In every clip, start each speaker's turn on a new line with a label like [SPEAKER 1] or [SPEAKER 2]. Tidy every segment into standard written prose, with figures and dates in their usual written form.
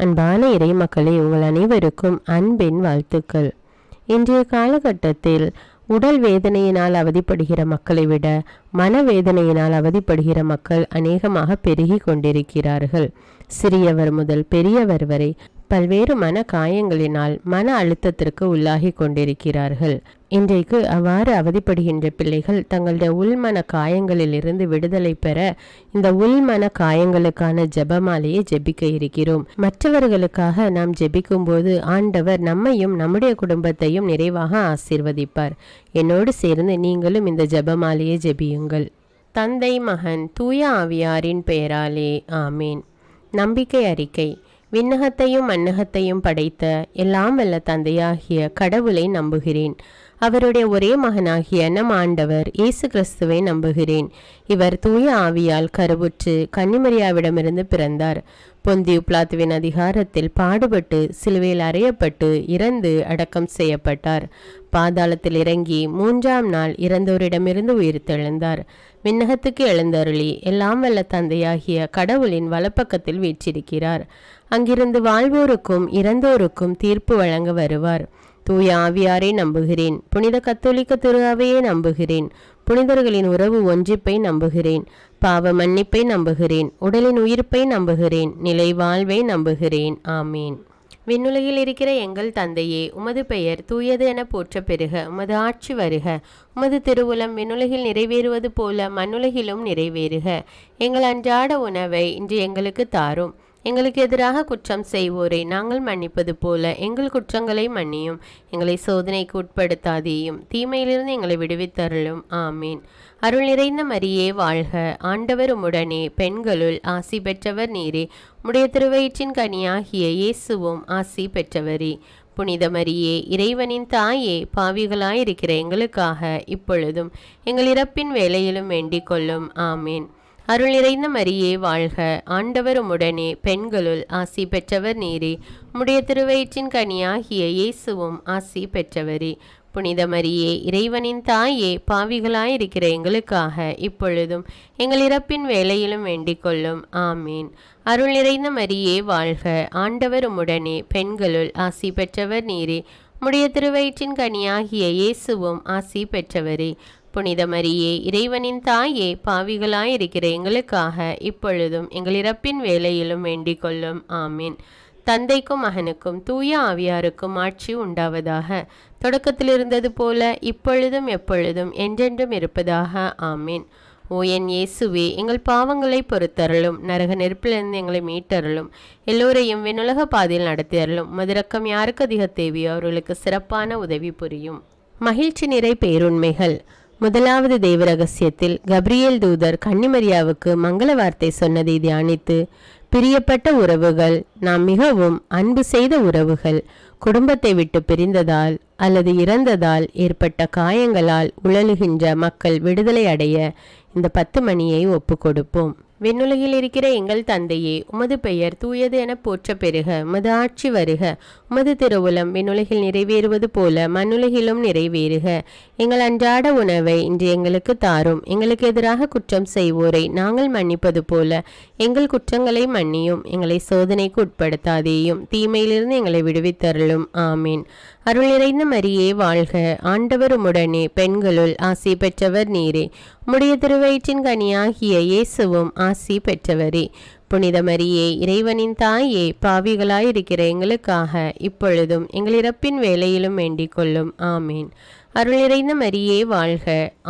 [SPEAKER 1] அன்பான இறை மக்களே, உங்கள் அனைவருக்கும் அன்பின் வாழ்த்துக்கள். இன்றைய காலகட்டத்தில் உடல் வேதனையினால் அவதிப்படுகிற மக்களை விட மனவேதனையினால் அவதிப்படுகிற மக்கள் அநேகமாக பெருகி கொண்டிருக்கிறார்கள். சிறியவர் முதல் பெரியவர் வரை பல்வேறு மன காயங்களினால் மன அழுத்தத்திற்கு உள்ளாகி கொண்டிருக்கிறார்கள். இன்றைக்கு அவ்வாறு அவதிப்படுகின்ற பிள்ளைகள் தங்களுடைய உள்மன காயங்களிலிருந்து விடுதலை பெற இந்த உள்மன காயங்களுக்கான ஜெபமாலையை ஜெபிக்க இருக்கிறோம். மற்றவர்களுக்காக நாம் ஜெபிக்கும் போது ஆண்டவர் நம்மையும் நம்முடைய குடும்பத்தையும் நிறைவாக ஆசீர்வதிப்பார். என்னோடு சேர்ந்து நீங்களும் இந்த ஜெபமாலையை ஜெபியுங்கள். தந்தை, மகன், தூய ஆவியாரின் பெயராலே ஆமீன். நம்பிக்கை அறிக்கை. விண்ணகத்தையும் மண்ணகத்தையும் படைத்த எல்லாம் வல்ல தந்தையாகிய கடவுளை நம்புகிறேன். அவருடைய ஒரே மகனாகிய நம் ஆண்டவர் இயேசு கிறிஸ்துவை நம்புகிறேன். இவர் தூய ஆவியால் கருவுற்று கன்னிமரியாவிடமிருந்து பிறந்தார். பொந்தியு பிலாத்துவின் அதிகாரத்தில் பாடுபட்டு சிலுவையில் அறையப்பட்டு இறந்து அடக்கம் செய்யப்பட்டார். பாதாளத்தில் இறங்கி 3ஆம் நாள் இறந்தோரிடமிருந்து உயிர்த்தெழுந்தார். விண்ணகத்துக்கு எழுந்தருளி எல்லாம் வல்ல தந்தையாகிய கடவுளின் வலப்பக்கத்தில் வீற்றிருக்கிறார். அங்கிருந்து வாழ்வோருக்கும் இறந்தோருக்கும் தீர்ப்பு வழங்க வருவார். தூய ஆவியாரை நம்புகிறேன். புனித கத்தோலிக்க திரு அவையை நம்புகிறேன். புனிதர்களின் உறவு ஒன்றிப்பை நம்புகிறேன். பாவ மன்னிப்பை நம்புகிறேன். உடலின் உயிர்ப்பை நம்புகிறேன். நிலை வாழ்வை நம்புகிறேன். ஆமீன். விண்ணுலகில் இருக்கிற எங்கள் தந்தையே, உமது பெயர் தூயது என போற்ற பெறுக. உமது ஆட்சி வருக. உமது திருவுளம் விண்ணுலகில் நிறைவேறுவது போல மண்ணுலகிலும் நிறைவேறுக. எங்கள் அன்றாட உணவை இன்று எங்களுக்கு தாரும். எங்களுக்கு எதிராக குற்றம் செய்வோரை நாங்கள் மன்னிப்பது போல எங்கள் குற்றங்களை மன்னியும். எங்களை சோதனைக்கு உட்படுத்தாதேயும், தீமையிலிருந்து எங்களை விடுவித்தருளும். ஆமீன். அருள் நிறைந்த மரியே வாழ்க. ஆண்டவர் உம்முடனே, பெண்களுள் ஆசி பெற்றவர் நீரே. உம்முடைய திருவயிற்றின் கனியாகிய இயேசுவும் ஆசி பெற்றவரே. புனித மரியே, இறைவனின் தாயே, பாவிகளாயிருக்கிற எங்களுக்காக இப்பொழுதும் எங்கள் இறப்பின் வேளையிலும் வேண்டிக் கொள்ளும். ஆமீன். அருள் நிறைந்த மரியே வாழ்க. ஆண்டவர் உம்முடனே, பெண்களுள் ஆசி பெற்றவர் நீரே. உம்முடைய திருவயிற்றின் கனியாகிய இயேசுவும் ஆசி பெற்றவரே. புனித மரியே, இறைவனின் தாயே, பாவிகளாயிருக்கிற எங்களுக்காக இப்பொழுதும் எங்கள் இறப்பின் வேளையிலும் வேண்டிக் கொள்ளும். ஆமீன். அருள் நிறைந்த மரியே வாழ்க. ஆண்டவர் உம்முடனே, பெண்களுள் ஆசி பெற்றவர் நீரே. உம்முடைய திருவயிற்றின் கனியாகிய இயேசுவும் ஆசி பெற்றவரே. புனித மரியே, இறைவனின் தாயே, பாவிகளாயிருக்கிற எங்களுக்காக இப்பொழுதும் எங்கள் இறப்பின் வேளையிலும் வேண்டிக் கொள்ளும். ஆமீன். தந்தைக்கும் மகனுக்கும் தூய ஆவியாருக்கும் ஆட்சி உண்டாவதாக. தொடக்கத்தில் இருந்தது போல இப்பொழுதும் எப்பொழுதும் என்றென்றும் இருப்பதாக. ஆமீன். ஓ என் இயேசுவே, எங்கள் பாவங்களை பொறுத்தருளும். நரக நெருப்பிலிருந்து எங்களை மீட்டருளும். எல்லோரையும் விண்ணுலக பாதையில் நடத்தியருளும். மதுரக்கம் யாருக்கு அதிக தேவையோ அவர்களுக்கு சிறப்பான உதவி புரியும். மகிழ்ச்சி நிறை பேருண்மைகள். முதலாவது தெய்வ ரகசியத்தில் கப்ரியேல் தூதர் கன்னிமரியாவுக்கு மங்கள வார்த்தை சொன்னதை தியானித்து, பிரியப்பட்ட உறவுகள், நாம் மிகவும் அன்பு செய்த உறவுகள், குடும்பத்தை விட்டு பிரிந்ததால் அல்லது இறந்ததால் ஏற்பட்ட காயங்களால் உழலுகின்ற மக்கள் விடுதலை அடைய இந்த 10 மணியை ஒப்பு கொடுப்போம். விண்ணுலகில் இருக்கிற எங்கள் தந்தையே, உமது பெயர் தூயது என போற்ற பெறுக. உமது ஆட்சி வருக. உமது திருவுளம் விண்ணுலகில் நிறைவேறுவது போல மண்ணுலகிலும் நிறைவேறுக. எங்கள் அன்றாட உணவை இன்று எங்களுக்கு தாரும். எங்களுக்கு எதிராக குற்றம் செய்வோரை நாங்கள் மன்னிப்பது போல எங்கள் குற்றங்களை மன்னியும். எங்களை சோதனைக்கு உட்படுத்தாதேயும், தீமையிலிருந்து எங்களை விடுவித்தருளும். ஆமீன். அருள் நிறைந்த மரியே வாழ்க. ஆண்டவர் உம்முடனே, பெண்களுள் ஆசி பெற்றவர் நீரே. உம்முடைய திருவயிற்றின் கனியாகிய இயேசுவும் ஆசி பெற்றவரே. புனித மரியே, இறைவனின் தாயே, பாவிகளாயிருக்கிற எங்களுக்காக இப்பொழுதும் எங்கள் இறப்பின் வேளையிலும் வேண்டிக் கொள்ளும். ஆமீன். அருள் நிறைந்த மரியே வாழ்க.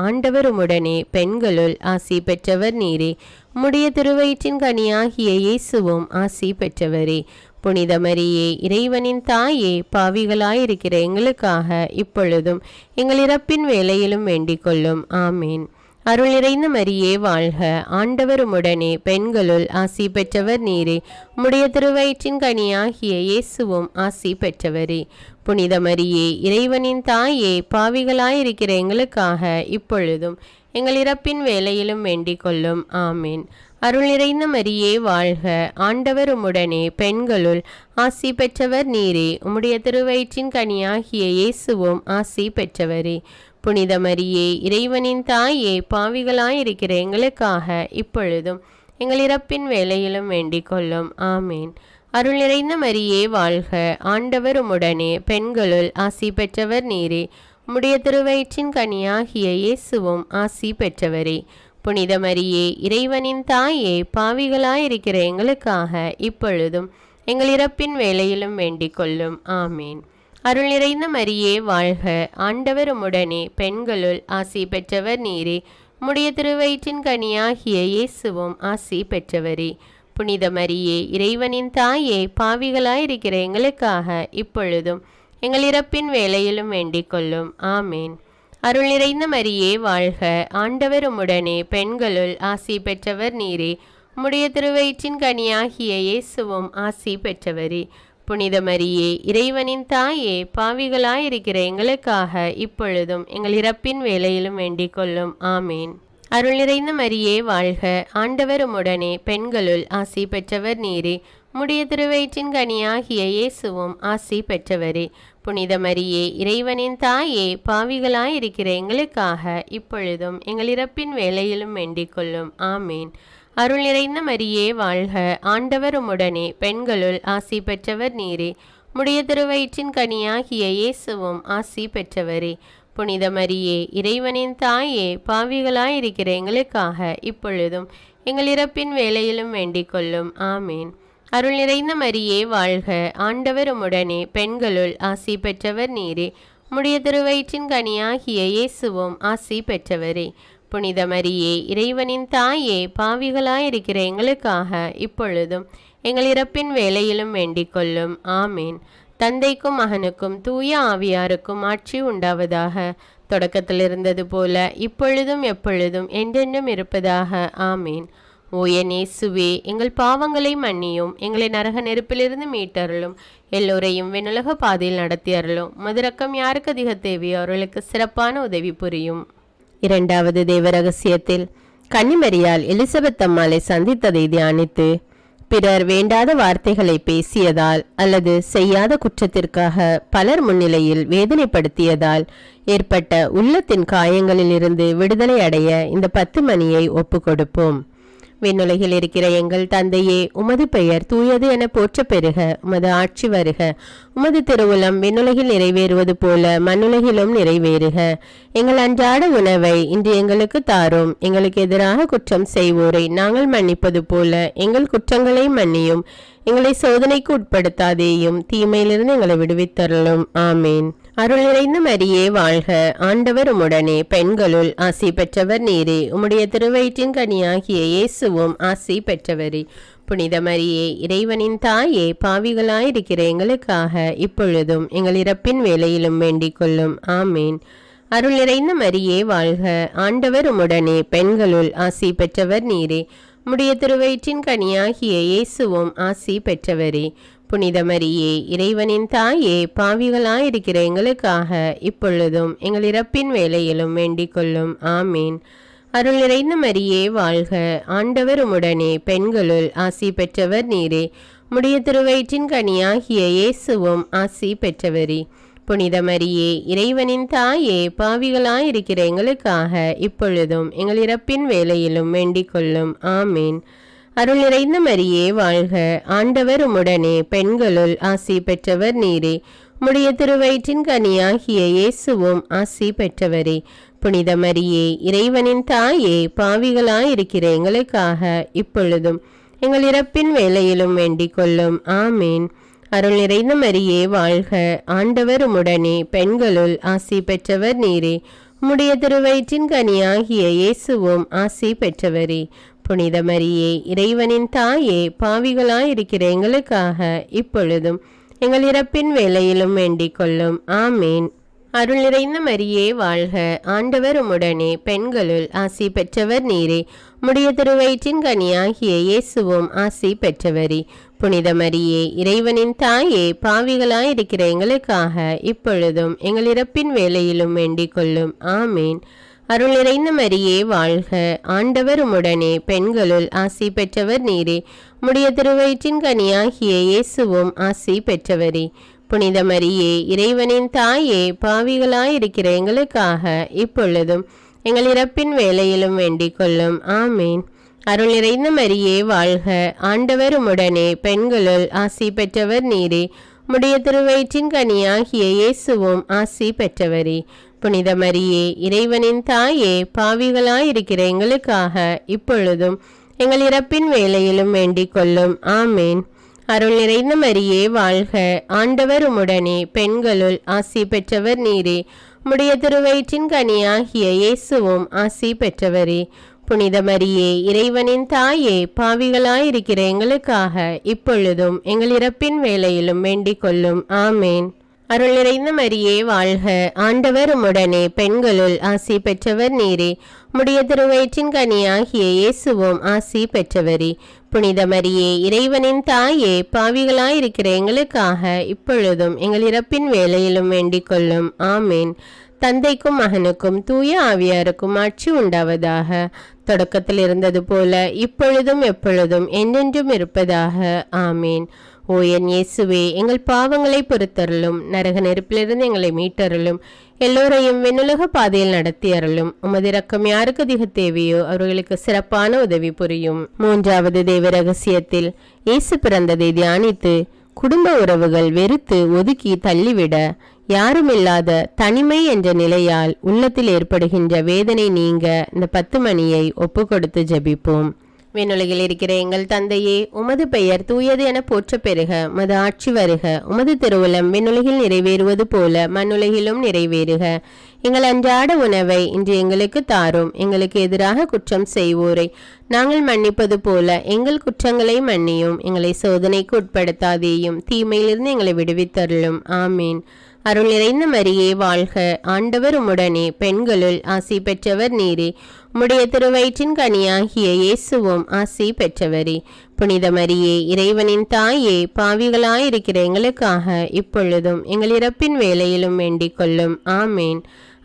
[SPEAKER 1] ஆண்டவர் உம்முடனே, பெண்களுள் ஆசி பெற்றவர் நீரே. உம்முடைய திருவயிற்றின் கனியாகிய இயேசுவும் ஆசி பெற்றவரே. புனித மரியே, இறைவனின் தாயே, பாவிகளாயிருக்கிற எங்களுக்காக இப்பொழுதும் எங்கள் இறப்பின் வேளையிலும் வேண்டிக் கொள்ளும். ஆமீன். அருள் நிறைந்த மரியே வாழ்க. ஆண்டவர் உம்முடனே, பெண்களுள் ஆசி பெற்றவர் நீரே. உம்முடைய திருவயிற்றின் கனியாகிய இயேசுவும் ஆசி பெற்றவரே. புனித மரியே, இறைவனின் தாயே, பாவிகளாயிருக்கிற எங்களுக்காக இப்பொழுதும் எங்கள் இறப்பின் வேளையிலும் வேண்டிக் கொள்ளும். ஆமீன். அருள் நிறைந்த மரியே வாழ்க. ஆண்டவர் உம்முடனே, பெண்களுள் ஆசி பெற்றவர் நீரே. உம்முடைய திருவயிற்றின் கனியாகிய இயேசுவும் ஆசி பெற்றவரே. புனித மரியே, இறைவனின் தாயே, பாவிகளாயிருக்கிற எங்களுக்காக இப்பொழுதும் எங்கள் இறப்பின் வேளையிலும் வேண்டிக் கொள்ளும். ஆமீன். அருள் நிறைந்த மரியே வாழ்க, ஆண்டவர் உம்முடனே, பெண்களுள் ஆசி பெற்றவர் நீரே. உம்முடைய திருவயிற்றின் கனியாகிய இயேசுவும் ஆசி பெற்றவரே. புனித மரியே, இறைவனின் தாயே, பாவிகளாயிருக்கிற எங்களுக்காக இப்பொழுதும் எங்கள் இறப்பின் வேளையிலும் வேண்டிக் கொள்ளும். ஆமீன். அருள் நிறைந்த மரியே வாழ்க, ஆண்டவர் உம்முடனே, பெண்களுள் ஆசி பெற்றவர் நீரே. உம்முடைய திருவயிற்றின் கனியாகிய இயேசுவும் ஆசி பெற்றவரே. புனித மரியே, இறைவனின் தாயே, பாவிகளாயிருக்கிற எங்களுக்காக இப்பொழுதும் எங்கள் இறப்பின் வேளையிலும் வேண்டிக் கொள்ளும். ஆமீன். அருள் நிறைந்த மரியே வாழ்க, ஆண்டவர் உம்முடனே, பெண்களுள் ஆசி பெற்றவர் நீரே. உம்முடைய திருவயிற்றின் கனியாகிய இயேசுவும் ஆசி பெற்றவரே. புனித மரியே, இறைவனின் தாயே, பாவிகளாயிருக்கிற எங்களுக்காக இப்பொழுதும் எங்கள் இறப்பின் வேளையிலும் வேண்டிக் கொள்ளும். ஆமீன். அருள் நிறைந்த மரியே வாழ்க, ஆண்டவர் உம்முடனே, பெண்களுள் ஆசி பெற்றவர் நீரே. உம்முடைய திருவயிற்றின் கனியாகிய இயேசுவும் ஆசி பெற்றவரே. புனித மரியே, இறைவனின் தாயே, பாவிகளாயிருக்கிற எங்களுக்காக இப்பொழுதும் எங்கள் இறப்பின் வேளையிலும் வேண்டிக் கொள்ளும். ஆமீன். அருள் நிறைந்த மரியே வாழ்க, ஆண்டவர் உம்முடனே, பெண்களுள் ஆசி பெற்றவர் நீரே. உம்முடைய திருவயிற்றின் கனியாகிய இயேசுவும் ஆசி பெற்றவரே. புனித மரியே, இறைவனின் தாயே, பாவிகளாயிருக்கிற எங்களுக்காக இப்பொழுதும் எங்கள் இறப்பின் வேளையிலும் வேண்டிக் கொள்ளும். ஆமீன். அருள் நிறைந்த மரியே வாழ்க, ஆண்டவர் உம்முடனே, பெண்களுள் ஆசி பெற்றவர் நீரே. உம்முடைய திருவயிற்றின் கனியாகிய இயேசுவும் ஆசி பெற்றவரே. புனித மரியே, இறைவனின் தாயே, பாவிகளாயிருக்கிற எங்களுக்காக இப்பொழுதும் எங்கள் இறப்பின் வேளையிலும் வேண்டிக் கொள்ளும். ஆமீன். தந்தைக்கும் மகனுக்கும் தூய ஆவியாருக்கும் ஆட்சி உண்டாவதாக. தொடக்கத்தில் இருந்தது போல இப்பொழுதும் எப்பொழுதும் என்றென்றும் இருப்பதாக. ஆமீன். ஓ என் இயேசுவே, எங்கள் பாவங்களை மன்னியும், எங்களை நரக நெருப்பிலிருந்து மீட்டருளும், எல்லோரையும் விண்ணுலக பாதையில் நடத்தியருளும். மதுரக்கம் யாருக்கு அதிக தேவையோ அவர்களுக்கு சிறப்பான உதவி புரியும். இரண்டாவது தேவ ரகசியத்தில் கன்னிமரியால் எலிசபெத் அம்மாளை சந்தித்ததை தியானித்து பிறர் வேண்டாத வார்த்தைகளை பேசியதால் அல்லது செய்யாத குற்றத்திற்காக பலர் முன்னிலையில் வேதனைப்படுத்தியதால் ஏற்பட்ட உள்ளத்தின் காயங்களில் இருந்து விடுதலை அடைய இந்த 10 மணியை ஒப்பு கொடுப்போம். விண்ணுலகில் இருக்கிற எங்கள் தந்தையே, உமது பெயர் தூயது என போற்ற பெறுக. உமது ஆட்சி வருக. உமது திருவுளம் விண்ணுலகில் நிறைவேறுவது போல மண்ணுலகிலும் நிறைவேறுக. எங்கள் அன்றாட உணவை இன்று எங்களுக்கு தாரும். எங்களுக்கு எதிராக குற்றம் செய்வோரை நாங்கள் மன்னிப்பது போல எங்கள் குற்றங்களை மன்னியும். எங்களை சோதனைக்கு உட்படுத்தாதேயும், தீமையிலிருந்து எங்களை விடுவித்தருளும். ஆமீன். அருள் நிறைந்த மரியே வாழ்க, ஆண்டவர் உம்முடனே, பெண்களுள் ஆசி பெற்றவர் நீரே. உம்முடைய திருவயிற்றின் கனியாகிய இயேசுவும் ஆசி பெற்றவரே. புனித மரியே, இறைவனின் தாயே, பாவிகளாயிருக்கிற எங்களுக்காக இப்பொழுதும் எங்கள் இறப்பின் வேளையிலும் வேண்டிக் கொள்ளும். ஆமீன். அருள் நிறைந்த மரியே வாழ்க, ஆண்டவர் உம்முடனே, பெண்களுள் ஆசி பெற்றவர் நீரே. உம்முடைய திருவயிற்றின் கனியாகிய இயேசுவும் ஆசி பெற்றவரே. புனித மரியே, இறைவனின் தாயே, பாவிகளாயிருக்கிற எங்களுக்காக இப்பொழுதும் எங்கள் இறப்பின் வேளையிலும் வேண்டிக் கொள்ளும். ஆமீன். அருள் நிறைந்த மரியே வாழ்க, ஆண்டவர் உம்முடனே, பெண்களுள் ஆசி பெற்றவர் நீரே. உம்முடைய திருவயிற்றின் கனியாகிய இயேசுவும் ஆசி பெற்றவரே. புனித மரியே, இறைவனின் தாயே, பாவிகளாயிருக்கிற எங்களுக்காக இப்பொழுதும் எங்கள் இறப்பின் வேளையிலும் வேண்டிக் கொள்ளும். ஆமீன். அருள் நிறைந்த மரியே வாழ்க, ஆண்டவர் உம்முடனே, பெண்களுள் ஆசி பெற்றவர் நீரே. உம்முடைய திருவயிற்றின் கனியாகிய இயேசுவும் ஆசி பெற்றவரே. புனித மரியே, இறைவனின் தாயே, பாவிகளாயிருக்கிற எங்களுக்காக இப்பொழுதும் எங்கள் இறப்பின் வேளையிலும் வேண்டிக் கொள்ளும். ஆமீன். அருள் நிறைந்த மரியே வாழ்க, ஆண்டவர் உம்முடனே, பெண்களுள் ஆசி பெற்றவர் நீரே. உம்முடைய திருவயிற்றின் கனியாகிய இயேசுவும் ஆசி பெற்றவரே. புனித மரியே, இறைவனின் தாயே, பாவிகளாயிருக்கிற எங்களுக்காக இப்பொழுதும் எங்கள் இறப்பின் வேளையிலும் வேண்டிக் கொள்ளும். ஆமீன். அருள் நிறைந்த மரியே வாழ்க, ஆண்டவர் உம்முடனே, பெண்களுள் ஆசி பெற்றவர் நீரே. உம்முடைய திருவயிற்றின் கனியாகிய இயேசுவும் ஆசி பெற்றவரே. புனித மரியே, இறைவனின் தாயே, பாவிகளாயிருக்கிற எங்களுக்காக இப்பொழுதும் எங்கள் இறப்பின் வேளையிலும் வேண்டிக் கொள்ளும். ஆமீன். அருள் நிறைந்த மரியே வாழ்க, ஆண்டவர் உம்முடனே, பெண்களுள் ஆசி பெற்றவர் நீரே. உம்முடைய திருவயிற்றின் கனியாகிய இயேசுவும் ஆசி பெற்றவரே. புனித மரியே, இறைவனின் தாயே, பாவிகளாயிருக்கிற எங்களுக்காக இப்பொழுதும் எங்கள் இறப்பின் வேளையிலும் வேண்டிக் கொள்ளும். ஆமீன். அருள் நிறைந்த மரியே வாழ்க, ஆண்டவர் உம்முடனே, பெண்களுள் ஆசி பெற்றவர் நீரே. உம்முடைய திருவயிற்றின் கனியாகிய இயேசுவும் ஆசி பெற்றவரே. புனித மரியே, இறைவனின் தாயே, பாவிகளாயிருக்கிற எங்களுக்காக இப்பொழுதும் எங்கள் இறப்பின் வேளையிலும் வேண்டிக் கொள்ளும். ஆமேன். அருள் நிறைந்த மரியே வாழ்க, ஆண்டவர் உம்முடனே, பெண்களுள் ஆசி பெற்றவர் நீரே. உம்முடைய திருவயிற்றின் கனியாகிய இயேசுவும் ஆசி பெற்றவரே. புனித மரியே, இறைவனின் தாயே, பாவிகளாயிருக்கிற எங்களுக்காக இப்பொழுதும் எங்கள் இறப்பின் வேளையிலும் வேண்டிக் கொள்ளும். ஆமேன். அருள் நிறைந்த மரியே வாழ்க, ஆண்டவர் உம்முடனே, பெண்களுள் ஆசி பெற்றவர் நீரே. உம்முடைய திருவயிற்றின் கனியாகிய இயேசுவும் ஆசி பெற்றவரே. புனித மரியே, இறைவனின் தாயே, பாவிகளாயிருக்கிற எங்களுக்காக இப்பொழுதும் எங்கள் இறப்பின் வேளையிலும் வேண்டிக் கொள்ளும். ஆமேன். தந்தைக்கும் மகனுக்கும் தூய ஆவியாருக்கும் ஆட்சி உண்டாவதாக. தொடக்கத்தில் இருந்தது போல இப்பொழுதும் எப்பொழுதும் என்றென்றும் இருப்பதாக. ஆமேன். ஓ என் இயேசுவே, எங்கள் பாவங்களை பொறுத்தருளும், நரக நெருப்பிலிருந்து எங்களை மீட்டருளும், எல்லோரையும் விண்ணுலக பாதையில் நடத்தி அருளும். உமது இரக்கம் யாருக்கு அதிக தேவையோ அவர்களுக்கு சிறப்பான உதவி புரியும். மூன்றாவது தேவ ரகசியத்தில் இயேசு பிறந்ததை தியானித்து குடும்ப உறவுகள் வெறுத்து ஒதுக்கி தள்ளிவிட யாருமில்லாத தனிமை என்ற நிலையால் உள்ளத்தில் ஏற்படுகின்ற வேதனை நீங்க இந்த 10 மணியை ஒப்பு கொடுத்து ஜெபிப்போம். விண்ணுலகில் இருக்கிற எங்கள் தந்தையே, உமது பெயர் தூயது என போற்ற பெறுக. உமது ஆட்சி வருக. உமது திருவுளம் விண்ணுலகில் நிறைவேறுவது போல மண்ணுலகிலும் நிறைவேறுக. எங்கள் அன்றாட உணவை இன்று எங்களுக்கு தாரும். எங்களுக்கு எதிராக குற்றம் செய்வோரை நாங்கள் மன்னிப்பது போல எங்கள் குற்றங்களை மன்னியும். எங்களை சோதனைக்கு உட்படுத்தாதேயும், தீமையிலிருந்து எங்களை விடுவித்தருளும். ஆமீன். அருள் நிறைந்த மரியே வாழ்க, ஆண்டவர் உம்முடனே, பெண்களுள் ஆசி பெற்றவர் நீரே. உம்முடைய திருவயிற்றின் கனியாகிய இயேசுவும் ஆசி பெற்றவரே. புனித மரியே, இறைவனின் தாயே, பாவிகளாயிருக்கிற எங்களுக்காக இப்பொழுதும் எங்கள் இறப்பின் வேளையிலும் வேண்டிக் கொள்ளும். ஆமேன்.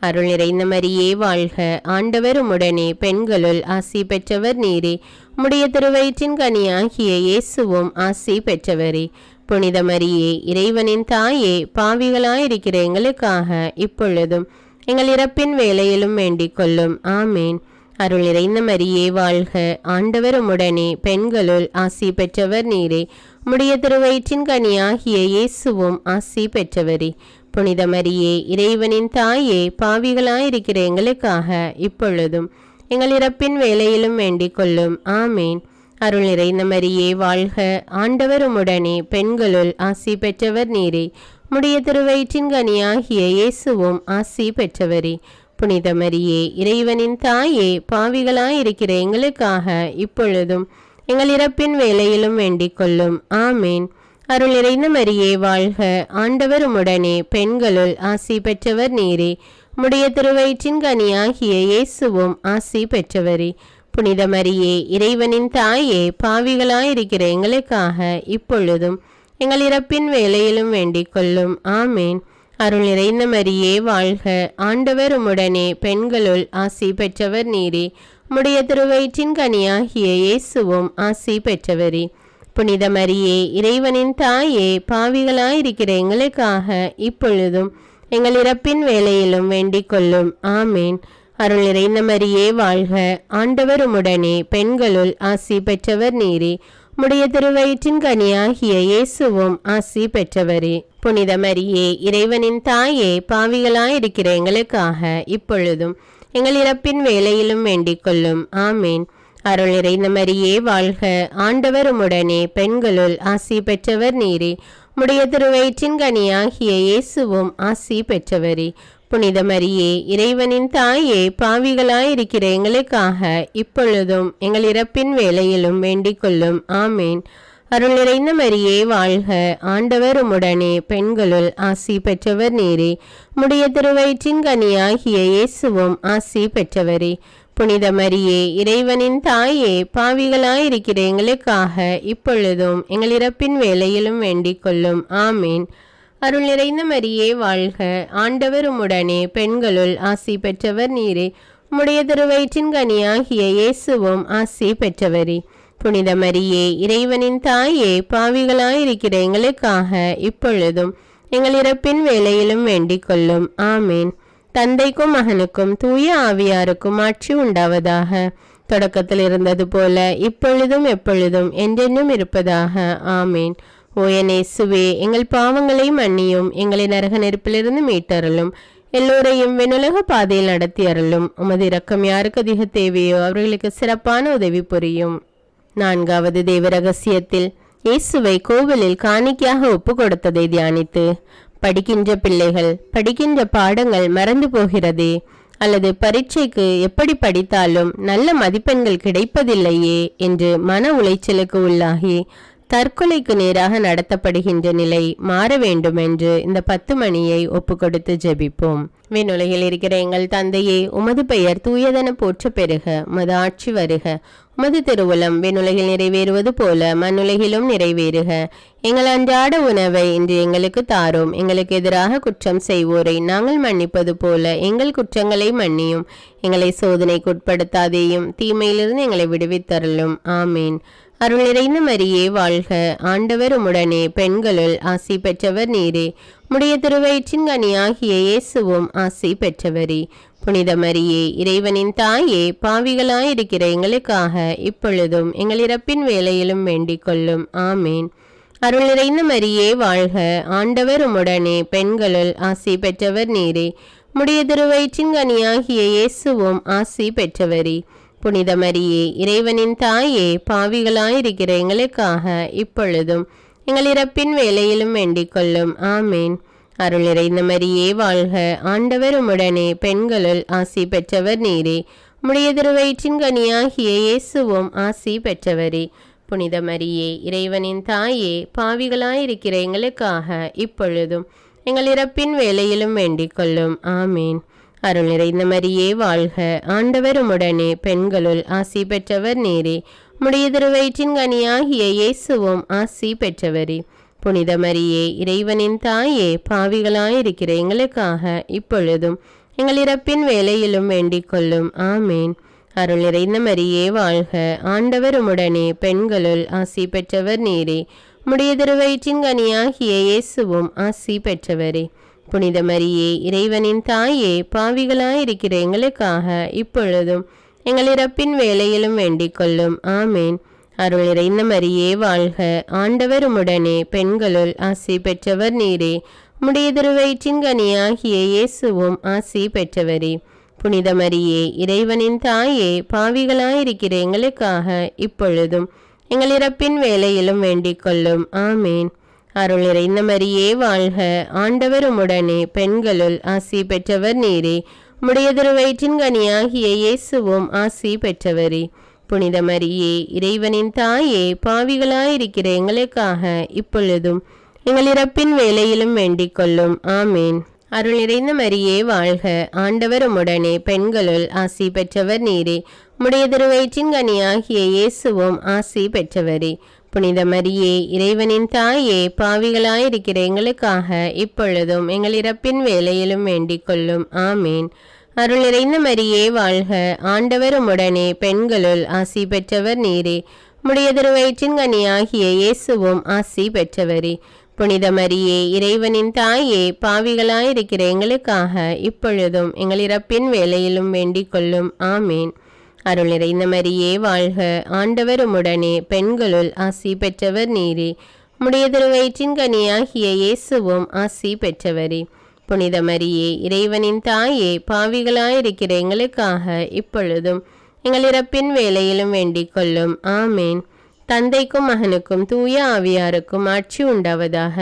[SPEAKER 1] அருள் நிறைந்த மரியே வாழ்க, ஆண்டவர் உம்முடனே, பெண்களுள் ஆசி பெற்றவர் நீரே. உம்முடைய திருவயிற்றின் கனியாகிய இயேசுவும் ஆசி பெற்றவரே. புனித மரியே, இறைவனின் தாயே, பாவிகளாயிருக்கிற எங்களுக்காக இப்பொழுதும் எங்கள் இறப்பின் வேளையிலும் வேண்டிக் கொள்ளும். ஆமேன். அருள் நிறைந்த மரியே வாழ்க, ஆண்டவர் உம்முடனே, பெண்களுள் ஆசி பெற்றவர் நீரே. உம்முடைய திருவயிற்றின் கனியாகிய இயேசுவும் ஆசி பெற்றவரே. புனித மரியே, இறைவனின் தாயே, பாவிகளாயிருக்கிற எங்களுக்காக இப்பொழுதும் எங்கள் இறப்பின் வேளையிலும் வேண்டிக் கொள்ளும். ஆமேன். அருள் நிறைந்த மரியே வாழ்க, ஆண்டவர் உம்முடனே, பெண்களுள் ஆசி பெற்றவர் நீரே. உம்முடைய திருவயிற்றின் கனியாகிய இயேசுவும் ஆசி பெற்றவரே. புனித மரியே, இறைவனின் தாயே, பாவிகளாயிருக்கிற எங்களுக்காக இப்பொழுதும் எங்கள் இறப்பின் வேளையிலும் வேண்டிக் கொள்ளும். ஆமேன். அருள் நிறைந்த மரியே வாழ்க, ஆண்டவர் உம்முடனே, பெண்களுள் ஆசி பெற்றவர் நீரே. உம்முடைய திருவயிற்றின் கனியாகிய இயேசுவும் ஆசி பெற்றவரே. புனித மரியே, இறைவனின் தாயே, பாவிகளாயிருக்கிற எங்களுக்காக இப்பொழுதும் எங்கள் இறப்பின் வேளையிலும் வேண்டிக் கொள்ளும். ஆமேன். அருள் நிறைந்த மரியே வாழ்க, ஆண்டவர் உம்முடனே, பெண்களுள் ஆசி பெற்றவர் நீரே. உம்முடைய திருவயிற்றின் கனியாகிய இயேசுவும் ஆசி பெற்றவரே. புனித மரியே, இறைவனின் தாயே, பாவிகளாயிருக்கிற எங்களுக்காக இப்பொழுதும் எங்கள் இறப்பின் வேளையிலும் வேண்டிக் கொள்ளும். ஆமேன். அருள் நிறைந்த மரியே வாழ்க, ஆண்டவர் உம்முடனே, பெண்களுள் ஆசி பெற்றவர் நீரே. உம்முடைய திருவயிற்றின் கனியாகிய இயேசுவும் ஆசி பெற்றவரே. புனித மரியே, இறைவனின் தாயே, பாவிகளாயிருக்கிற எங்களுக்காக இப்பொழுதும் எங்கள் இறப்பின் வேளையிலும் வேண்டிக் கொள்ளும். ஆமேன். அருள் நிறைந்த மரியே வாழ்க, ஆண்டவர் உம்முடனே, பெண்களுள் ஆசி பெற்றவர் நீரே. உம்முடைய திருவயிற்றின் கனியாகிய இயேசுவும் ஆசி பெற்றவரே. புனித மரியே, இறைவனின் தாயே, பாவிகளாயிருக்கிற எங்களுக்காக இப்பொழுதும் எங்கள் இறப்பின் வேளையிலும் வேண்டிக் கொள்ளும். ஆமேன். அருள் நிறைந்த மரியே வாழ்க, ஆண்டவர் உம்முடனே, பெண்களுள் ஆசி பெற்றவர் நீரே. உம்முடைய திருவயிற்றின் கனியாகிய இயேசுவும் ஆசி பெற்றவரே. புனித மரியே, இறைவனின் தாயே, பாவிகளாயிருக்கிற எங்களுக்காக இப்பொழுதும் எங்கள் இறப்பின் வேளையிலும் வேண்டிக் கொள்ளும். ஆமேன். அருள் நிறைந்த மரியே வாழ்க, ஆண்டவர் உம்முடனே, பெண்களுள் ஆசி பெற்றவர் நீரே. உம்முடைய திருவயிற்றின் கனியாகிய இயேசுவும் ஆசி பெற்றவரே. புனித மரியே, இறைவனின் தாயே, பாவிகளாயிருக்கிற எங்களுக்காக இப்பொழுதும் எங்கள் இறப்பின் வேளையிலும் வேண்டிக் கொள்ளும். ஆமேன். தந்தைக்கும் மகனுக்கும் தூய ஆவியாருக்கும் ஆட்சி உண்டாவதாக. தொடக்கத்தில் இருந்தது போல இப்பொழுதும் எப்பொழுதும் என்றென்றும் இருப்பதாக. ஆமீன். ஓ என் இயேசுவே, எங்கள் பாவங்களை மன்னியும், எங்களை நரக நெருப்பிலிருந்து மீட்டருளும், எல்லோரையும் விண்ணுலக பாதையில் நடத்தி அருளும். உமது இரக்கம் யாருக்கு அதிக தேவையோ அவர்களுக்கு சிறப்பான உதவி புரியும். 4வது தேவ ரகசியத்தில் இயேசுவை கோவிலில் காணிக்கையாக ஒப்பு கொடுத்ததை தியானித்து, படிக்கின்ற பிள்ளைகள் படிக்கின்ற பாடங்கள் மறந்து போகிறதே, அல்லது பரீட்சைக்கு எப்படி படித்தாலும் நல்ல மதிப்பெண்கள் கிடைப்பதில்லையே என்று மன உளைச்சலுக்கு உள்ளாகி தற்கொலைக்கு நேராக நடத்தப்படுகின்ற நிலை மாற வேண்டும் என்று இந்த 10 மணியை ஒப்பு கொடுத்து ஜெபிப்போம். விண்ணுலகில் இருக்கிற எங்கள் தந்தையே, உமது பெயர் தூயதென போற்ற பெறுக, உமது ஆட்சி வருக, உமது திருவுளம் விண்ணுலகில் நிறைவேறுவது போல மண்ணுலகிலும் நிறைவேறுக. எங்கள் அன்றாட உணவை இன்று எங்களுக்கு தாரும், எங்களுக்கு எதிராக குற்றம் செய்வோரை நாங்கள் மன்னிப்பது போல எங்கள் குற்றங்களை மன்னியும், எங்களை சோதனைக்கு உட்படுத்தாதேயும், தீமையிலிருந்து எங்களை விடுவித்தருளும். ஆமீன். அருள் நிறைந்த மரியே வாழ்க, ஆண்டவர் உம்முடனே, பெண்களுள் ஆசி பெற்றவர் நீரே, உம்முடைய திருவயிற்றின் கனியாகிய இயேசுவும் ஆசி பெற்றவரே. புனித மரியே, இறைவனின் தாயே, பாவிகளாயிருக்கிற எங்களுக்காக இப்பொழுதும் எங்கள் இறப்பின் வேளையிலும் வேண்டிக் கொள்ளும். ஆமீன். அருள் நிறைந்த மரியே வாழ்க, ஆண்டவர் உம்முடனே, பெண்களுள் ஆசி பெற்றவர் நீரே, உம்முடைய திருவயிற்றின் கனியாகிய இயேசுவும் ஆசி பெற்றவரே. புனித மரியே, இறைவனின் தாயே, பாவிகளாயிருக்கிற எங்களுக்காக இப்பொழுதும் எங்கள் இறப்பின் வேளையிலும் வேண்டிக் கொள்ளும். ஆமீன். அருள் நிறைந்த மரியே வாழ்க, ஆண்டவர் உம்முடனே, பெண்களுள் ஆசி பெற்றவர் நீரே, உம்முடைய திருவயிற்றின் கனியாகிய இயேசுவும் ஆசி பெற்றவரே. புனித மரியே, இறைவனின் தாயே, பாவிகளாயிருக்கிற எங்களுக்காக இப்பொழுதும் எங்கள் இறப்பின் வேளையிலும் வேண்டிக் கொள்ளும். ஆமீன். அருள் நிறைந்த மரியே வாழ்க, ஆண்டவர் உம்முடனே, பெண்களுள் ஆசி பெற்றவர் நீரே, உம்முடைய திருவயிற்றின் கனியாகிய இயேசுவும் ஆசி பெற்றவரே. புனித மரியே, இறைவனின் தாயே, பாவிகளாயிருக்கிற எங்களுக்காக இப்பொழுதும் எங்கள் இறப்பின் வேளையிலும் வேண்டிக் கொள்ளும். ஆமீன். அருள் நிறைந்த மரியே வாழ்க, ஆண்டவர் உம்முடனே, பெண்களுள் ஆசி பெற்றவர் நீரே, உம்முடைய திருவயிற்றின் கனியாகிய இயேசுவும் ஆசி பெற்றவரே. புனித மரியே, இறைவனின் தாயே, பாவிகளாயிருக்கிற எங்களுக்காக இப்பொழுதும் எங்கள் இறப்பின் வேளையிலும் வேண்டிக் கொள்ளும். ஆமீன். அருள் நிறைந்த மரியே வாழ்க, ஆண்டவர் உம்முடனே, பெண்களுள் ஆசி பெற்றவர் நீரே, உம்முடைய திருவயிற்றின் கனியாகிய இயேசுவும் ஆசி பெற்றவரே. புனித மரியே, இறைவனின் தாயே, பாவிகளாயிருக்கிற எங்களுக்காக இப்பொழுதும் எங்கள் இறப்பின் வேளையிலும் வேண்டிக் கொள்ளும். ஆமீன். அருள் நிறைந்த மரியே வாழ்க, ஆண்டவர் உம்முடனே, பெண்களுள் ஆசி பெற்றவர் நீரே, உம்முடைய திருவயிற்றின் கனியாகிய இயேசுவும் ஆசி பெற்றவரே. புனித மரியே, இறைவனின் தாயே, பாவிகளாயிருக்கிற எங்களுக்காக இப்பொழுதும் எங்கள் இறப்பின் வேளையிலும் வேண்டிக் கொள்ளும். ஆமீன். அருள் நிறைந்த மரியே வாழ்க, ஆண்டவர் உம்முடனே, பெண்களுள் ஆசி பெற்றவர் நீரே, உம்முடைய திருவயிற்றின் கனியாகிய இயேசுவும் ஆசி பெற்றவரே. புனித மரியே, இறைவனின் தாயே, பாவிகளாயிருக்கிற எங்களுக்காக இப்பொழுதும் எங்கள் இறப்பின் வேளையிலும் வேண்டிக் கொள்ளும். ஆமீன். அருள் நிறைந்த மரியே வாழ்க, ஆண்டவர் உம்முடனே, பெண்களுள் ஆசி பெற்றவர் நீரே, உம்முடைய திருவயிற்றின் கனியாகிய இயேசுவும் ஆசி பெற்றவரே. புனித மரியே, இறைவனின் தாயே, பாவிகளாயிருக்கிற எங்களுக்காக இப்பொழுதும் எங்கள் இறப்பின் வேளையிலும் வேண்டிக் கொள்ளும். ஆமீன். அருள் நிறைந்த மரியே வாழ்க, ஆண்டவர் உம்முடனே, பெண்களுள் ஆசி பெற்றவர் நீரே, உம்முடைய திருவயிற்றின் கனியாகிய இயேசுவும் ஆசி பெற்றவரே. புனித மரியே, இறைவனின் தாயே, பாவிகளாயிருக்கிற எங்களுக்காக இப்பொழுதும் எங்கள் இறப்பின் வேளையிலும் வேண்டிக் கொள்ளும். ஆமீன். தந்தைக்கும் மகனுக்கும் தூய ஆவியாருக்கும் ஆட்சி உண்டாவதாக.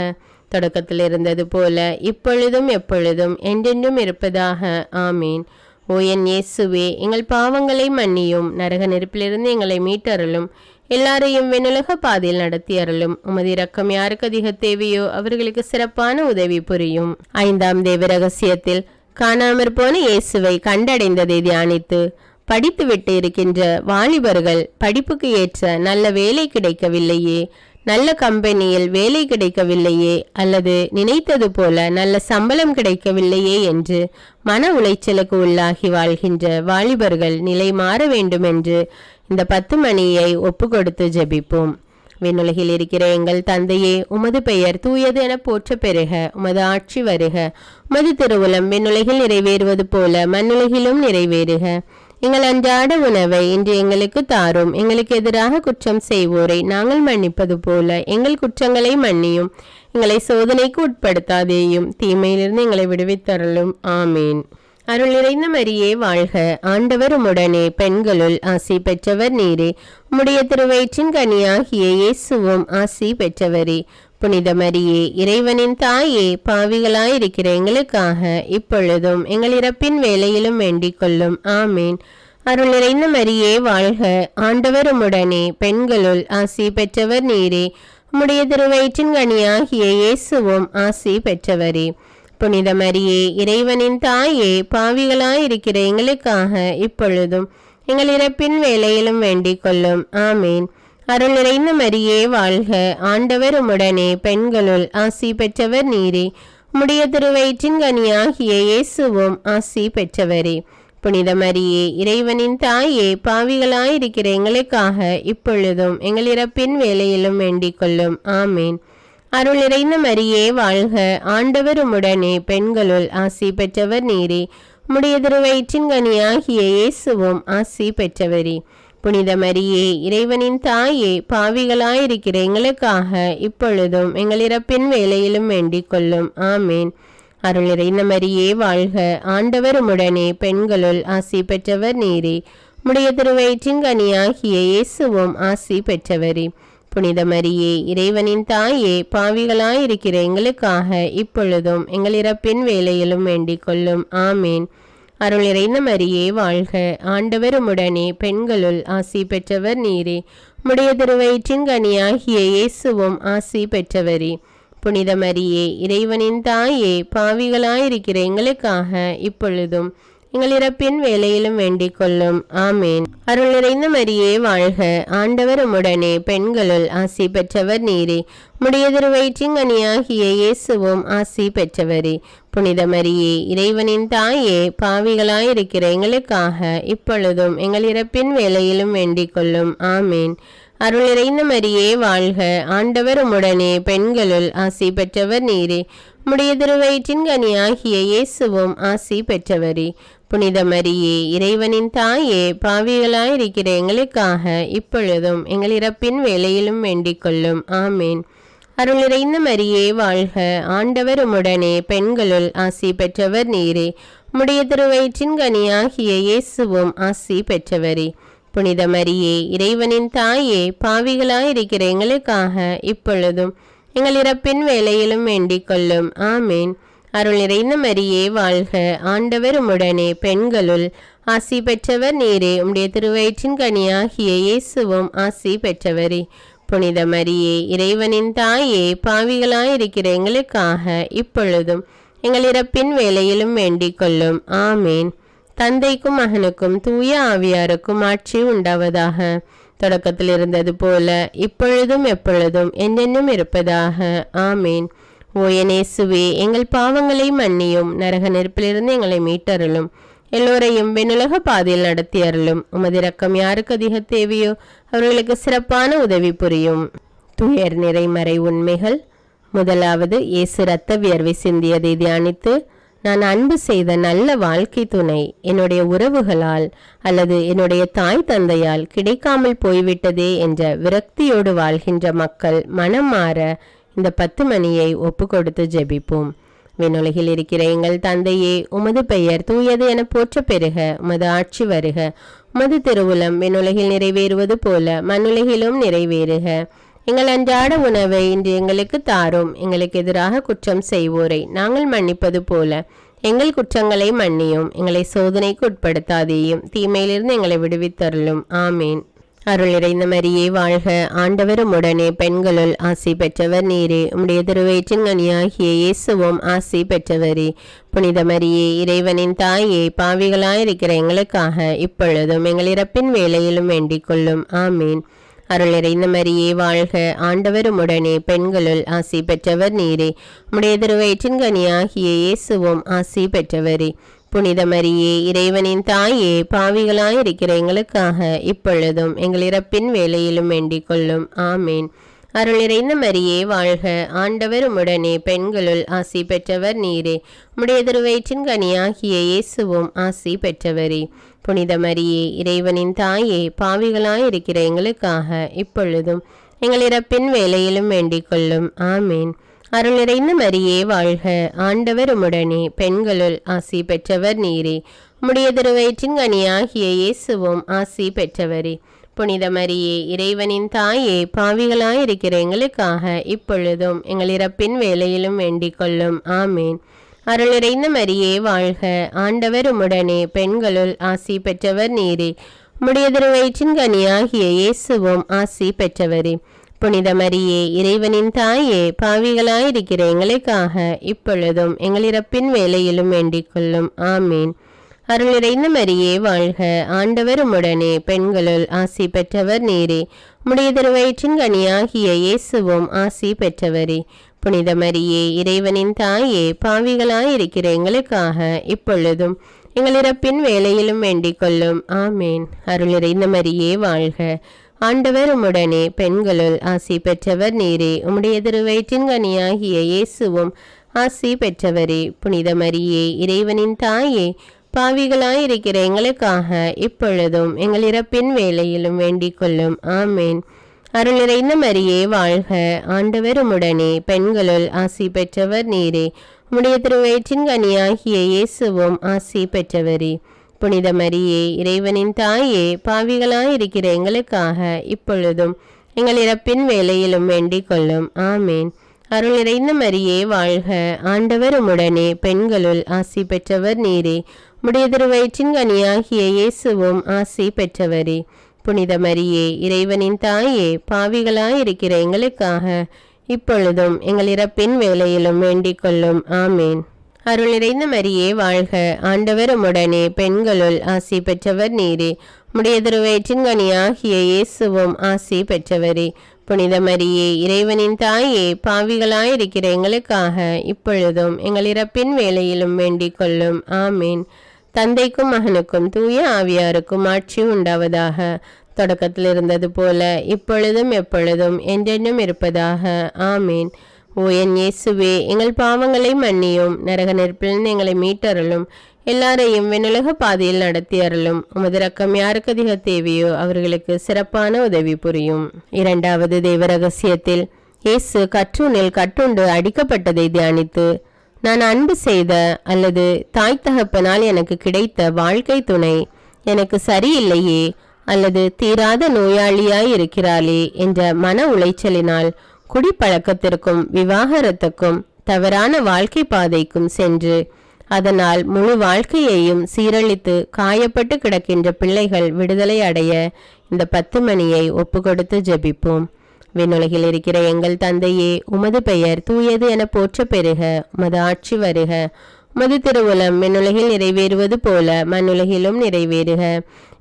[SPEAKER 1] தொடக்கத்தில் இருந்தது போல இப்பொழுதும் எப்பொழுதும் என்றென்றும் இருப்பதாக. ஆமீன். ஓ என் இயேசுவே, எங்கள் பாவங்களை மன்னியும், நரக நெருப்பிலிருந்து எங்களை மீட்டருளும், எல்லாரையும் விண்ணுலக பாதையில் நடத்தி அருளும். உமது இரக்கம் யாருக்கு அதிக தேவையோ அவர்களுக்கு சிறப்பான உதவி புரியும். 5ஆம் தேவ ரகசியத்தில் காணாமற் போன இயேசுவை கண்டடைந்ததை தியானித்து, படித்துவிட்டு இருக்கின்ற வாலிபர்கள் படிப்புக்கு ஏற்ற நல்ல வேலை கிடைக்கவில்லையே, நல்ல கம்பெனியில் வேலை கிடைக்கவில்லையே, அல்லது நினைத்தது போல நல்ல சம்பளம் கிடைக்கவில்லையே என்று மன உளைச்சலுக்கு உள்ளாகி வாழ்கின்ற வாலிபர்கள் நிலை மாற வேண்டும் என்று இந்த 10 மணியை ஒப்பு கொடுத்து ஜெபிப்போம். விண்ணுலகில் இருக்கிற எங்கள் தந்தையே, உமது பெயர் தூயது என போற்ற பெறுக, உமது ஆட்சி வருக, உமது திருவுளம் விண்ணுலகில் நிறைவேறுவது போல மண்ணுலகிலும் நிறைவேறுக. எங்கள் அன்றாட உணவை இன்று எங்களுக்கு தாரும். எங்களுக்கு எதிராக குற்றம் செய்வோரை நாங்கள் மன்னிப்பது போல எங்கள் குற்றங்களை மன்னியும். எங்களை சோதனைக்கு உட்படுத்தாதேயும், தீமையிலிருந்து எங்களை விடுவித்தருளும். ஆமீன். அருள் நிறைந்த மரியே வாழ்க, ஆண்டவர் உம்முடனே, பெண்களுள் ஆசி பெற்றவர் நீரே. உம்முடைய திருவயிற்றின் கனியாகிய இயேசுவும் ஆசி பெற்றவரே. புனித மரியே, இறைவனின் தாயே, பாவிகளாயிருக்கிற எங்களுக்காக இப்பொழுதும் எங்கள் இறப்பின் வேளையிலும் வேண்டிக் கொள்ளும். ஆமீன். அருள் நிறைந்த மரியே வாழ்க, ஆண்டவர் உம்முடனே, பெண்களுள் ஆசி பெற்றவர் நீரே. உம்முடைய திருவயிற்றின் கனியாகிய இயேசுவும் ஆசி பெற்றவரே. புனித மரியே, இறைவனின் தாயே, பாவிகளாயிருக்கிற எங்களுக்காக இப்பொழுதும் எங்கள் இறப்பின் வேளையிலும் வேண்டிக் கொள்ளும். ஆமீன். அருள் நிறைந்த மரியே வாழ்க, ஆண்டவர் உம்முடனே, பெண்களுள் ஆசி பெற்றவர் நீரே. உம்முடைய திருவயிற்றின் கனியாகிய இயேசுவும் ஆசி பெற்றவரே. புனித மரியே, இறைவனின் தாயே, பாவிகளாயிருக்கிற எங்களுக்காக இப்பொழுதும் எங்கள் இறப்பின் வேளையிலும் வேண்டிக் கொள்ளும். ஆமீன். அருள் நிறைந்த மரியே வாழ்க, ஆண்டவர் உம்முடனே, பெண்களுள் ஆசி பெற்றவர் நீரே. உம்முடைய திருவயிற்றின் கனியாகிய இயேசுவும் ஆசி பெற்றவரே. புனித மரியே, இறைவனின் தாயே, பாவிகளாயிருக்கிற எங்களுக்காக இப்பொழுதும் எங்கள் இறப்பின் வேளையிலும் வேண்டிக் கொள்ளும். ஆமீன். அருள் நிறைந்த மரியே வாழ்க, ஆண்டவர் உம்முடனே, பெண்களுள் ஆசி பெற்றவர் நீரே. உம்முடைய திருவயிற்றின் கனியாகிய இயேசுவும் ஆசி பெற்றவரே. புனித மரியே, இறைவனின் தாயே, பாவிகளாயிருக்கிற எங்களுக்காக இப்பொழுதும் எங்கள் இறப்பின் வேளையிலும் வேண்டிக் கொள்ளும். ஆமீன். அருள் நிறைந்த மரியே வாழ்க, ஆண்டவர் உம்முடனே, பெண்களுள் ஆசி பெற்றவர் நீரே. உம்முடைய திருவயிற்றின் கனியாகிய இயேசுவும் ஆசி பெற்றவரே. புனித மரியே, இறைவனின் தாயே, பாவிகளாயிருக்கிற எங்களுக்காக இப்பொழுதும் எங்கள் இறப்பின் வேளையிலும் வேண்டிக் கொள்ளும். ஆமீன். அருள் நிறைந்த மரியே வாழ்க, ஆண்டவர் உம்முடனே, பெண்களுள் ஆசி பெற்றவர் நீரே. உம்முடைய திருவயிற்றின் கனியாகிய இயேசுவும் ஆசி பெற்றவரே. புனித மரியே, இறைவனின் தாயே, பாவிகளாயிருக்கிற எங்களுக்காக இப்பொழுதும் எங்கள் இறப்பின் வேளையிலும் வேண்டிக் கொள்ளும். ஆமீன். அருள் நிறைந்த மரியே வாழ்க, ஆண்டவர் உம்முடனே, பெண்களுள் ஆசி பெற்றவர் நீரே. உம்முடைய திருவயிற்றின் கனியாகிய இயேசுவும் ஆசி பெற்றவரே. புனித மரியே, இறைவனின் தாயே, பாவிகளாயிருக்கிற எங்களுக்காக இப்பொழுதும் எங்கள் இறப்பின் வேளையிலும் வேண்டிக் கொள்ளும். ஆமீன். அருள் நிறைந்த மரியே வாழ்க, ஆண்டவர் உம்முடனே, பெண்களுள் ஆசி பெற்றவர் நீரே. உம்முடைய திருவயிற்றின் கனியாகிய இயேசுவும் ஆசி பெற்றவரே. புனித மரியே, இறைவனின் தாயே, பாவிகளாயிருக்கிற எங்களுக்காக இப்பொழுதும் எங்கள் இறப்பின் வேளையிலும் வேண்டிக் கொள்ளும். ஆமீன். அருள் நிறைந்த மரியே வாழ்க, ஆண்டவர் உம்முடனே, பெண்களுள் ஆசி பெற்றவர் நீரே. உம்முடைய திருவயிற்றின் கனியாகிய இயேசுவும் ஆசி பெற்றவரே. புனித மரியே, இறைவனின் தாயே, பாவிகளாயிருக்கிற எங்களுக்காக இப்பொழுதும் எங்கள் இறப்பின் வேளையிலும் வேண்டிக் கொள்ளும். ஆமீன். தந்தைக்கும் மகனுக்கும் தூய ஆவியாருக்கும் ஆட்சி உண்டாவதாக. தொடக்கத்தில் இருந்தது போல இப்பொழுதும் எப்பொழுதும் என்றென்றும் இருப்பதாக. ஆமீன். ஓ என் இயேசுவே, எங்கள் பாவங்களை மன்னியும், நரக நெருப்பிலிருந்து எங்களை மீட்டருளும், எல்லோரையும் விண்ணுலக பாதையில் நடத்தி அருளும். உமது இரக்கம் யாருக்கு அதிக தேவையோ அவர்களுக்கு சிறப்பான உதவி புரியும். துயர் நிறைமறை உண்மைகள். முதலாவது, இயேசு இரத்த வியர்வை சிந்தியதை தியானித்து, நான் அன்பு செய்த நல்ல வாழ்க்கை துணை என்னுடைய உறவுகளால் அல்லது என்னுடைய தாய் தந்தையால் கிடைக்காமல் போய்விட்டதே என்ற விரக்தியோடு வாழ்கின்ற மக்கள் மனம் மாற இந்த 10 மணியை ஒப்பு கொடுத்து ஜெபிப்போம். விண்ணுலகில் இருக்கிற எங்கள் தந்தையே, உமது பெயர் தூயது என போற்ற பெறுக. உமது ஆட்சி வருக. உமது திருவுளம் விண்ணுலகில் நிறைவேறுவது போல மண்ணுலகிலும் நிறைவேறுக. எங்கள் அன்றாட உணவை இன்று எங்களுக்கு தாரும். எங்களுக்கு எதிராக குற்றம் செய்வோரை நாங்கள் மன்னிப்பது போல எங்கள் குற்றங்களை மன்னியும். எங்களை சோதனைக்கு உட்படுத்தாதேயும், தீமையிலிருந்து எங்களை விடுவித்தருளும். ஆமீன். அருள் நிறைந்த மரியே வாழ்க, ஆண்டவர் உம்முடனே, பெண்களுள் ஆசி பெற்றவர் நீரே. உம்முடைய திருவயிற்றின் கனியாகிய இயேசுவும் ஆசி பெற்றவரே. புனித மரியே, இறைவனின் தாயே, பாவிகளாயிருக்கிற எங்களுக்காக இப்பொழுதும் எங்கள் இறப்பின் வேளையிலும் வேண்டிக் கொள்ளும். ஆமீன். அருள் நிறைந்த மரியே வாழ்க, ஆண்டவர் உம்முடனே, பெண்களுள் ஆசி பெற்றவர் நீரே. உம்முடைய திருவயிற்றின் கனியாகிய இயேசுவும் ஆசி பெற்றவரே. புனித மரியே, இறைவனின் தாயே, பாவிகளாயிருக்கிற எங்களுக்காக இப்பொழுதும் எங்கள் இறப்பின் வேளையிலும் வேண்டிக் கொள்ளும். ஆமீன். அருள் நிறைந்த மரியே வாழ்க, ஆண்டவர் உம்முடனே, பெண்களுள் ஆசி பெற்றவர் நீரே. உம்முடைய திருவயிற்றின் கனியாகிய இயேசுவும் ஆசி பெற்றவரே. புனித மரியே, இறைவனின் தாயே, பாவிகளாயிருக்கிற எங்களுக்காக இப்பொழுதும் எங்கள் இறப்பின் வேளையிலும் வேண்டிக் கொள்ளும். ஆமேன். அருள் நிறைந்த மரியே வாழ்க, ஆண்டவர் உம்முடனே, பெண்களுள் ஆசி பெற்றவர் நீரே. உம்முடைய திருவயிற்றின் கனியாகிய இயேசுவும் ஆசி பெற்றவரே. புனித மரியே, இறைவனின் தாயே, பாவிகளாயிருக்கிற எங்களுக்காக இப்பொழுதும் எங்கள் இறப்பின் வேளையிலும் வேண்டிக் கொள்ளும். ஆமேன். அருள் நிறைந்த மரியே வாழ்க, ஆண்டவர் உம்முடனே, பெண்களுள் ஆசி பெற்றவர் நீரே. உம்முடைய திருவயிற்றின் கனியாகிய இயேசுவும் ஆசி பெற்றவரே. புனித மரியே, இறைவனின் தாயே, பாவிகளாயிருக்கிற எங்களுக்காக இப்பொழுதும் எங்கள் இறப்பின் வேளையிலும் வேண்டிக் கொள்ளும். ஆமேன். அருள் நிறைந்த மரியே வாழ்க, ஆண்டவர் உம்முடனே, பெண்களுள் ஆசி பெற்றவர் நீரே. உம்முடைய திருவயிற்றின் கனியாகிய இயேசுவும் ஆசி பெற்றவரே. புனித மரியே, இறைவனின் தாயே, பாவிகளாயிருக்கிற எங்களுக்காக இப்பொழுதும் எங்கள் இறப்பின் வேளையிலும் வேண்டிக் கொள்ளும். ஆமேன். அருள் நிறைந்த மரியே வாழ்க, ஆண்டவர் உம்முடனே, பெண்களுள் ஆசி பெற்றவர் நீரே. உம்முடைய திருவயிற்றின் கனியாகிய இயேசுவும் ஆசி பெற்றவரே. புனித மரியே, இறைவனின் தாயே, பாவிகளாயிருக்கிற எங்களுக்காக இப்பொழுதும் எங்கள் இறப்பின் வேளையிலும் வேண்டிக் கொள்ளும். ஆமேன். அருள் நிறைந்த மரியே வாழ்க, ஆண்டவர் உம்முடனே, பெண்களுள் ஆசி பெற்றவர் நீரே. உம்முடைய திருவயிற்றின் கனியாகிய இயேசுவும் ஆசி பெற்றவரே. புனித மரியே, இறைவனின் தாயே, பாவிகளாயிருக்கிற எங்களுக்காக இப்பொழுதும் எங்கள் இறப்பின் வேளையிலும் வேண்டிக் கொள்ளும். ஆமேன். அருள் நிறைந்த மரியே வாழ்க, ஆண்டவர் உம்முடனே, பெண்களுள் ஆசி பெற்றவர் நீரே. உம்முடைய திருவயிற்றின் கனியாகிய இயேசுவும் ஆசி பெற்றவரே. புனித மரியே, இறைவனின் தாயே, பாவிகளாயிருக்கிற எங்களுக்காக இப்பொழுதும் எங்கள் இறப்பின் வேளையிலும் வேண்டிக் கொள்ளும். ஆமேன். அருள் நிறைந்த மரியே வாழ்க, ஆண்டவர் உம்முடனே, பெண்களுள் ஆசி பெற்றவர் நீரே. உம்முடைய திருவயிற்றின் கனியாகிய இயேசுவும் ஆசி பெற்றவரே. புனித மரியே, இறைவனின் தாயே, பாவிகளாயிருக்கிற எங்களுக்காக இப்பொழுதும் எங்கள் இறப்பின் வேளையிலும் வேண்டிக் கொள்ளும். ஆமேன். தந்தைக்கும் மகனுக்கும் தூய ஆவியாருக்கும் ஆட்சி உண்டாவதாக. தொடக்கத்தில் இருந்தது போல இப்பொழுதும் எப்பொழுதும் என்றென்றும் இருப்பதாக. ஆமேன். ஓ என் இயேசுவே, எங்கள் பாவங்களை மன்னியும், நரக நெருப்பிலிருந்து எங்களை மீட்டருளும், எல்லாரையும் விண்ணுலக பாதையில் நடத்தி அருளும். உமது இரக்கம் யாருக்கு அதிக தேவையோ அவர்களுக்கு சிறப்பான உதவி புரியும். இரண்டாவது தெய்வ ரகசியத்தில் இயேசு கற்றூனில் கட்டுண்டு அடிக்கப்பட்டதை தியானித்து, நான் அன்பு செய்த அல்லது தாய் தகப்பனால் எனக்கு கிடைத்த வாழ்க்கை துணை எனக்கு சரியில்லையே, அல்லது தீராத நோயாளியாய் இருக்கிறாளே என்ற மன உளைச்சலினால் குடிப்பழக்கத்திற்கும் விவாகரத்துக்கும் தவறான வாழ்க்கை பாதைக்கும் சென்று அதனால் முழு வாழ்க்கையையும் சீரழித்து காயப்பட்டு கிடக்கின்ற பிள்ளைகள் விடுதலை அடைய இந்த 10 மணியை ஒப்பு கொடுத்து ஜெபிப்போம். விண்ணுலகில் இருக்கிற எங்கள் தந்தையே, உமது பெயர் தூயது என போற்ற பெறுக. உமது ஆட்சி வருக. உமது திருவுளம் விண்ணுலகில் நிறைவேறுவது போல மண்ணுலகிலும் நிறைவேறுக.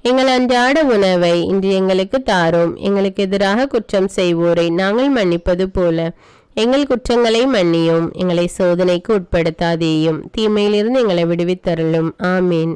[SPEAKER 1] எங்கள் அன்றாட உணவை இன்று எங்களுக்கு தாரும். எங்களுக்கு எதிராக குற்றம் செய்வோரை நாங்கள் மன்னிப்பது போல எங்கள் குற்றங்களை மன்னியும். எங்களை சோதனைக்கு உட்படுத்தாதேயும், தீமையிலிருந்து எங்களை விடுவித்தருளும். ஆமீன்.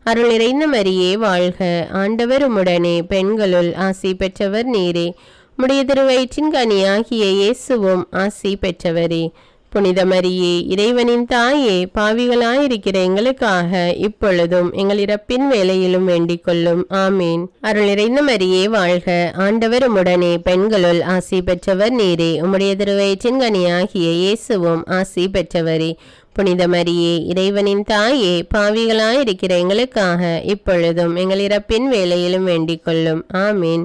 [SPEAKER 1] அருள் நிறைந்த மரியே வாழ்க, ஆண்டவர் உம்முடனே, பெண்களுள் ஆசி பெற்றவர் நீரே. உம்முடைய திருவயிற்றின் கனியாகிய இயேசுவும் ஆசி பெற்றவரே. புனித மரியே, இறைவனின் தாயே, பாவிகளாயிருக்கிற எங்களுக்காக இப்பொழுதும் எங்கள் இறப்பின் வேளையிலும் வேண்டிக் கொள்ளும். ஆமீன். அருள் நிறைந்த மரியே வாழ்க, ஆண்டவர் உம்முடனே, பெண்களுள் ஆசி பெற்றவர் நீரே. உம்முடைய திருவயிற்றின் கனியாகிய இயேசுவும் ஆசி பெற்றவரே. புனித மரியே, இறைவனின் தாயே, பாவிகளாயிருக்கிற எங்களுக்காக இப்பொழுதும் எங்கள் இறப்பின் வேளையிலும் வேண்டிக் கொள்ளும். ஆமீன்.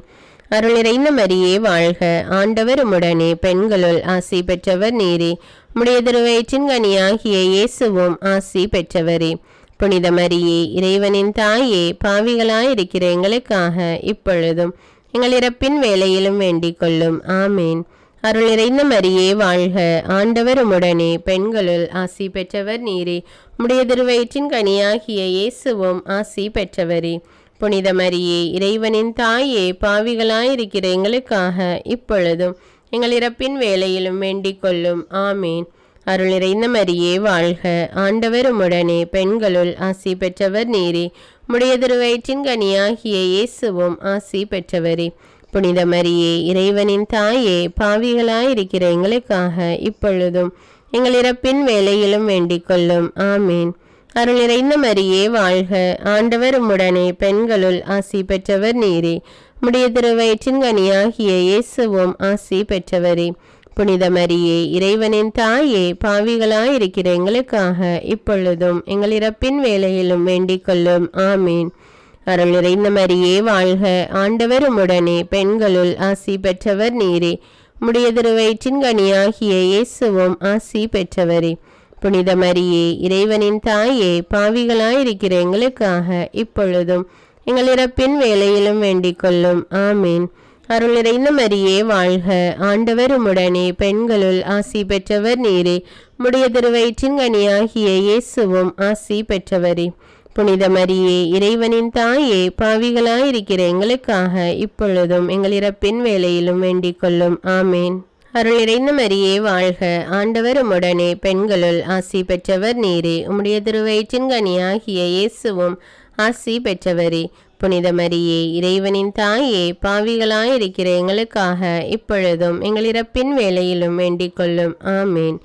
[SPEAKER 1] அருள் நிறைந்த மரியே வாழ்க, ஆண்டவர் உம்முடனே, பெண்களுள் ஆசி பெற்றவர் நீரே. உம்முடைய திருவயிற்றின் கனியாகிய இயேசுவும் ஆசி பெற்றவரே. புனித மரியே, இறைவனின் தாயே, பாவிகளாயிருக்கிற எங்களுக்காக இப்பொழுதும் எங்கள் இறப்பின் வேளையிலும் வேண்டிக் கொள்ளும். ஆமீன். அருள் நிறைந்த மரியே வாழ்க, ஆண்டவர் உம்முடனே, பெண்களுள் ஆசி பெற்றவர் நீரே. உம்முடைய திருவயிற்றின் கனியாகிய இயேசுவும் ஆசி பெற்றவரே. புனித மரியே, இறைவனின் தாயே, பாவிகளாயிருக்கிற எங்களுக்காக இப்பொழுதும் எங்கள் இறப்பின் வேளையிலும் வேண்டிக் கொள்ளும். ஆமீன். அருள் நிறைந்த மரியே வாழ்க, ஆண்டவர் உம்முடனே, பெண்களுள் ஆசி பெற்றவர் நீரே. உம்முடைய திருவயிற்றின் கனியாகிய இயேசுவும் ஆசி பெற்றவரே. புனித மரியே இறைவனின் தாயே, பாவிகளாயிருக்கிற எங்களுக்காக இப்பொழுதும் எங்கள் இறப்பின் வேளையிலும் வேண்டிக் கொள்ளும். ஆமீன். அருள் நிறைந்த மரியே வாழ்க, ஆண்டவர் உம்முடனே, பெண்களுள் ஆசி பெற்றவர் நீரே. உம்முடைய திருவயிற்றின் கனியாகிய இயேசுவும் ஆசி பெற்றவரே. புனித மரியே இறைவனின் தாயே, பாவிகளாயிருக்கிற எங்களுக்காக இப்பொழுதும் எங்கள் இறப்பின் வேளையிலும் வேண்டிக் கொள்ளும். ஆமீன். அருள் நிறைந்த மரியே வாழ்க, ஆண்டவர் உம்முடனே, பெண்களுள் ஆசி பெற்றவர் நீரே. உம்முடைய திருவயிற்றின் கனியாகிய இயேசுவும் ஆசி பெற்றவரே. புனித மரியே இறைவனின் தாயே, பாவிகளாயிருக்கிற எங்களுக்காக இப்பொழுதும் எங்கள் இறப்பின் வேளையிலும் வேண்டிக் கொள்ளும். ஆமீன். அருள் நிறைந்த மரியே வாழ்க, ஆண்டவர் உம்முடனே, பெண்களுள் ஆசி பெற்றவர் நீரே. உம்முடைய திருவயிற்றின் கனியாகிய இயேசுவும் ஆசி பெற்றவரே. புனித மரியே இறைவனின் தாயே, பாவிகளாயிருக்கிற எங்களுக்காக இப்பொழுதும் எங்கள் இறப்பின் வேளையிலும் வேண்டிக் கொள்ளும். ஆமீன். அருள் நிறைந்த மரியே வாழ்க, ஆண்டவர் உம்முடனே, பெண்களுள் ஆசி பெற்றவர் நீரே. உம்முடைய திருவயிற்றின் கனியாகிய இயேசுவும் ஆசி பெற்றவரே. புனித மரியே இறைவனின் தாயே, பாவிகளாயிருக்கிற எங்களுக்காக இப்பொழுதும் எங்கள் இறப்பின் வேளையிலும் வேண்டிக் கொள்ளும். ஆமீன்.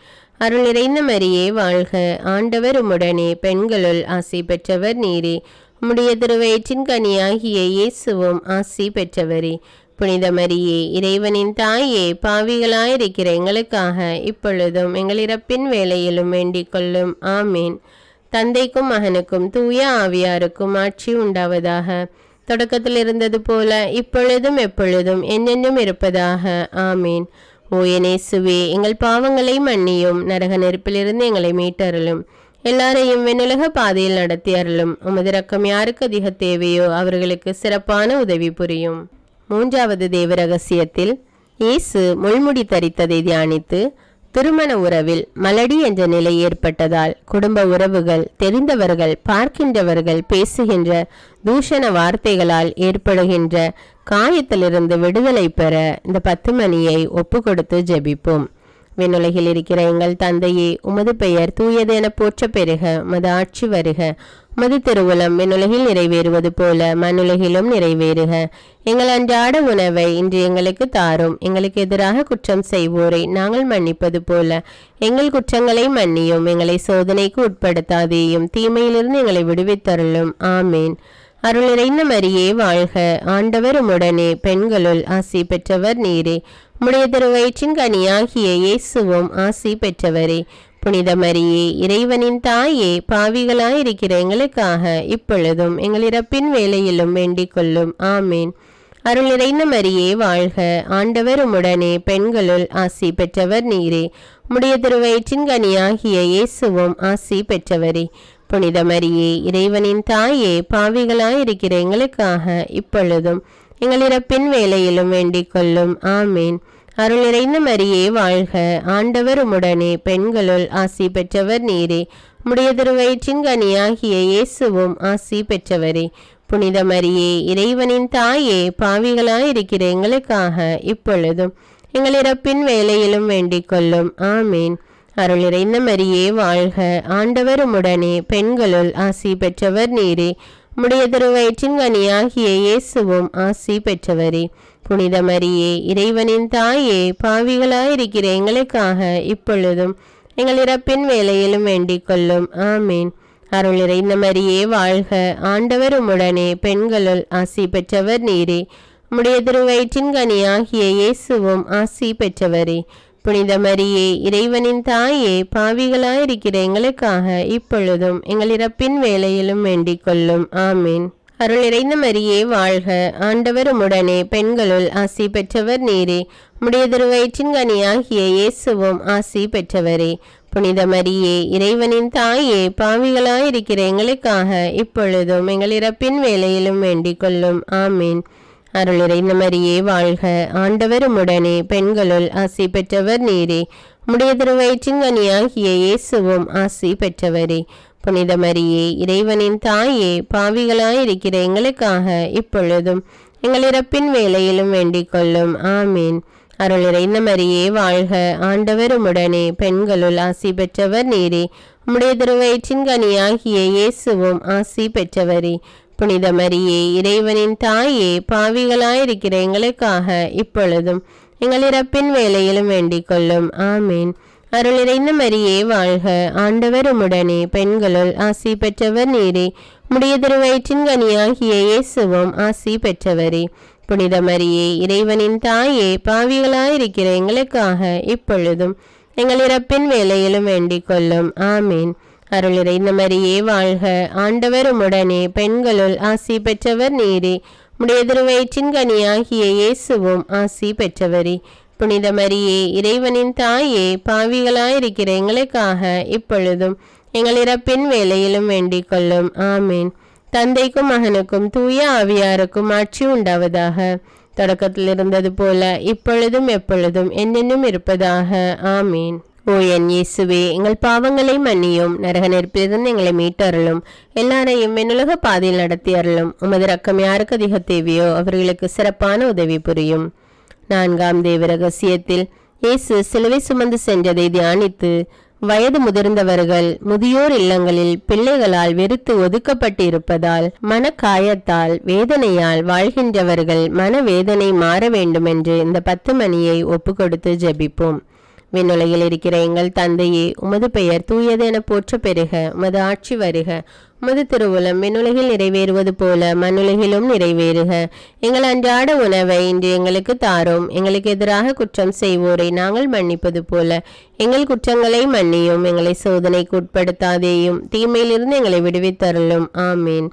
[SPEAKER 1] அருள் நிறைந்த மரியே வாழ்க, ஆண்டவர் உம்முடனே, பெண்களுள் ஆசி பெற்றவர் நீரே. உம்முடைய திருவயிற்றின் கனியாகிய இயேசுவும் ஆசி பெற்றவரே. புனித மரியே இறைவனின் தாயே, பாவிகளாயிருக்கிற எங்களுக்காக இப்பொழுதும் எங்கள் இறப்பின் வேளையிலும் வேண்டிக் கொள்ளும். ஆமீன். தந்தைக்கும் மகனுக்கும் தூய ஆவியாருக்கும் ஆட்சி உண்டாவதாக. தொடக்கத்தில் இருந்தது போல இப்பொழுதும் எப்பொழுதும் என்றென்றும் இருப்பதாக. ஆமீன். ஓ இயேசுவே, எங்கள் பாவங்களை மன்னியும், நரக நெருப்பிலிருந்து எங்களை மீட்டருளும், எல்லாரையும் விண்ணுலக பாதையில் நடத்தி அருளும். உமது இரக்கம் யாருக்கு அதிக தேவையோ அவர்களுக்கு சிறப்பான உதவி புரியும். மூன்றாவது தேவ ரகசியத்தில் இயேசு முள்முடி தரித்ததை தியானித்து, திருமண உறவில் மலடி என்ற நிலை ஏற்பட்டதால் குடும்ப உறவுகள், தெரிந்தவர்கள், பார்க்கின்றவர்கள் பேசுகின்ற தூஷண வார்த்தைகளால் ஏற்படுகின்ற காயத்திலிருந்து விடுதலை பெற இந்த 10 மணியை ஒப்பு கொடுத்து ஜெபிப்போம். விண்ணுலகில் இருக்கிற எங்கள் தந்தையே, உமது பெயர் தூயது என போற்ற பெறுக. உமது ஆட்சி வருக. உமது திருவுளம் விண்ணுலகில் நிறைவேறுவது போல மண்ணுலகிலும் நிறைவேறுக. எங்கள் அன்றாட உணவை இன்று எங்களுக்கு தாரும். எங்களுக்கு எதிராக குற்றம் செய்வோரை நாங்கள் மன்னிப்பது போல எங்கள் குற்றங்களை மன்னியும். எங்களை சோதனைக்கு உட்படுத்தாதேயும், தீமையிலிருந்து எங்களை விடுவித்தருளும். ஆமீன். அருள் நிறைந்த மரியே வாழ்க, ஆண்டவர் உம்முடனே, பெண்களுள் ஆசி பெற்றவர் நீரே. உம்முடைய திருவயிற்றின் கனியாகிய இயேசுவும் ஆசி பெற்றவரே. புனித மரியே இறைவனின் தாயே, பாவிகளாயிருக்கிற எங்களுக்காக இப்பொழுதும் எங்கள் இறப்பின் வேளையிலும் வேண்டிக் கொள்ளும். ஆமீன். அருள் நிறைந்த மரியே வாழ்க, ஆண்டவர் உம்முடனே, பெண்களுள் ஆசி பெற்றவர் நீரே. உம்முடைய திருவயிற்றின் கனியாகிய இயேசுவும் ஆசி பெற்றவரே. புனித மரியே இறைவனின் தாயே, பாவிகளாயிருக்கிற எங்களுக்காக இப்பொழுதும் எங்கள் இறப்பின் வேளையிலும் வேண்டிக் கொள்ளும். ஆமீன். அருள் நிறைந்த மரியே வாழ்க, ஆண்டவர் உம்முடனே, பெண்களுள் ஆசி பெற்றவர் நீரே. உம்முடைய திருவயிற்றின் கனியாகிய இயேசுவும் ஆசி பெற்றவரே. புனித மரியே இறைவனின் தாயே, பாவிகளாயிருக்கிற எங்களுக்காக இப்பொழுதும் எங்கள் இறப்பின் வேளையிலும் வேண்டிக் கொள்ளும். ஆமீன். அருள் நிறைந்த மரியே வாழ்க, ஆண்டவர் உம்முடனே, பெண்களுள் ஆசி பெற்றவர் நீரே. உம்முடைய திருவயிற்றின் கனியாகிய இயேசுவும் ஆசி பெற்றவரே. புனித மரியே இறைவனின் தாயே, பாவிகளாயிருக்கிற எங்களுக்காக இப்பொழுதும் எங்கள் இறப்பின் வேளையிலும் வேண்டிக் கொள்ளும். ஆமீன். அருள் நிறைந்த மரியே வாழ்க, ஆண்டவர் உம்முடனே, பெண்களுள் ஆசி பெற்றவர் நீரே. உம்முடைய திருவயிற்றின் கனியாகிய இயேசுவும் ஆசி பெற்றவரே. புனித மரியே இறைவனின் தாயே, பாவிகளாயிருக்கிற எங்களுக்காக இப்பொழுதும் எங்கள் இறப்பின் வேளையிலும் வேண்டிக் கொள்ளும். ஆமீன். அருள் நிறைந்த மரியே வாழ்க, ஆண்டவர் உம்முடனே, பெண்களுள் ஆசி பெற்றவர் நீரே. உம்முடைய திருவயிற்றின் கனியாகிய இயேசுவும் ஆசி பெற்றவரே. புனித மரியே இறைவனின் தாயே, பாவிகளாயிருக்கிற எங்களுக்காக இப்பொழுதும் எங்கள் இறப்பின் வேளையிலும் வேண்டிக் கொள்ளும். ஆமீன். அருள் நிறைந்த மரியே வாழ்க, ஆண்டவர் உம்முடனே, பெண்களுள் ஆசி பெற்றவர் நீரே. உம்முடைய திருவயிற்றின் கனியாகிய இயேசுவும் ஆசி பெற்றவரே. புனித மரியே இறைவனின் தாயே, பாவிகளாயிருக்கிற எங்களுக்காக இப்பொழுதும் எங்கள் இறப்பின் வேளையிலும் வேண்டிக் கொள்ளும். ஆமீன். அருள் நிறைந்த மரியே வாழ்க, ஆண்டவர் உம்முடனே, பெண்களுள் ஆசி பெற்றவர் நீரே. உம்முடைய திருவயிற்றின் கனியாகிய இயேசுவும் ஆசி பெற்றவரே. புனித மரியே இறைவனின் தாயே, பாவிகளாயிருக்கிற எங்களுக்காக இப்பொழுதும் எங்கள் இறப்பின் வேளையிலும் வேண்டிக் கொள்ளும். ஆமீன். அருள் நிறைந்த மரியே வாழ்க, ஆண்டவர் உம்முடனே, பெண்களுள் ஆசி பெற்றவர் நீரே. உம்முடைய திருவயிற்றின் கனியாகிய இயேசுவும் ஆசி பெற்றவரே. புனித மரியே இறைவனின் தாயே, பாவிகளாயிருக்கிற எங்களுக்காக இப்பொழுதும் எங்கள் இறப்பின் வேளையிலும் வேண்டிக் கொள்ளும். ஆமீன். அருள் நிறைந்த மரியே வாழ்க, ஆண்டவர் உம்முடனே, பெண்களுள் ஆசி பெற்றவர் நீரே. உம்முடைய திருவயிற்றின் கனியாகிய இயேசுவும் ஆசி பெற்றவரே. புனித மரியே இறைவனின் தாயே, பாவிகளாயிருக்கிற எங்களுக்காக இப்பொழுதும் எங்கள் இறப்பின் வேளையிலும் வேண்டிக் கொள்ளும். ஆமீன். தந்தைக்கும் மகனுக்கும் தூய ஆவியாருக்கும் ஆட்சி உண்டாவதாக. தொடக்கத்தில் இருந்தது போல இப்பொழுதும் எப்பொழுதும் என்னென்னும் இருப்பதாக. ஆமீன். ஓ என் இயேசுவே, எங்கள் பாவங்களை மன்னியும், நரக நெருப்பிலிருந்து எங்களை மீட்டருளும், எல்லாரையும் என்னுலக பாதையில் நடத்தி அருளும். உமது இரக்கம் யாருக்கு அதிக தேவையோ அவர்களுக்கு சிறப்பான உதவி புரியும். 4ஆம் தேவ ரகசியத்தில் இயேசு சிலுவை சுமந்து சென்றதை தியானித்து, வயது முதிர்ந்தவர்கள் முதியோர் இல்லங்களில் பிள்ளைகளால் வெறுத்து ஒதுக்கப்பட்டு இருப்பதால், மனக்காயத்தால் வேதனையால் வாழ்கின்றவர்கள் மனவேதனை மாற வேண்டுமென்று இந்த 10 மணியை ஒப்பு கொடுத்து ஜெபிப்போம். விண்ணுலகில் இருக்கிற எங்கள் தந்தையே, உமது பெயர் தூயது என போற்ற பெறுக. உமது ஆட்சி வருக. உமது திருவுளம் விண்ணுலகில் நிறைவேறுவது போல மண்ணுலகிலும் நிறைவேறுக. எங்கள் அன்றாட உணவை இன்று எங்களுக்கு தாரும். எங்களுக்கு எதிராக குற்றம் செய்வோரை நாங்கள் மன்னிப்பது போல எங்கள் குற்றங்களை மன்னியும். எங்களை சோதனைக்கு உட்படுத்தாதேயும், தீமையிலிருந்து எங்களை விடுவித்தருளும். ஆமீன்.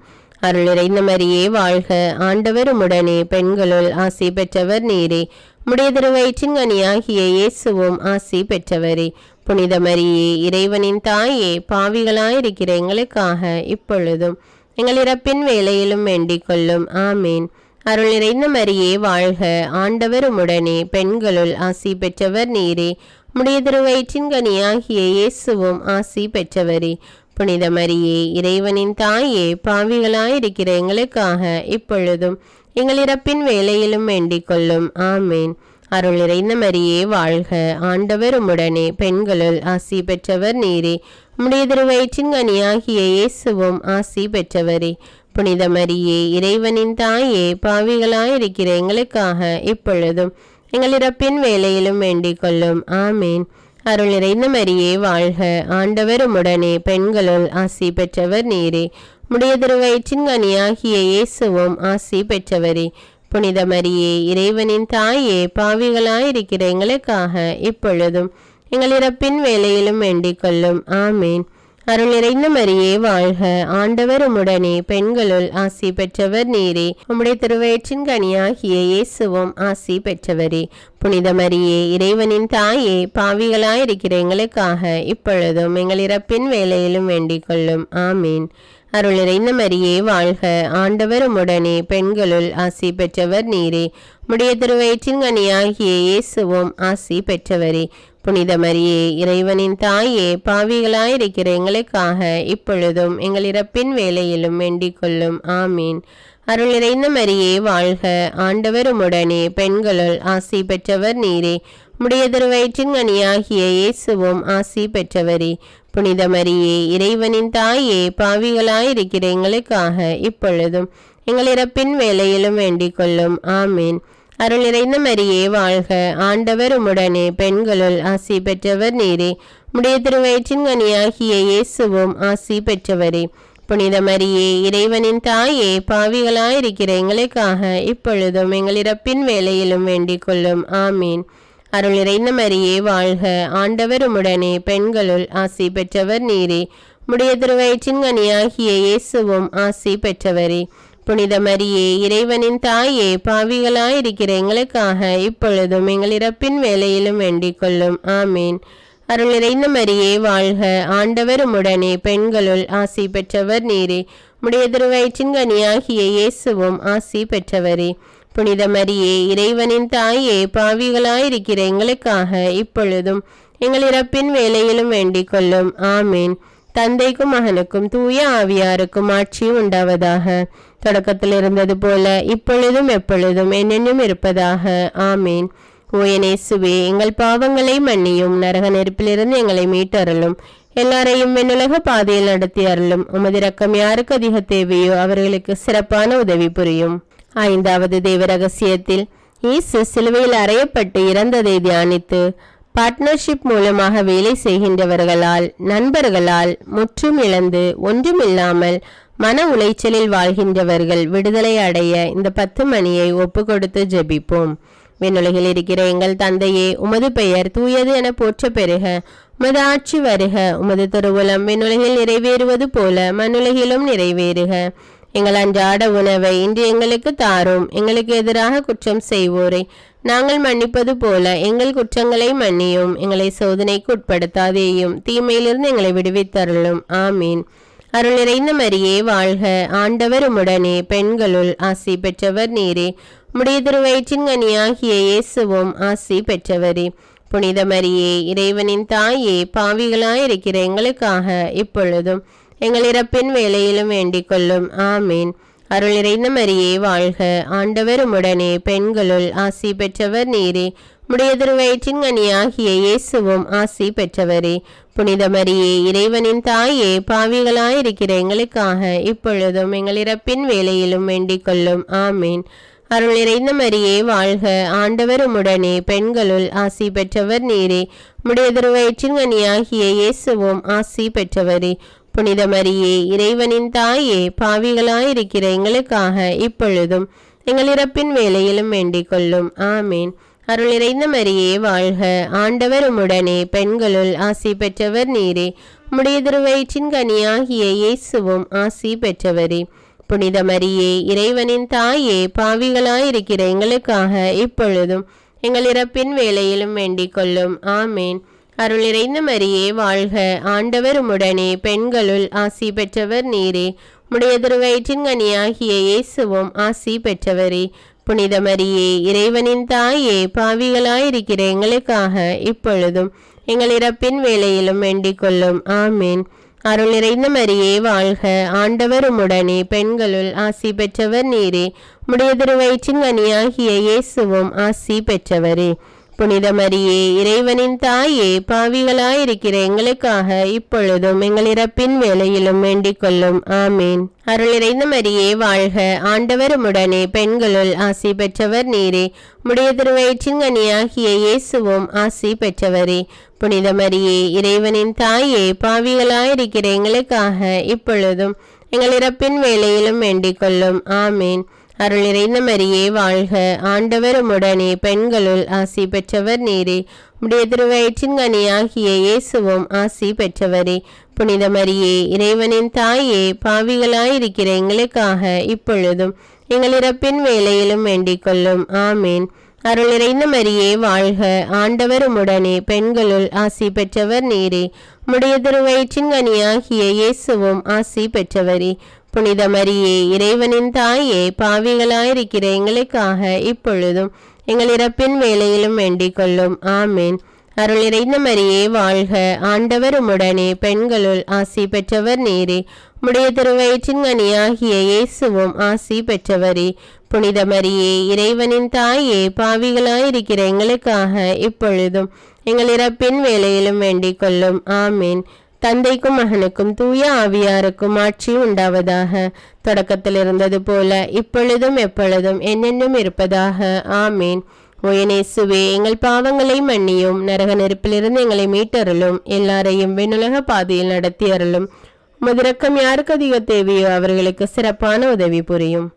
[SPEAKER 1] அருள் நிறைந்த மரியே வாழ்க, ஆண்டவர் உம்முடனே, பெண்களுள் ஆசி பெற்றவர் நீரே. உம்முடைய திருவயிற்றின் கனியாகிய இயேசுவும் ஆசி பெற்றவரே. புனித மரியே இறைவனின் தாயே, பாவிகளாயிருக்கிற எங்களுக்காக இப்பொழுதும் எங்கள் இறப்பின் வேளையிலும் வேண்டிக் கொள்ளும். ஆமீன். அருள் நிறைந்த மரியே வாழ்க, ஆண்டவர் உம்முடனே, பெண்களுள் ஆசி பெற்றவர் நீரே. உம்முடைய திருவயிற்றின் கனியாகிய இயேசுவும் ஆசி பெற்றவரே. புனித மரியே இறைவனின் தாயே, பாவிகளாயிருக்கிற எங்களுக்காக இப்பொழுதும் எங்கள் இறப்பின் வேளையிலும் வேண்டிக் கொள்ளும். ஆமீன். அருள் நிறைந்த மரியே வாழ்க, ஆண்டவர் உம்முடனே, பெண்களுள் ஆசி பெற்றவர் நீரே. உம்முடைய திருவயிற்றின் கனியாகிய இயேசுவும் ஆசி பெற்றவரே. புனித மரியே இறைவனின் தாயே, பாவிகளாயிருக்கிற எங்களுக்காக இப்பொழுதும் எங்கள் இறப்பின் வேளையிலும் வேண்டிக் கொள்ளும். ஆமீன். அருள் நிறைந்த மரியே வாழ்க, ஆண்டவர் உம்முடனே, பெண்களுள் ஆசி பெற்றவர் நீரே. உம்முடைய திருவயிற்றின் கனியாகிய இயேசுவும் ஆசி பெற்றவரே. புனித மரியே இறைவனின் தாயே, பாவிகளாயிருக்கிற எங்களுக்காக இப்பொழுதும் எங்கள் இறப்பின் வேளையிலும் வேண்டிக் கொள்ளும். ஆமீன். அருள் நிறைந்த மரியே வாழ்க, ஆண்டவர் உம்முடனே, பெண்களுள் ஆசி பெற்றவர் நீரே. உம்முடைய திருவயிற்றின் கனியாகிய இயேசுவும் ஆசி பெற்றவரே. புனித மரியே இறைவனின் தாயே, பாவிகளாயிருக்கிற எங்களுக்காக இப்பொழுதும் எங்கள் இறப்பின் வேளையிலும் வேண்டிக் கொள்ளும். ஆமீன். அருள் நிறைந்த மரியே வாழ்க, ஆண்டவர் உம்முடனே, பெண்களுள் ஆசி பெற்றவர் நீரே. உம்முடைய திருவயிற்றின் கனியாகிய இயேசுவும் ஆசி பெற்றவரே. புனித மரியே இறைவனின் தாயே, பாவிகளாயிருக்கிற எங்களுக்காக இப்பொழுதும் எங்கள் இறப்பின் வேளையிலும் வேண்டிக் கொள்ளும். ஆமீன். அருள் நிறைந்த மரியே வாழ்க, ஆண்டவர் உம்முடனே, பெண்களுள் ஆசி பெற்றவர் நீரே. உம்முடைய திருவயிற்றின் கனியாகிய இயேசுவும் ஆசி பெற்றவரே. புனித மரியே இறைவனின் தாயே, பாவிகளாயிருக்கிற எங்களுக்காக இப்பொழுதும் எங்கள் இறப்பின் வேளையிலும் வேண்டிக் கொள்ளும். ஆமீன். அருள் நிறைந்த மரியே வாழ்க, ஆண்டவர் உம்முடனே, பெண்களுள் ஆசி பெற்றவர் நீரே. உம்முடைய திருவயிற்றின் கனியாகிய இயேசுவும் ஆசி பெற்றவரே. புனித மரியே இறைவனின் தாயே, பாவிகளாயிருக்கிற எங்களுக்காக இப்பொழுதும் எங்கள் இறப்பின் வேளையிலும் வேண்டிக் கொள்ளும். ஆமீன். அருள் நிறைந்த மரியே வாழ்க, ஆண்டவர் உம்முடனே, பெண்களுள் ஆசி பெற்றவர் நீரே. உம்முடைய திருவயிற்றின் கனியாகிய இயேசுவும் ஆசி பெற்றவரே. புனித மரியே இறைவனின் தாயே, பாவிகளாயிருக்கிற எங்களுக்காக இப்பொழுதும் எங்கள் இறப்பின் வேளையிலும் வேண்டிக் கொள்ளும். ஆமீன். அருள் நிறைந்த மரியே வாழ்க, ஆண்டவர் உம்முடனே, பெண்களுள் ஆசி பெற்றவர் நீரே. உம்முடைய திருவயிற்றின் கனியாகிய இயேசுவும் ஆசி பெற்றவரே. புனித மரியே இறைவனின் தாயே, பாவிகளாயிருக்கிற எங்களுக்காக இப்பொழுதும் எங்கள் இறப்பின் வேளையிலும் வேண்டிக் கொள்ளும். ஆமீன். தந்தைக்கும் மகனுக்கும் தூய ஆவியாருக்கும் ஆட்சி உண்டாவதாக. தொடக்கத்தில் இருந்தது போல இப்பொழுதும் எப்பொழுதும் என்னென்னும் இருப்பதாக. ஆமீன். ஓ என் இயேசுவே, எங்கள் பாவங்களை மன்னியும், நரக நெருப்பிலிருந்து எங்களை மீட்டருளும், எல்லாரையும் விண்ணுலக பாதையில் நடத்தி அருளும். உமது இரக்கம் யாருக்கு அதிக தேவையோ அவர்களுக்கு சிறப்பான உதவி புரியும். ஐந்தாவது தேவ ரகசியத்தில் இயேசு சிலுவையில் அறையப்பட்டு இறந்ததை தியானித்து பார்ட்னர்ஷிப் மூலமாக வேலை செய்கின்றவர்களால், நண்பர்களால் முற்றும் இழந்து ஒன்றுமில்லாமல் மன உளைச்சலில் வாழ்கின்றவர்கள் விடுதலை அடைய இந்த 10 மணியை ஒப்பு கொடுத்து ஜெபிப்போம். விண்ணுலகில் இருக்கிற எங்கள் தந்தையே, உமது பெயர் தூயது என போற்ற பெறுக. உமது ஆட்சி வருக. உமது திருவுளம் விண்ணுலகில் நிறைவேறுவது போல மண்ணுலகிலும் நிறைவேறுக. எங்கள் அன்றாட உணவை இன்று எங்களுக்கு தாரும். எங்களுக்கு எதிராக குற்றம் செய்வோரை நாங்கள் மன்னிப்பது போல எங்கள் குற்றங்களை மன்னியும். எங்களை சோதனைக்கு உட்படுத்தாதேயும், தீமையிலிருந்து எங்களை விடுவித்தருளும். ஆமீன். அருள் நிறைந்த மரியே வாழ்க. ஆண்டவர் உம்முடனே, பெண்களுள் ஆசி பெற்றவர் நீரே. உம்முடைய திருவயிற்றின் கனியாகிய இயேசுவும் ஆசி பெற்றவரே. புனித மரியே, இறைவனின் தாயே, பாவிகளாயிருக்கிற எங்களுக்காக இப்பொழுதும் எங்கள் இறப்பின் வேளையிலும் வேண்டிக் கொள்ளும். ஆமீன். அருள் நிறைந்த மரியே வாழ்க. ஆண்டவர் உம்முடனே, பெண்களுள் ஆசி பெற்றவர் நீரே. உம்முடைய திருவயிற்றின் கனியாகிய இயேசுவும் ஆசி பெற்றவரே. புனித மரியே, இறைவனின் தாயே, பாவிகளாயிருக்கிற எங்களுக்காக இப்பொழுதும் எங்கள் இறப்பின் வேளையிலும் வேண்டிக் கொள்ளும். ஆமீன். அருள் நிறைந்த மரியே வாழ்க. ஆண்டவர் உம்முடனே, பெண்களுள் ஆசி பெற்றவர் நீரே. உம்முடைய திருவயிற்றின் கனியாகிய இயேசுவும் ஆசி பெற்றவரே. புனித மரியே, இறைவனின் தாயே, பாவிகளாயிருக்கிற எங்களுக்காக இப்பொழுதும் எங்கள் இறப்பின் வேளையிலும் வேண்டிக் கொள்ளும். ஆமீன். அருள் நிறைந்த மரியே வாழ்க. ஆண்டவர் உம்முடனே, பெண்களுள் ஆசி பெற்றவர் நீரே. உம்முடைய திருவயிற்றின் கனியாகிய இயேசுவும் ஆசி பெற்றவரே. புனித மரியே, இறைவனின் தாயே, பாவிகளாயிருக்கிற எங்களுக்காக இப்பொழுதும் எங்கள் இறப்பின் வேளையிலும் வேண்டிக் கொள்ளும். ஆமீன். அருள் நிறைந்த மரியே வாழ்க. ஆண்டவர் உம்முடனே, பெண்களுள் ஆசி பெற்றவர் நீரே. உம்முடைய திருவயிற்றின் கனியாகிய இயேசுவும் ஆசி பெற்றவரே. புனித மரியே, இறைவனின் தாயே, பாவிகளாயிருக்கிற எங்களுக்காக இப்பொழுதும் எங்கள் இறப்பின் வேளையிலும் வேண்டிக் கொள்ளும். ஆமீன். அருள் நிறைந்த மரியே வாழ்க. ஆண்டவர் உம்முடனே, பெண்களுள் ஆசி பெற்றவர் நீரே. உம்முடைய திருவயிற்றின் கனியாகிய இயேசுவும் ஆசி பெற்றவரே. புனித மரியே, இறைவனின் தாயே, பாவிகளாயிருக்கிற எங்களுக்காக இப்பொழுதும் எங்கள் இறப்பின் வேளையிலும் வேண்டிக் கொள்ளும். ஆமீன். அருள் நிறைந்த மரியே வாழ்க. ஆண்டவர் உம்முடனே, பெண்களுள் ஆசி பெற்றவர் நீரே. உம்முடைய திருவயிற்றின் கனியாகிய இயேசுவும் ஆசி பெற்றவரே. புனித மரியே, இறைவனின் தாயே, பாவிகளாயிருக்கிற எங்களுக்காக இப்பொழுதும் எங்கள் இறப்பின் வேளையிலும் வேண்டிக் கொள்ளும். ஆமீன். அருள் நிறைந்த மரியே வாழ்க. ஆண்டவர் உம்முடனே, பெண்களுள் ஆசி பெற்றவர் நீரே. உம்முடைய திருவயிற்றின் கனியாகிய இயேசுவும் ஆசி பெற்றவரே. புனித மரியே, இறைவனின் தாயே, பாவிகளாயிருக்கிற எங்களுக்காக இப்பொழுதும் எங்கள் இறப்பின் வேளையிலும் வேண்டிக் கொள்ளும். ஆமீன். அருள் நிறைந்த மரியே வாழ்க. ஆண்டவர் உம்முடனே, பெண்களுள் ஆசி பெற்றவர் நீரே. உம்முடைய திருவயிற்றின் கனியாகிய இயேசுவும் ஆசி பெற்றவரே. புனித மரியே, இறைவனின் தாயே, பாவிகளாயிருக்கிற எங்களுக்காக இப்பொழுதும் எங்கள் இறப்பின் வேளையிலும் வேண்டிக் கொள்ளும். ஆமீன். அருள் நிறைந்த மரியே வாழ்க. ஆண்டவர் உம்முடனே, பெண்களுள் ஆசி பெற்றவர் நீரே. உம்முடைய திருவயிற்றின் கனியாகிய இயேசுவும் ஆசி பெற்றவரே. புனித மரியே, இறைவனின் தாயே, பாவிகளாயிருக்கிற எங்களுக்காக இப்பொழுதும் எங்கள் இறப்பின் வேளையிலும் வேண்டிக் கொள்ளும். ஆமீன். தந்தைக்கும் மகனுக்கும் தூய ஆவியாருக்கும் ஆட்சி உண்டாவதாக. தொடக்கத்தில் இருந்தது போல இப்பொழுதும் எப்பொழுதும் என்னென்னும் இருப்பதாக. ஆமீன். ஓ என் இயேசுவே, எங்கள் பாவங்களை மன்னியும், நரக நெருப்பிலிருந்து எங்களை மீட்டருளும், எல்லாரையும் விண்ணுலக பாதையில் நடத்தி அருளும். உமது இரக்கம் யாருக்கு அதிக தேவையோ அவர்களுக்கு சிறப்பான உதவி புரியும்.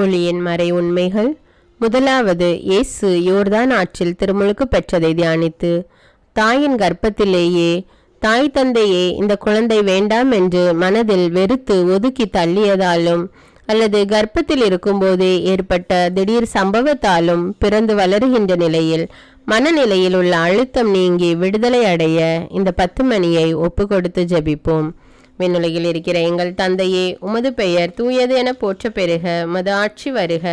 [SPEAKER 1] ஒளியின் மறை உண்மைகள். முதலாவது, இயேசு யோர்தான் ஆற்றில் திருமுழுக்கு பெற்றதை தியானித்து தாயின் கர்ப்பத்திலேயே தாய் தந்தையே இந்த குழந்தை வேண்டாம் என்று மனதில் வெறுத்து ஒதுக்கி தள்ளியதாலும் அல்லது கர்ப்பத்தில் இருக்கும்போதே ஏற்பட்ட திடீர் சம்பவத்தாலும் பிறந்து வளருகின்ற நிலையில் மனநிலையில் உள்ள அழுத்தம் நீங்கி விடுதலை அடைய இந்த 10 மணியை ஒப்பு கொடுத்து ஜெபிப்போம். விண்ணுலகில் இருக்கிற எங்கள் தந்தையே, உமது பெயர் தூயது என போற்ற பெறுக. உமது ஆட்சி வருக.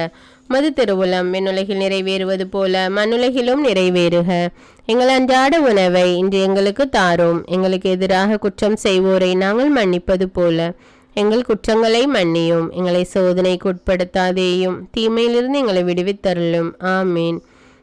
[SPEAKER 1] உமது திருவுளம் விண்ணுலகில் நிறைவேறுவது போல மண்ணுலகிலும் நிறைவேறுக. எங்கள் அன்றாட உணவை இன்று எங்களுக்கு தாரும். எங்களுக்கு எதிராக குற்றம் செய்வோரை நாங்கள் மன்னிப்பது போல எங்கள் குற்றங்களை மன்னியும். எங்களை சோதனைக்கு உட்படுத்தாதேயும், தீமையிலிருந்து எங்களை விடுவித்தருளும். ஆமீன்.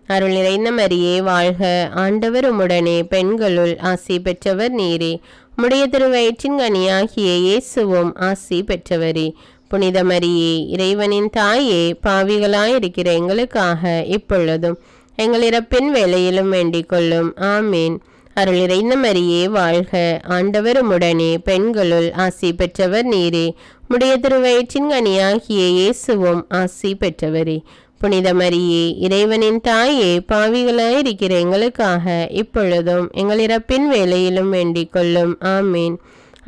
[SPEAKER 1] அருள் நிறைந்த மரியே வாழ்க, ஆண்டவர் உம்முடனே, பெண்களுள் ஆசி பெற்றவர் நீரே. உம்முடைய திருவயிற்றின் கனியாகிய இயேசுவும் ஆசி பெற்றவரே. புனித மரியே, இறைவனின் தாயே, பாவிகளாயிருக்கிற எங்களுக்காக இப்பொழுதும் எங்கள் இறப்பின் வேளையிலும் வேண்டிக் கொள்ளும். ஆமீன். அருள் நிறைந்த மரியே வாழ்க, ஆண்டவர் உம்முடனே, பெண்களுள் ஆசி பெற்றவர் நீரே. உம்முடைய திருவயிற்றின் கனியாகிய இயேசுவும் ஆசி பெற்றவரே. புனித மரியே, இறைவனின் தாயே, பாவிகளாயிருக்கிற எங்களுக்காக இப்பொழுதும் எங்கள் இறப்பின் வேளையிலும் வேண்டிக் கொள்ளும். ஆமீன்.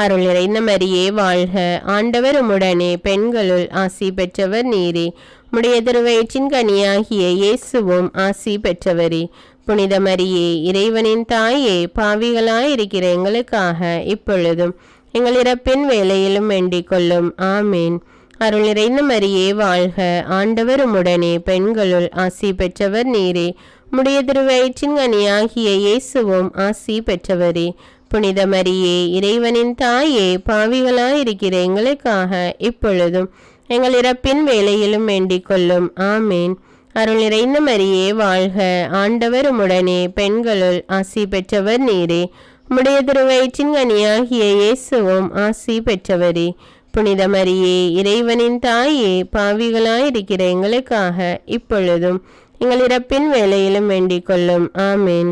[SPEAKER 1] அருள் நிறைந்த மரியே வாழ்க, ஆண்டவர் உம்முடனே, பெண்களுள் ஆசி பெற்றவர் நீரே. உம்முடைய திருவயிற்றின் கனியாகிய இயேசுவும் ஆசி பெற்றவரே. புனித மரியே, இறைவனின் தாயே, பாவிகளாயிருக்கிற எங்களுக்காக இப்பொழுதும் எங்கள் இறப்பின் வேளையிலும் வேண்டிக் கொள்ளும். ஆமீன். அருள் நிறைந்த மரியே வாழ்க, ஆண்டவர் உம்முடனே, பெண்களுள் ஆசி பெற்றவர் நீரே. உம்முடைய திருவயிற்றின் கனியாகிய இயேசுவும் ஆசி பெற்றவரே. புனித மரியே, இறைவனின் தாயே, பாவிகளாயிருக்கிற எங்களுக்காக இப்பொழுதும் எங்கள் இறப்பின் வேளையிலும் வேண்டிக் கொள்ளும். ஆமீன். அருள் நிறைந்த மரியே வாழ்க, ஆண்டவர் உம்முடனே, பெண்களுள் ஆசி பெற்றவர் நீரே. உம்முடைய திருவயிற்றின் கனியாகிய இயேசுவும் ஆசி பெற்றவரே. புனித மரியே, இறைவனின் தாயே, பாவிகளாயிருக்கிற எங்களுக்காக இப்பொழுதும் எங்கள் இறப்பின் வேளையிலும் வேண்டிக் கொள்ளும். ஆமீன்.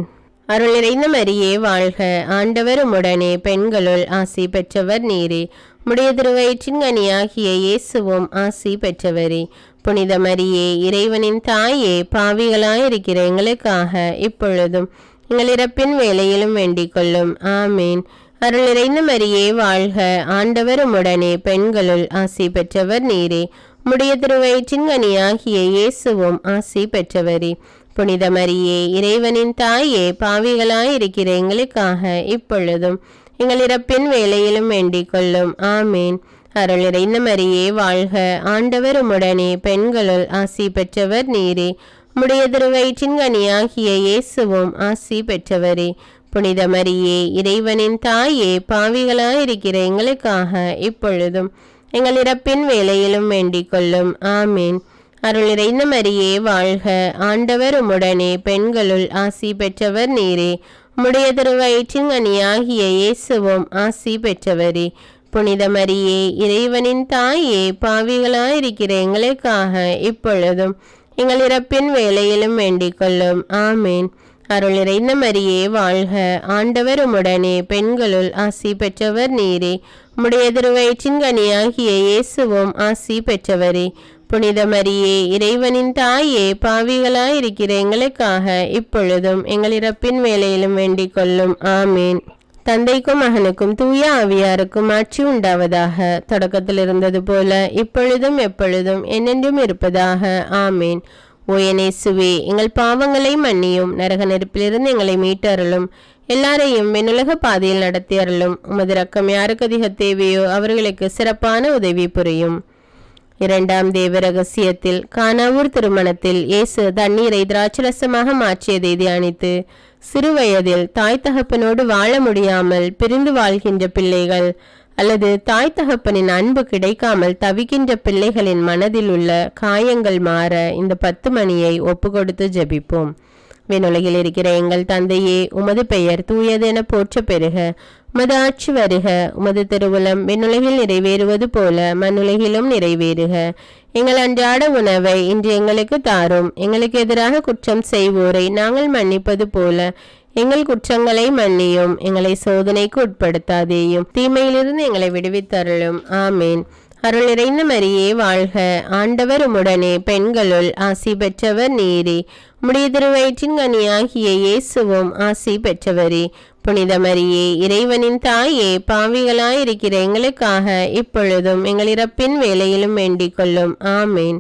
[SPEAKER 1] அருள் நிறைந்த மரியே வாழ்க, ஆண்டவர் உம்முடனே, பெண்களுள் ஆசி பெற்றவர் நீரே. உம்முடைய திருவயிற்றின் கனியாகிய இயேசுவும் ஆசி பெற்றவரே. புனித மரியே, இறைவனின் தாயே, பாவிகளாயிருக்கிற எங்களுக்காக இப்பொழுதும் எங்கள் இறப்பின் வேளையிலும் வேண்டிக் கொள்ளும். ஆமீன். அருள் நிறைந்த மரியே வாழ்க, ஆண்டவர் உம்முடனே, பெண்களுள் ஆசி பெற்றவர் நீரே. உம்முடைய திருவயிற்றின் கனியாகிய இயேசுவும் ஆசி பெற்றவரே. புனித மரியே, இறைவனின் தாயே, பாவிகளாயிருக்கிற எங்களுக்காக இப்பொழுதும் எங்கள் இறப்பின் வேளையிலும் வேண்டிக் கொள்ளும். ஆமீன். அருள் நிறைந்த மரியே வாழ்க, ஆண்டவர் உம்முடனே, பெண்களுள் ஆசி பெற்றவர் நீரே. உம்முடைய திருவயிற்றின் கனியாகிய இயேசுவும் ஆசி பெற்றவரே. புனித மரியே, இறைவனின் தாயே, பாவிகளாயிருக்கிற எங்களுக்காக இப்பொழுதும் எங்கள் இறப்பின் வேளையிலும் வேண்டிக் கொள்ளும். ஆமீன். அருள் நிறைந்த மரியே வாழ்க, ஆண்டவர் உம்முடனே, பெண்களுள் ஆசி பெற்றவர் நீரே. உம்முடைய திருவயிற்றின் கனியாகிய இயேசுவும் ஆசி பெற்றவரே. புனித மரியே, இறைவனின் தாயே, பாவிகளாயிருக்கிற எங்களுக்காக இப்பொழுதும் எங்கள் இறப்பின் வேளையிலும் வேண்டிக் கொள்ளும். ஆமீன். அருள் நிறைந்த மரியே வாழ்க, ஆண்டவர் உம்முடனே, பெண்களுள் ஆசி பெற்றவர் நீரே. உம்முடைய திருவயிற்றின் கனியாகிய இயேசுவும் ஆசி பெற்றவரே. புனித மரியே, இறைவனின் தாயே, பாவிகளாயிருக்கிற எங்களுக்காக இப்பொழுதும் எங்கள் இறப்பின் வேளையிலும் வேண்டிக் கொள்ளும். ஆமீன். தந்தைக்கும் மகனுக்கும் தூய ஆவியாருக்கும் ஆட்சி உண்டாவதாக. தொடக்கத்தில் இருந்தது போல இப்பொழுதும் எப்பொழுதும் என்னென்றும் இருப்பதாக. ஆமீன். ஓ இயேசுவே, எங்கள் பாவங்களை மன்னியும், நரக நெருப்பிலிருந்து எங்களை மீட்டருளும், எல்லாரையும் விண்ணுலக பாதையில் நடத்தி அருளும். உமது இரக்கம் யாருக்கு அதிக தேவையோ அவர்களுக்கு சிறப்பான உதவி புரியும். இரண்டாம் தேவ ரகசியத்தில் கானாவூர் திருமணத்தில் இயேசு தண்ணீரை திராட்சரசமாக மாற்றியதை தியானித்து, சிறுவயதில் தாய் தகப்பனோடு வாழ முடியாமல் பிரிந்து வாழ்கின்ற பிள்ளைகள் அல்லது தாய் தகப்பனின் அன்பு கிடைக்காமல் தவிக்கின்ற பிள்ளைகளின் மனதில் உள்ள காயங்கள் மாற இந்த 10 மணியை ஒப்பு கொடுத்து ஜெபிப்போம். விண்ணுலகில் இருக்கிற எங்கள் தந்தையே, உமது பெயர் தூயதென போற்ற பெறுக. உமது ஆட்சி வருக. உமது திருவுளம் விண்ணுலகில் நிறைவேறுவது போல மண்ணுலகிலும் நிறைவேறுக. எங்கள் அன்றாட உணவை இன்று எங்களுக்கு தாரும். எங்களுக்கு எதிராக குற்றம் செய்வோரை நாங்கள் மன்னிப்பது போல எங்கள் குற்றங்களை மன்னியும். எங்களை சோதனைக்கு உட்படுத்தாதேயும், தீமையிலிருந்து எங்களை விடுவித்தருளும். ஆமீன். அருள் நிறைந்த மரியே வாழ்க, ஆண்டவர் உம்முடனே, பெண்களுள் ஆசி பெற்றவர் நீரே. உம்முடைய திருவயிற்றின் கனியாகிய இயேசுவும் ஆசி பெற்றவரே. புனித மரியே, இறைவனின் தாயே, பாவிகளாயிருக்கிற எங்களுக்காக இப்பொழுதும் எங்கள் இறப்பின் வேளையிலும் வேண்டிக் கொள்ளும். ஆமீன்.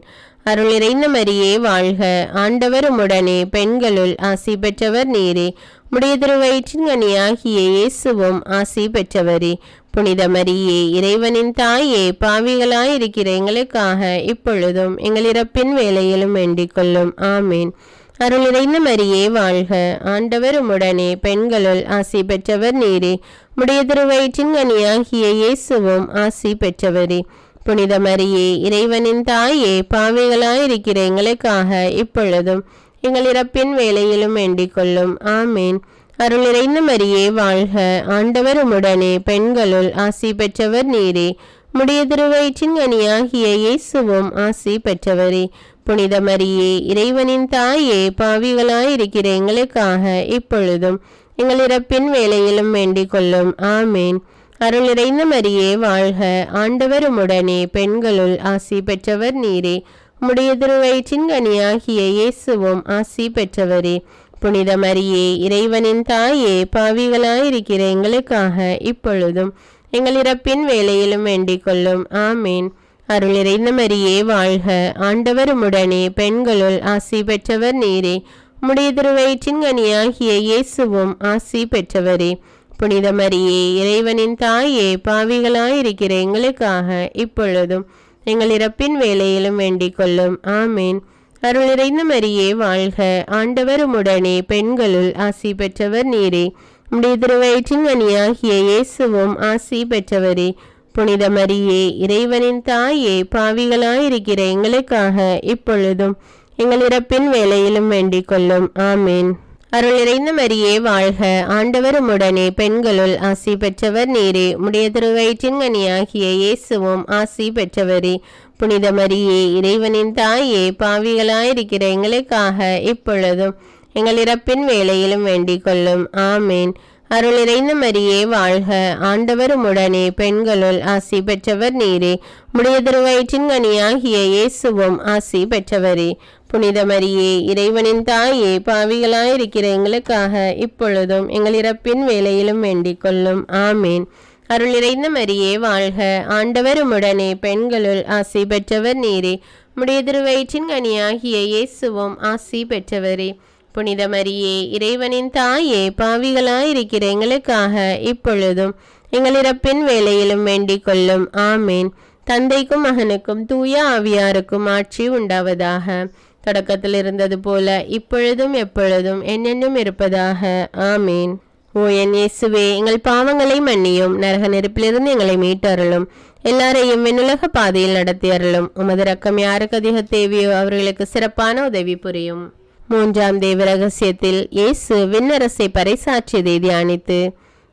[SPEAKER 1] அருள் நிறைந்த மரியே வாழ்க, ஆண்டவர் உம்முடனே, பெண்களுள் ஆசி பெற்றவர் நீரே. உம்முடைய திருவயிற்றின் கனியாகிய இயேசுவும் ஆசி பெற்றவரே. புனித மரியே, இறைவனின் தாயே, பாவிகளாயிருக்கிற எங்களுக்காக இப்பொழுதும் எங்கள் இறப்பின் வேளையிலும் வேண்டிக் கொள்ளும். ஆமீன். அருள் நிறைந்த மரியே வாழ்க, ஆண்டவர் உம்முடனே, பெண்களுள் ஆசி பெற்றவர் நீரே. உம்முடைய திருவயிற்றின் கனியாகிய இயேசுவும் ஆசி பெற்றவரே. புனித மரியே, இறைவனின் தாயே, பாவிகளாயிருக்கிற எங்களுக்காக இப்பொழுதும் எங்கள் இறப்பின் வேளையிலும் வேண்டிக் கொள்ளும். ஆமேன். அருள் நிறைந்த மரியே வாழ்க, ஆண்டவர் உம்முடனே, பெண்களுள் ஆசி பெற்றவர் நீரே. உம்முடைய திருவயிற்றின் கனியாகிய இயேசுவும் ஆசி பெற்றவரே. புனித மரியே, இறைவனின் தாயே, பாவிகளாயிருக்கிற எங்களுக்காக இப்பொழுதும் எங்கள் இறப்பின் வேளையிலும் வேண்டிக் கொள்ளும். ஆமேன். அருள் நிறைந்த மரியே வாழ்க, ஆண்டவர் உம்முடனே, பெண்களுள் ஆசி பெற்றவர் நீரே. உம்முடைய திருவயிற்றின் கனியாகிய இயேசுவும் ஆசி பெற்றவரே. புனித மரியே, இறைவனின் தாயே, பாவிகளாயிருக்கிற எங்களுக்காக இப்பொழுதும் எங்கள் இறப்பின் வேளையிலும் வேண்டிக் கொள்ளும். ஆமேன். அருள் நிறைந்த மரியே வாழ்க, ஆண்டவர் உம்முடனே, பெண்களுள் ஆசி பெற்றவர் நீரே. உம்முடைய திருவயிற்றின் கனியாகிய இயேசுவும் ஆசி பெற்றவரே. புனித மரியே, இறைவனின் தாயே, பாவிகளாயிருக்கிற எங்களுக்காக இப்பொழுதும் எங்கள் இறப்பின் வேளையிலும் வேண்டிக் கொள்ளும். ஆமேன். அருள் நிறைந்த மரியே வாழ்க, ஆண்டவர் உம்முடனே, பெண்களுள் ஆசி பெற்றவர் நீரே. உம்முடைய திருவயிற்றின் கனியாகிய இயேசுவும் ஆசி பெற்றவரே. புனித மரியே, இறைவனின் தாயே, பாவிகளாயிருக்கிற எங்களுக்காக இப்பொழுதும் எங்கள் இறப்பின் வேளையிலும் வேண்டிக் கொள்ளும். ஆமேன். அருள் நிறைந்த மரியே வாழ்க, ஆண்டவர் உம்முடனே, பெண்களுள் ஆசி பெற்றவர் நீரே. உம்முடைய திருவயிற்றின் கனியாகிய இயேசுவும் ஆசி பெற்றவரே. புனித மரியே, இறைவனின் தாயே, பாவிகளாயிருக்கிற எங்களுக்காக இப்பொழுதும் எங்கள் இறப்பின் வேளையிலும் வேண்டிக் கொள்ளும். ஆமேன். அருள் நிறைந்த மரியே வாழ்க, ஆண்டவர் உம்முடனே, பெண்களுள் ஆசி பெற்றவர் நீரே. உம்முடைய திருவயிற்றின் கனியாகிய இயேசுவும் ஆசி பெற்றவரே. புனித மரியே, இறைவனின் தாயே, பாவிகளாயிருக்கிற எங்களுக்காக இப்பொழுதும் எங்கள் இறப்பின் வேளையிலும் வேண்டிக் கொள்ளும். ஆமேன். அருள் நிறைந்த மரியே வாழ்க, ஆண்டவர் உம்முடனே, பெண்களுள் ஆசி பெற்றவர் நீரே. உம்முடைய திருவயிற்றின் கனியாகிய இயேசுவும் ஆசி பெற்றவரே. புனித மரியே, இறைவனின் தாயே, பாவிகளாயிருக்கிற எங்களுக்காக இப்பொழுதும் எங்கள் இறப்பின் வேளையிலும் வேண்டிக் கொள்ளும். ஆமேன். தந்தைக்கும் மகனுக்கும் தூய ஆவியாருக்கும் ஆட்சி உண்டாவதாக. தொடக்கத்தில் இருந்தது போல இப்பொழுதும் எப்பொழுதும் என்னென்னும் இருப்பதாக. ஆமேன். ஓ என் இயேசுவே, எங்கள் பாவங்களை மன்னியும், நரக நெருப்பிலிருந்து எங்களை மீட்டருளும், எல்லாரையும் விண்ணுலக பாதையில் நடத்தி அருளும். உமது இரக்கம் யாருக்கு அதிக தேவையோ அவர்களுக்கு சிறப்பான உதவி புரியும். மூன்றாம் தேவ ரகசியத்தில் இயேசு விண்ணரசை பறைசாற்றியதை தியானித்து,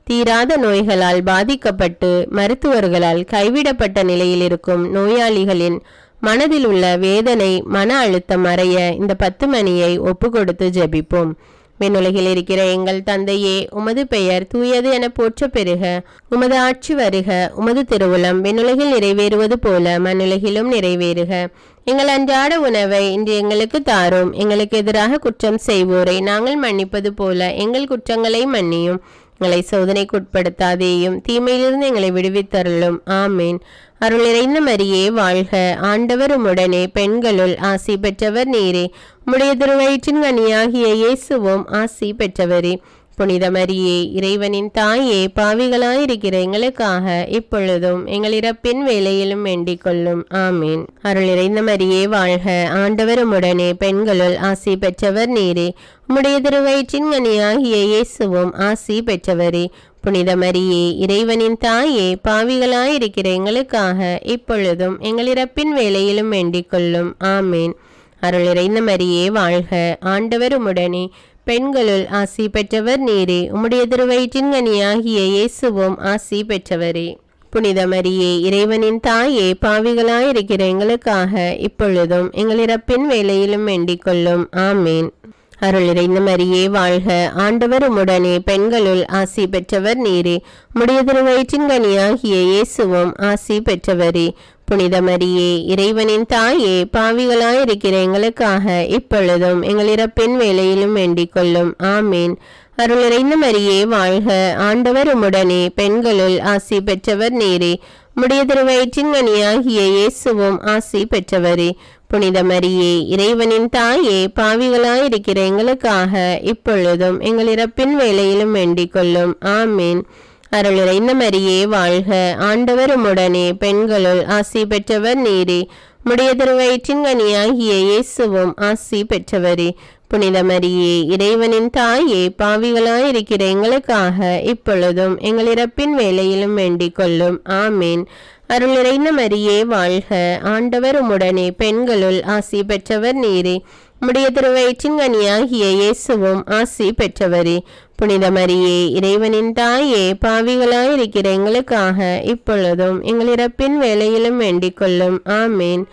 [SPEAKER 1] தீராத நோய்களால் பாதிக்கப்பட்டு மருத்துவர்களால் கைவிடப்பட்ட நிலையில் இருக்கும் நோயாளிகளின் மனதில் உள்ள வேதனை, மன அழுத்தம் மறைய இந்த 10 மணியை ஒப்பு கொடுத்து ஜெபிப்போம். விண்ணுலகில் இருக்கிற எங்கள் தந்தையே, உமது பெயர் தூயது என போற்ற பெறுக. உமது ஆட்சி வருக. உமது திருவுளம் விண்ணுலகில் நிறைவேறுவது போல மண்ணுலகிலும் நிறைவேறுக. எங்கள் அன்றாட உணவை இன்று எங்களுக்கு தாரும். எங்களுக்கு எதிராக குற்றம் செய்வோரை நாங்கள் மன்னிப்பது போல எங்கள் குற்றங்களை மன்னியும். எங்களை சோதனைக்குட்படுத்தாதேயும், தீமையிலிருந்து எங்களை விடுவித்தருளும். ஆமேன். அருள் நிறைந்த மரியே வாழ்க, ஆண்டவர் உம்முடனே, பெண்களுள் ஆசி பெற்றவர் நீரே. உம்முடைய திருவயிற்றின் கனியாகிய இயேசுவும் ஆசி பெற்றவரே. புனித மரியே, இறைவனின் தாயே, பாவிகளாயிருக்கிற எங்களுக்காக இப்பொழுதும் எங்கள் இறப்பின் வேளையிலும் வேண்டிக் கொள்ளும். ஆமீன். அருள் நிறைந்த மரியே வாழ்க, ஆண்டவர் உம்முடனே, பெண்களுள் ஆசி பெற்றவர் நீரே. உம்முடைய திருவயிற்றின் கனியாகிய இயேசுவும் ஆசி பெற்றவரே. புனித மரியே, இறைவனின் தாயே, பாவிகளாயிருக்கிற எங்களுக்காக இப்பொழுதும் எங்கள் இறப்பின் வேளையிலும் வேண்டிக் கொள்ளும். ஆமீன். அருள் நிறைந்த மரியே வாழ்க, ஆண்டவர் உம்முடனே, பெண்களுள் ஆசி பெற்றவர் நீரே. உம்முடைய திருவயிற்றின் கனியாகிய இயேசுவும் ஆசி பெற்றவரே. புனித மரியே, இறைவனின் தாயே, பாவிகளாயிருக்கிற எங்களுக்காக இப்பொழுதும் எங்கள் இறப்பின் வேளையிலும் வேண்டிக் கொள்ளும். ஆமீன். அருள் நிறைந்த மரியே வாழ்க, ஆண்டவர் உம்முடனே, பெண்களுள் ஆசி பெற்றவர் நீரே. உம்முடைய திருவயிற்றின் கனியாகிய இயேசுவும் ஆசி பெற்றவரே. புனித மரியே, இறைவனின் தாயே, பாவிகளாயிருக்கிற எங்களுக்காக இப்பொழுதும் எங்கள் இறப்பின் வேளையிலும் வேண்டிக் கொள்ளும். ஆமீன். அருள் நிறைந்த மரியே வாழ்க, ஆண்டவர் உம்முடனே, பெண்களுள் ஆசி பெற்றவர் நீரே. உம்முடைய திருவயிற்றின் கனியாகிய இயேசுவும் ஆசி பெற்றவரே. புனித மரியே, இறைவனின் தாயே, பாவிகளாயிருக்கிற எங்களுக்காக இப்பொழுதும் எங்கள் இறப்பின் வேளையிலும் வேண்டிக் கொள்ளும். ஆமீன். அருள் நிறைந்த மரியே வாழ்க, ஆண்டவர் உம்முடனே, பெண்களுள் ஆசி பெற்றவர் நீரே. உம்முடைய திருவயிற்றின் கனியாகிய இயேசுவும் ஆசி பெற்றவரே. புனித மரியே, இறைவனின் தாயே, பாவிகளாயிருக்கிற எங்களுக்காக இப்பொழுதும் எங்கள் இறப்பின் வேளையிலும் வேண்டிக் கொள்ளும். ஆமீன். அருள் நிறைந்த மரியே வாழ்க, ஆண்டவர் உம்முடனே, பெண்களுள் ஆசி பெற்றவர் நீரே. உம்முடைய திருவயிற்றின் கனியாகிய இயேசுவும் ஆசி பெற்றவரே. புனித மரியே, இறைவனின் தாயே, பாவிகளாயிருக்கிற எங்களுக்காக இப்பொழுதும் எங்கள் இறப்பின் வேளையிலும் வேண்டிக் கொள்ளும். ஆமேன்.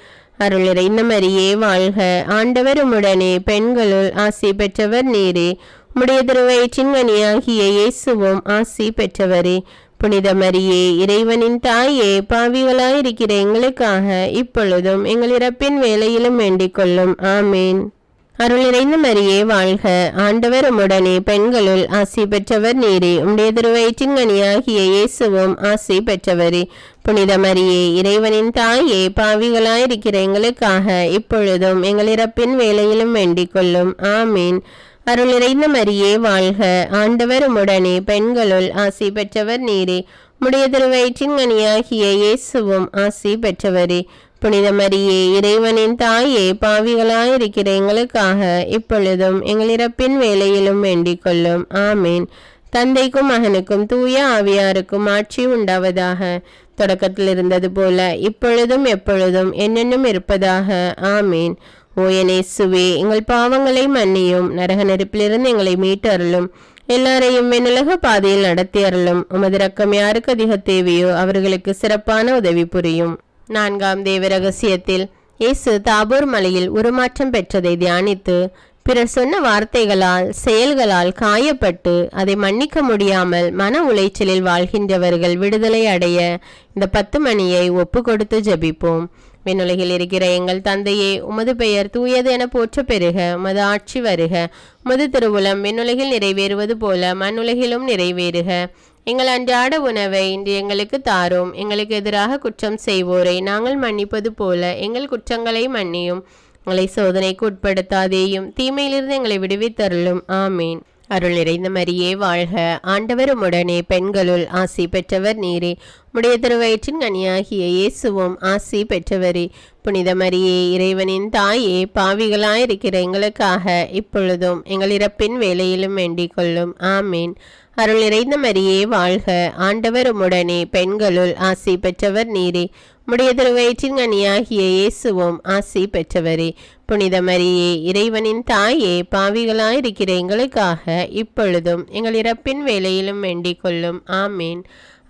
[SPEAKER 1] அருள் நிறைந்த மரியே வாழ்க. ஆண்டவர் உம்முடனே, பெண்களுள் ஆசி பெற்றவர் நீரே. உம்முடைய திருவயிற்றின் கனியாகிய இயேசுவும் ஆசி பெற்றவரே. புனித மரியே, இறைவனின் தாயே, பாவிகளாயிருக்கிற எங்களுக்காக இப்பொழுதும் எங்கள் இறப்பின் வேளையிலும் வேண்டிக் கொள்ளும். ஆமேன். அருள் நிறைந்த மரியே வாழ்க. ஆண்டவர் உம்முடனே, பெண்களுள் ஆசி பெற்றவர் நீரே. உம்முடைய திருவயிற்றின் கனியாகிய இயேசுவும் ஆசி பெற்றவரே. புனித மரியே, இறைவனின் தாயே, பாவிகளாயிருக்கிற எங்களுக்காக இப்பொழுதும் எங்கள் இறப்பின் வேளையிலும் வேண்டிக் கொள்ளும். ஆமீன். அருள் நிறைந்த மரியே வாழ்க. ஆண்டவர் உம்முடனே, பெண்களுள் ஆசி பெற்றவர் நீரே. உம்முடைய திருவயிற்றின் கனியாகிய இயேசுவும் ஆசி பெற்றவரே. புனித மரியே, இறைவனின் தாயே, பாவிகளாயிருக்கிற எங்களுக்காக இப்பொழுதும் எங்கள் இறப்பின் வேளையிலும் வேண்டிக் கொள்ளும். ஆமீன். தந்தைக்கும் மகனுக்கும் தூய ஆவியாருக்கும் ஆட்சி உண்டாவதாக. தொடக்கத்தில் இருந்தது போல இப்பொழுதும் எப்பொழுதும் என்னென்னும் இருப்பதாக. ஆமீன். ஓ என் இயேசுவே, எங்கள் பாவங்களை மன்னியும், நரக நெருப்பிலிருந்து எங்களை மீட்டு அருளும், எல்லாரையும் விண்ணுலக பாதையில் நடத்தி அருளும். உமது இரக்கம் யாருக்கு அதிக தேவையோ அவர்களுக்கு சிறப்பான உதவி புரியும். 4ஆம் தேவ ரகசியத்தில் இயேசு தாபோர் மலையில் உருமாற்றம் பெற்றதை தியானித்து பிறர் சொன்ன வார்த்தைகளால் செயல்களால் காயப்பட்டு அதை மன்னிக்க முடியாமல் மன உளைச்சலில் வாழ்கின்றவர்கள் விடுதலை அடைய இந்த 10 மணியை ஒப்பு கொடுத்து ஜெபிப்போம். விண்ணுலகில் இருக்கிற எங்கள் தந்தையே, உமது பெயர் தூயது என போற்ற பெறுக. உமது ஆட்சி வருக. உமது திருவுளம் விண்ணுலகில் நிறைவேறுவது போல மண்ணுலகிலும் நிறைவேறுக. எங்கள் அன்றாட உணவை இன்று எங்களுக்கு தாரும். எங்களுக்கு எதிராக குற்றம் செய்வோரை நாங்கள் மன்னிப்பது போல எங்கள் குற்றங்களை மன்னியும். எங்களை சோதனைக்கு உட்படுத்தாதேயும், தீமையிலிருந்து எங்களை விடுவித்தருளும். ஆமீன். அருள் நிறைந்த மரியே வாழ்க. ஆண்டவர் உம்முடனே, பெண்களுள் ஆசி பெற்றவர் நீரே. உம்முடைய திருவயிற்றின் கனியாகிய இயேசுவும் ஆசி பெற்றவரே. புனித மரியே, இறைவனின் தாயே, பாவிகளாயிருக்கிற எங்களுக்காக இப்பொழுதும் எங்கள் இறப்பின் வேளையிலும் வேண்டிக் கொள்ளும். ஆமீன். அருள் நிறைந்த மரியே வாழ்க. ஆண்டவர் உம்முடனே, பெண்களுள் ஆசி பெற்றவர் நீரே. உம்முடைய திருவயிற்றின் கனியாகிய இயேசுவும் ஆசி பெற்றவரே. புனித மரியே, இறைவனின் தாயே, பாவிகளாயிருக்கிற எங்களுக்காக இப்பொழுதும் எங்கள் இறப்பின் வேளையிலும் வேண்டிக் கொள்ளும். ஆமீன்.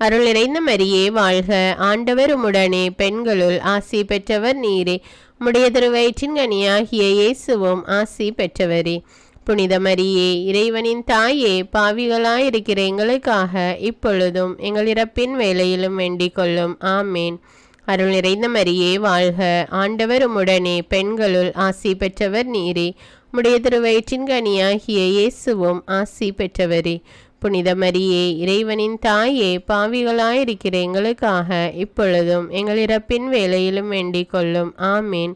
[SPEAKER 1] அருள் நிறைந்த மரியே வாழ்க. ஆண்டவர் உம்முடனே, பெண்களுள் ஆசி பெற்றவர் நீரே. உம்முடைய திருவயிற்றின் கனியாகிய இயேசுவும் ஆசி பெற்றவரே. புனித மரியே, இறைவனின் தாயே, பாவிகளாயிருக்கிற எங்களுக்காக இப்பொழுதும் எங்கள் இறப்பின் வேளையிலும் வேண்டிக் கொள்ளும். ஆமீன். அருள் நிறைந்த மரியே வாழ்க. ஆண்டவர் உம்முடனே, பெண்களுள் ஆசி பெற்றவர் நீரே. உம்முடைய திருவயிற்றின் கனியாகிய இயேசுவும் ஆசி பெற்றவரே. புனித மரியே, இறைவனின் தாயே, பாவிகளாயிருக்கிற எங்களுக்காக இப்பொழுதும் எங்கள் இறப்பின் வேளையிலும் வேண்டிக் கொள்ளும். ஆமீன்.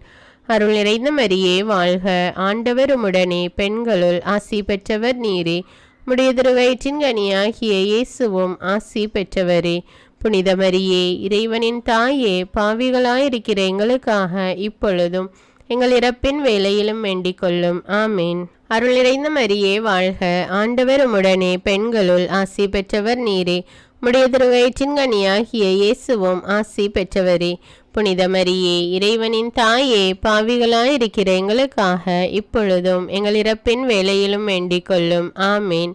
[SPEAKER 1] அருள் நிறைந்த மரியே வாழ்க. ஆண்டவர் உம்முடனே, பெண்களுள் ஆசி பெற்றவர் நீரே. உம்முடைய திருவயிற்றின் கனியாகிய இயேசுவும் ஆசி பெற்றவரே. புனித மரியே, இறைவனின் தாயே, பாவிகளாயிருக்கிற எங்களுக்காக இப்பொழுதும் எங்கள் இறப்பின் வேளையிலும் வேண்டிக் கொள்ளும். ஆமீன். அருள் நிறைந்த மரியே வாழ்க. ஆண்டவர் உம்முடனே, பெண்களுள் ஆசி பெற்றவர் நீரே. உம்முடைய திருவயிற்றின் கனியாகிய இயேசுவும் ஆசி பெற்றவரே. புனித மரியே, இறைவனின் தாயே, பாவிகளாயிருக்கிற எங்களுக்காக இப்பொழுதும் எங்கள் இறப்பின் வேளையிலும் வேண்டிக் கொள்ளும். ஆமீன்.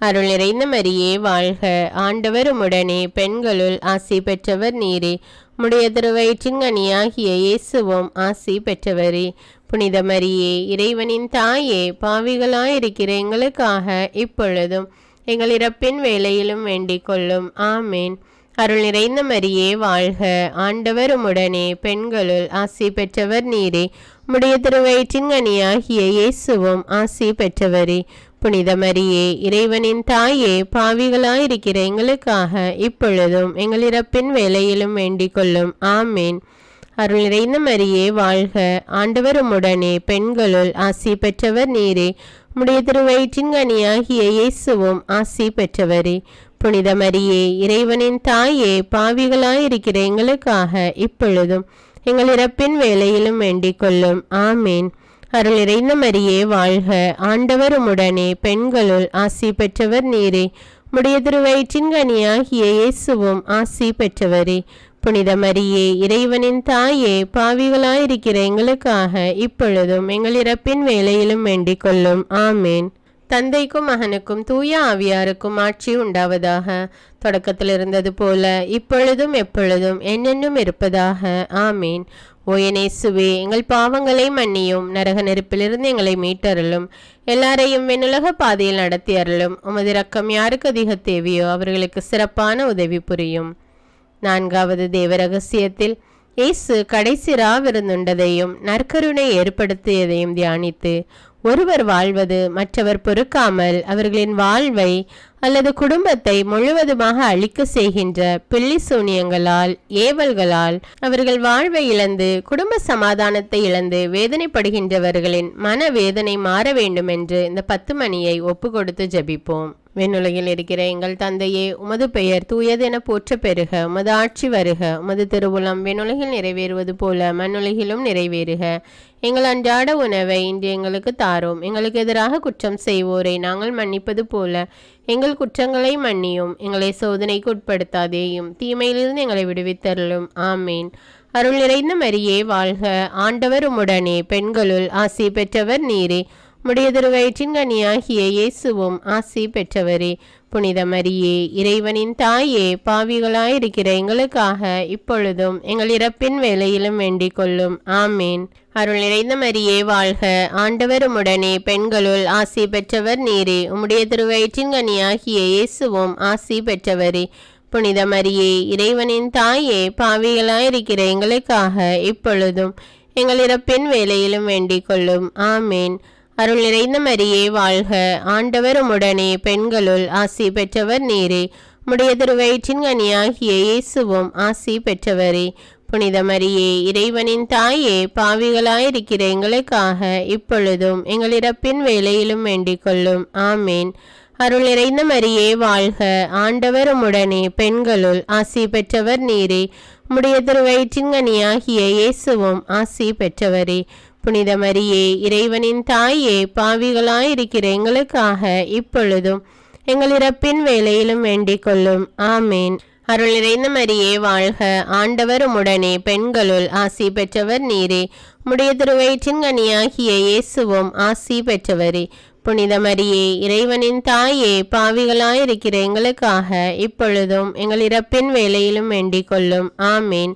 [SPEAKER 1] அருள் நிறைந்த மரியே வாழ்க. ஆண்டவர் உம்முடனே, பெண்களுள் ஆசி பெற்றவர் நீரே. உம்முடைய திருவயிற்றின் கனியாகிய இயேசுவும் ஆசி பெற்றவரே. புனித மரியே, இறைவனின் தாயே, பாவிகளாயிருக்கிற எங்களுக்காக இப்பொழுதும் எங்கள் இறப்பின் வேளையிலும் வேண்டிக் கொள்ளும். ஆமீன். அருள் நிறைந்த மரியே வாழ்க. ஆண்டவர் உம்முடனே, பெண்களுள் ஆசி பெற்றவர் நீரே. உம்முடைய திருவயிற்றின் கனியாகிய இயேசுவும் ஆசி பெற்றவரே. புனித மரியே, இறைவனின் தாயே, பாவிகளாயிருக்கிற எங்களுக்காக இப்பொழுதும் எங்கள் இறப்பின் வேளையிலும் வேண்டிக் கொள்ளும். ஆமீன். அருள் நிறைந்த மரியே வாழ்க. ஆண்டவர் உம்முடனே, பெண்களுள் ஆசி பெற்றவர் நீரே. உம்முடைய திருவயிற்றின் கனியாகிய இயேசுவும் ஆசி பெற்றவரே. புனித மரியே, இறைவனின் தாயே, பாவிகளாயிருக்கிற எங்களுக்காக இப்பொழுதும் எங்கள் இறப்பின் வேளையிலும் வேண்டிக் கொள்ளும். ஆமீன். அருள் நிறைந்த மரியே வாழ்க. ஆண்டவர் உம்முடனே, பெண்களுள் ஆசி பெற்றவர் நீரே. உம்முடைய திருவயிற்றின் கனியாகிய இயேசுவும் ஆசி பெற்றவரே. புனித மரியே, இறைவனின் தாயே, பாவிகளாயிருக்கிற எங்களுக்காக இப்பொழுதும் எங்கள் இறப்பின் வேளையிலும் வேண்டிக் கொள்ளும். ஆமேன். தந்தைக்கும் மகனுக்கும் தூய ஆவியாருக்கும் ஆட்சி உண்டாவதாக. தொடக்கத்தில் இருந்தது போல இப்பொழுதும் எப்பொழுதும் என்னென்னும் இருப்பதாக. ஆமீன். ஓ என் இயேசுவே, எங்கள் பாவங்களை மன்னியும், நரக நெருப்பிலிருந்து எங்களை மீட்டருளும், எல்லாரையும் விண்ணுலக பாதையில் நடத்தி அருளும். உமது இரக்கம் யாருக்கு அதிக தேவையோ அவர்களுக்கு சிறப்பான உதவி புரியும். 4வது தேவ ரகசியத்தில் இயேசு கடைசி ராவிருந்துண்டதையும் நற்கருணை ஏற்படுத்தியதையும் தியானித்து, ஒருவர் வாழ்வது மற்றவர் பொறுக்காமல் அவர்களின் வாழ்வை அல்லது குடும்பத்தை முழுவதுமாக அழிக்க செய்கின்ற பில்லி சூனியங்களால், ஏவல்களால் அவர்கள் வாழ்வை இழந்து குடும்ப சமாதானத்தை இழந்து வேதனைப்படுகின்றவர்களின் மன வேதனை மாற வேண்டும் என்று இந்த 10 மணியை ஒப்பு கொடுத்து ஜபிப்போம். விண்ணுலகில் இருக்கிற எங்கள் தந்தையே, உமது பெயர் தூயதென போற்ற பெறுக. உமது ஆட்சி வருக. உமது திருவுளம் விண்ணுலகில் நிறைவேறுவது போல மண்ணுலகிலும் நிறைவேறுக. எங்கள் அன்றாட உணவை இன்று எங்களுக்கு தாரும். எங்களுக்கு எதிராக குற்றம் செய்வோரை நாங்கள் மன்னிப்பது போல எங்கள் குற்றங்களை மன்னியும். எங்களை சோதனைக்கு உட்படுத்தாதேயும், தீமையிலிருந்து எங்களை விடுவித்தருளும். ஆமீன். அருள் நிறைந்த மரியே வாழ்க. ஆண்டவர் உம்முடனே, பெண்களுள் ஆசி பெற்றவர் நீரே. உம்முடைய திருவயிற்றின் கனியாகிய இயேசுவும் ஆசி பெற்றவரே. புனித மரியே, இறைவனின் தாயே, பாவிகளாயிருக்கிற எங்களுக்காக இப்பொழுதும் எங்கள் இறப்பின் வேளையிலும் வேண்டிக் கொள்ளும். ஆமேன். அருள் நிறைந்த மரியே வாழ்க. ஆண்டவர் உம்முடனே, பெண்களுள் ஆசி பெற்றவர் நீரே. உம்முடைய திருவயிற்றின் கனியாகிய இயேசுவும் ஆசி பெற்றவரே. புனித மரியே, இறைவனின் தாயே, பாவிகளாயிருக்கிற எங்களுக்காக இப்பொழுதும் எங்கள் இறப்பின் வேளையிலும் வேண்டிக் கொள்ளும். ஆமேன். அருள் நிறைந்த மரியே வாழ்க. ஆண்டவர் உம்முடனே, பெண்களுள் ஆசி பெற்றவர் நீரே. உம்முடைய திருவயிற்றின் கனியாகிய இயேசுவும் ஆசி பெற்றவரே. புனித மரியே, இறைவனின் தாயே, பாவிகளாயிருக்கிற எங்களுக்காக இப்பொழுதும் எங்கள் இறப்பின் வேளையிலும் வேண்டிக் கொள்ளும். ஆமேன். அருள் நிறைந்த மரியே வாழ்க. ஆண்டவர் உம்முடனே, பெண்களுள் ஆசி பெற்றவர் நீரே. உம்முடைய திருவயிற்றின் கனியாகிய இயேசுவும் ஆசி பெற்றவரே. புனித மரியே, இறைவனின் தாயே, பாவிகளாயிருக்கிற எங்களுக்காக இப்பொழுதும் எங்கள் இறப்பின் வேளையிலும் வேண்டிக் கொள்ளும். ஆமேன். அருள் நிறைந்த மரியே வாழ்க. ஆண்டவர் உம்முடனே, பெண்களுள் ஆசி பெற்றவர் நீரே. உம்முடைய திருவயிற்றின் கனியாகிய இயேசுவும் ஆசி பெற்றவரே. புனித மரியே, இறைவனின் தாயே, பாவிகளாயிருக்கிற எங்களுக்காக இப்பொழுதும் எங்கள் இறப்பின் வேளையிலும் வேண்டிக் கொள்ளும். ஆமேன்.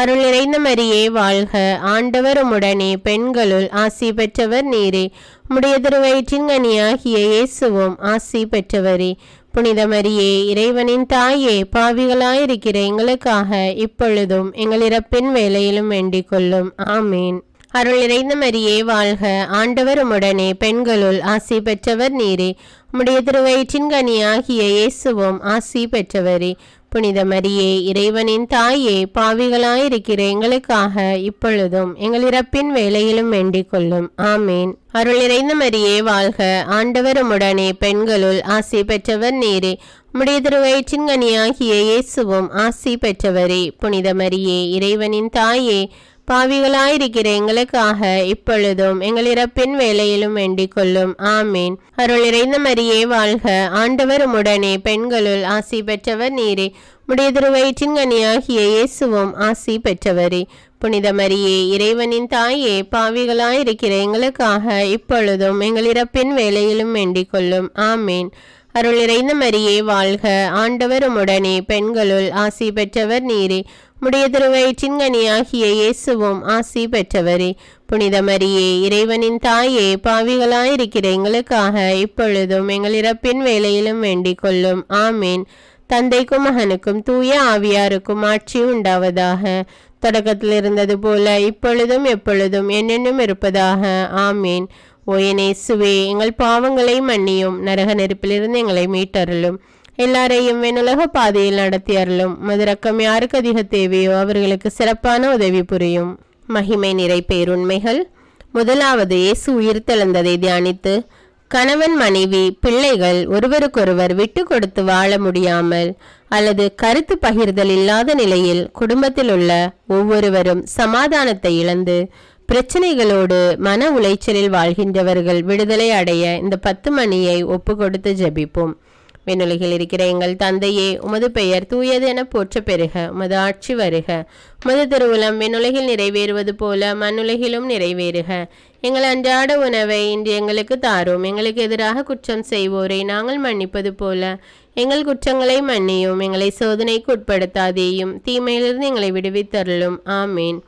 [SPEAKER 1] அருள் நிறைந்த மரியே வாழ்க. ஆண்டவர் உம்முடனே, பெண்களுள் ஆசி பெற்றவர் நீரே. உம்முடைய திருவயிற்றின் கனியாகிய இயேசுவும் ஆசி பெற்றவரே. புனித மரியே, இறைவனின் தாயே, பாவிகளாயிருக்கிற எங்களுக்காக இப்பொழுதும் எங்கள் இறப்பின் வேளையிலும் வேண்டிக் கொள்ளும். ஆமேன். அருள் நிறைந்த மரியே வாழ்க. ஆண்டவர் உம்முடனே, பெண்களுள் ஆசி பெற்றவர் நீரே. உம்முடைய திருவயிற்றின் கனியாகிய இயேசுவும் ஆசி பெற்றவரே. புனித மரியே, இறைவனின் தாயே, பாவிகளாயிருக்கிற எங்களுக்காக இப்பொழுதும் எங்கள் இறப்பின் வேளையிலும் வேண்டிக் கொள்ளும். ஆமேன். அருள் நிறைந்த மரியே வாழ்க. ஆண்டவர் உம்முடனே, பெண்களுள் ஆசி பெற்றவர் நீரே. உம்முடைய திருவயிற்றின் கனியாகிய இயேசுவும் ஆசி பெற்றவரே. புனித மரியே, இறைவனின் தாயே, பாவிகளாயிருக்கிற எங்களுக்காக இப்பொழுதும் எங்கள் இறப்பின் வேளையிலும் வேண்டிக் கொள்ளும். ஆமேன். அருள் நிறைந்த மரியே வாழ்க. ஆண்டவர் உம்முடனே, பெண்களுள் ஆசி பெற்றவர் நீரே. உம்முடைய திருவயிற்றின் கனியாகிய இயேசுவும் ஆசி பெற்றவரே. புனித மரியே, இறைவனின் தாயே, பாவிகளாயிருக்கிற எங்களுக்காக இப்பொழுதும் எங்கள் இறப்பின் வேளையிலும் வேண்டிக் கொள்ளும். ஆமேன். அருள் நிறைந்த மரியே வாழ்க. ஆண்டவர் உம்முடனே, பெண்களுள் ஆசி பெற்றவர் நீரே. உம்முடைய திருவயிற்றின் கனியாகிய இயேசுவும் ஆசி பெற்றவரே. புனித மரியே, இறைவனின் தாயே, பாவிகளாயிருக்கிற எங்களுக்காக இப்பொழுதும் எங்கள் இறப்பின் வேளையிலும் வேண்டிக் கொள்ளும். ஆமேன். தந்தைக்கும் மகனுக்கும் தூய ஆவியாருக்கும் ஆட்சி உண்டாவதாக. தொடக்கத்தில் இருந்தது போல இப்பொழுதும் எப்பொழுதும் என்னென்னும் இருப்பதாக. ஆமேன். ஓ என் இயேசுவே, எங்கள் பாவங்களை மன்னியும், நரக நெருப்பிலிருந்து எங்களை மீட்டருளும், எல்லாரையும் விண்ணுலக பாதையில் நடத்தி அருளும். உமது இரக்கம் யாருக்கு அதிக தேவையோ அவர்களுக்கு சிறப்பான உதவி புரியும். மகிமை நிறை பேருண்மைகள். முதலாவது, இயேசு உயிர்த்தெழுந்ததை தியானித்து, கணவன், மனைவி, பிள்ளைகள் ஒருவருக்கொருவர் விட்டு கொடுத்து வாழ முடியாமல் அல்லது கருத்து பகிர்தல் இல்லாத நிலையில் குடும்பத்தில் உள்ள ஒவ்வொருவரும் சமாதானத்தை இழந்து பிரச்சனைகளோடு மன உளைச்சலில் வாழ்கின்றவர்கள் விடுதலை அடைய இந்த 10 மணியை ஒப்பு கொடுத்து ஜெபிப்போம். விண்ணுலகில் இருக்கிற எங்கள் தந்தையே, உமது பெயர் தூயது என போற்ற பெறுக. உமது ஆட்சி வருக. உமது திருவுளம் விண்ணுலகில் நிறைவேறுவது போல மண்ணுலகிலும் நிறைவேறுக. எங்கள் அன்றாட உணவை இன்று எங்களுக்கு தாரும். எங்களுக்கு எதிராக குற்றம் செய்வோரை நாங்கள் மன்னிப்பது போல எங்கள் குற்றங்களை மன்னியும். எங்களை சோதனைக்கு உட்படுத்தாதேயும், தீமையிலிருந்து எங்களை விடுவித்தருளும். ஆமீன்.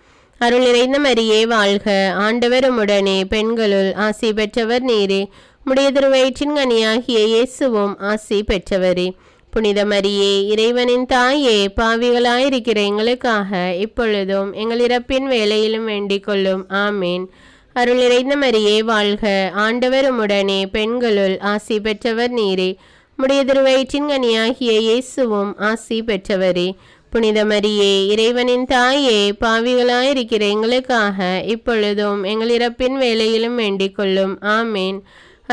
[SPEAKER 1] அருள் நிறைந்த மரியே வாழ்க. ஆண்டவர் உம்முடனே, பெண்களுள் ஆசி பெற்றவர் நீரே. உம்முடைய திருவயிற்றின் கனியாகிய இயேசுவும் ஆசி பெற்றவரே. புனித மரியே, இறைவனின் தாயே, பாவிகளாயிருக்கிற எங்களுக்காக இப்பொழுதும் எங்கள் இறப்பின் வேளையிலும் வேண்டிக் கொள்ளும். ஆமீன். அருள் நிறைந்த மரியே வாழ்க. ஆண்டவர் உம்முடனே, பெண்களுள் ஆசி பெற்றவர் நீரே. உம்முடைய திருவயிற்றின் கனியாகிய இயேசுவும் ஆசி பெற்றவரே. புனித மரியே, இறைவனின் தாயே, பாவிகளாயிருக்கிற எங்களுக்காக இப்பொழுதும் எங்கள் இறப்பின் வேளையிலும் வேண்டிக் கொள்ளும். ஆமீன்.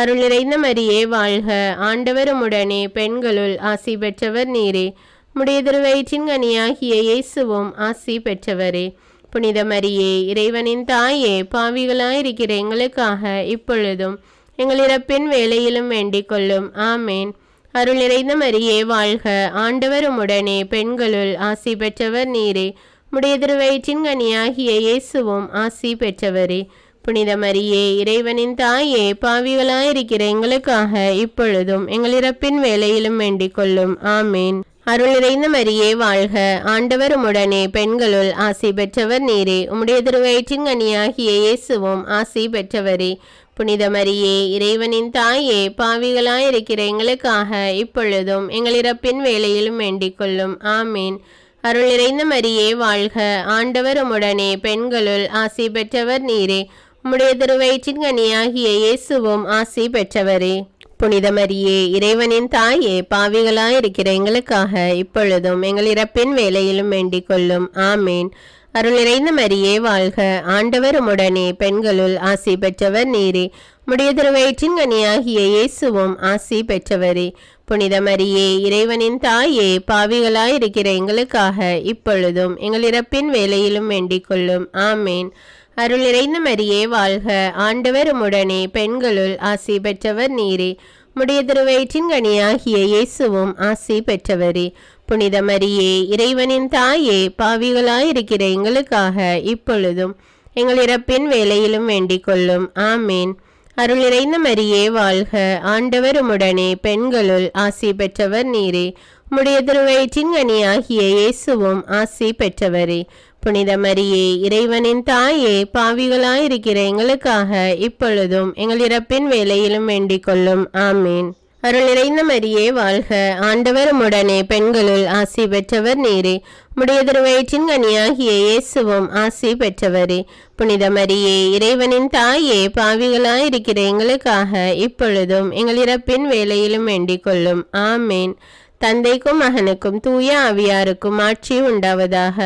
[SPEAKER 1] அருள் நிறைந்த மரியே வாழ்க. ஆண்டவர் உம்முடனே, பெண்களுள் ஆசி பெற்றவர் நீரே. உம்முடைய திருவயிற்றின் கனியாகிய இயேசுவும் ஆசி பெற்றவரே. புனித மரியே, இறைவனின் தாயே, பாவிகளாயிருக்கிற எங்களுக்காக இப்பொழுதும் எங்கள் இறப்பின் வேளையிலும் வேண்டிக் கொள்ளும். ஆமீன். அருள் நிறைந்த மரியே வாழ்க. ஆண்டவர் உம்முடனே, பெண்களுள் ஆசி பெற்றவர் நீரே. உம்முடைய திருவயிற்றின் கனியாகிய இயேசுவும் ஆசி பெற்றவரே. புனித மரியே, இறைவனின் தாயே, பாவிகளாயிருக்கிற எங்களுக்காக இப்பொழுதும் எங்கள் இறப்பின் வேளையிலும் வேண்டிக் கொள்ளும். ஆமீன். அருள் நிறைந்த மரியே வாழ்க. ஆண்டவர் உம்முடனே, பெண்களுள் ஆசி பெற்றவர் நீரே. உம்முடைய திருவயிற்றின் கனியாகிய இயேசுவும் ஆசி பெற்றவரே. புனித மரியே, இறைவனின் தாயே, பாவிகளாயிருக்கிற எங்களுக்காக இப்பொழுதும் எங்கள் இறப்பின் வேளையிலும் வேண்டிக் கொள்ளும். ஆமீன். அருள் நிறைந்த மரியே வாழ்க. ஆண்டவர் உம்முடனே, பெண்களுள் ஆசி பெற்றவர் நீரே. உம்முடைய திருவயிற்றின் கனியாகிய இயேசுவும் ஆசி பெற்றவரே. புனித மரியே, இறைவனின் தாயே, பாவிகளாயிருக்கிற எங்களுக்காக இப்பொழுதும் எங்கள் இறப்பின் வேளையிலும் வேண்டிக் கொள்ளும். ஆமீன். அருள் நிறைந்த மரியே வாழ்க. ஆண்டவர் உம்முடனே, பெண்களுள் ஆசி பெற்றவர் நீரே. உம்முடைய திருவயிற்றின் கனியாகிய இயேசுவும் ஆசி பெற்றவரே. புனித மரியே, இறைவனின் தாயே, பாவிகளாயிருக்கிற எங்களுக்காக இப்பொழுதும் எங்கள் இறப்பின் வேளையிலும் வேண்டிக் கொள்ளும். ஆமீன். அருள் நிறைந்த மரியே வாழ்க. ஆண்டவர் உம்முடனே, பெண்களுள் ஆசி பெற்றவர் நீரே. உம்முடைய திருவயிற்றின் கனியாகிய இயேசுவும் ஆசி பெற்றவரே. புனித மரியே, இறைவனின் தாயே, பாவிகளாயிருக்கிற எங்களுக்காக இப்பொழுதும் எங்கள் இறப்பின் வேளையிலும் வேண்டிக் கொள்ளும். ஆமீன். அருள் நிறைந்த மரியே வாழ்க. ஆண்டவர் உம்முடனே, பெண்களுள் ஆசி பெற்றவர் நீரே. உம்முடைய திருவயிற்றின் கனியாகிய இயேசுவும் ஆசி பெற்றவரே. புனித மரியே, இறைவனின் தாயே, பாவிகளாயிருக்கிற எங்களுக்காக இப்பொழுதும் எங்கள் இறப்பின் வேளையிலும் வேண்டிக் கொள்ளும். ஆமீன். அருள் நிறைந்த மரியே வாழ்க. ஆண்டவர் உம்முடனே, பெண்களுள் ஆசி பெற்றவர் நீரே. உம்முடைய திருவயிற்றின் கனியாகிய இயேசுவும் ஆசி பெற்றவரே. புனித மரியே, இறைவனின் தாயே, பாவிகளாயிருக்கிற எங்களுக்காக இப்பொழுதும் எங்கள் இறப்பின் வேளையிலும் வேண்டிக் கொள்ளும். ஆமீன். தந்தைக்கும் மகனுக்கும் தூய ஆவியாருக்கும் ஆட்சி உண்டாவதாக.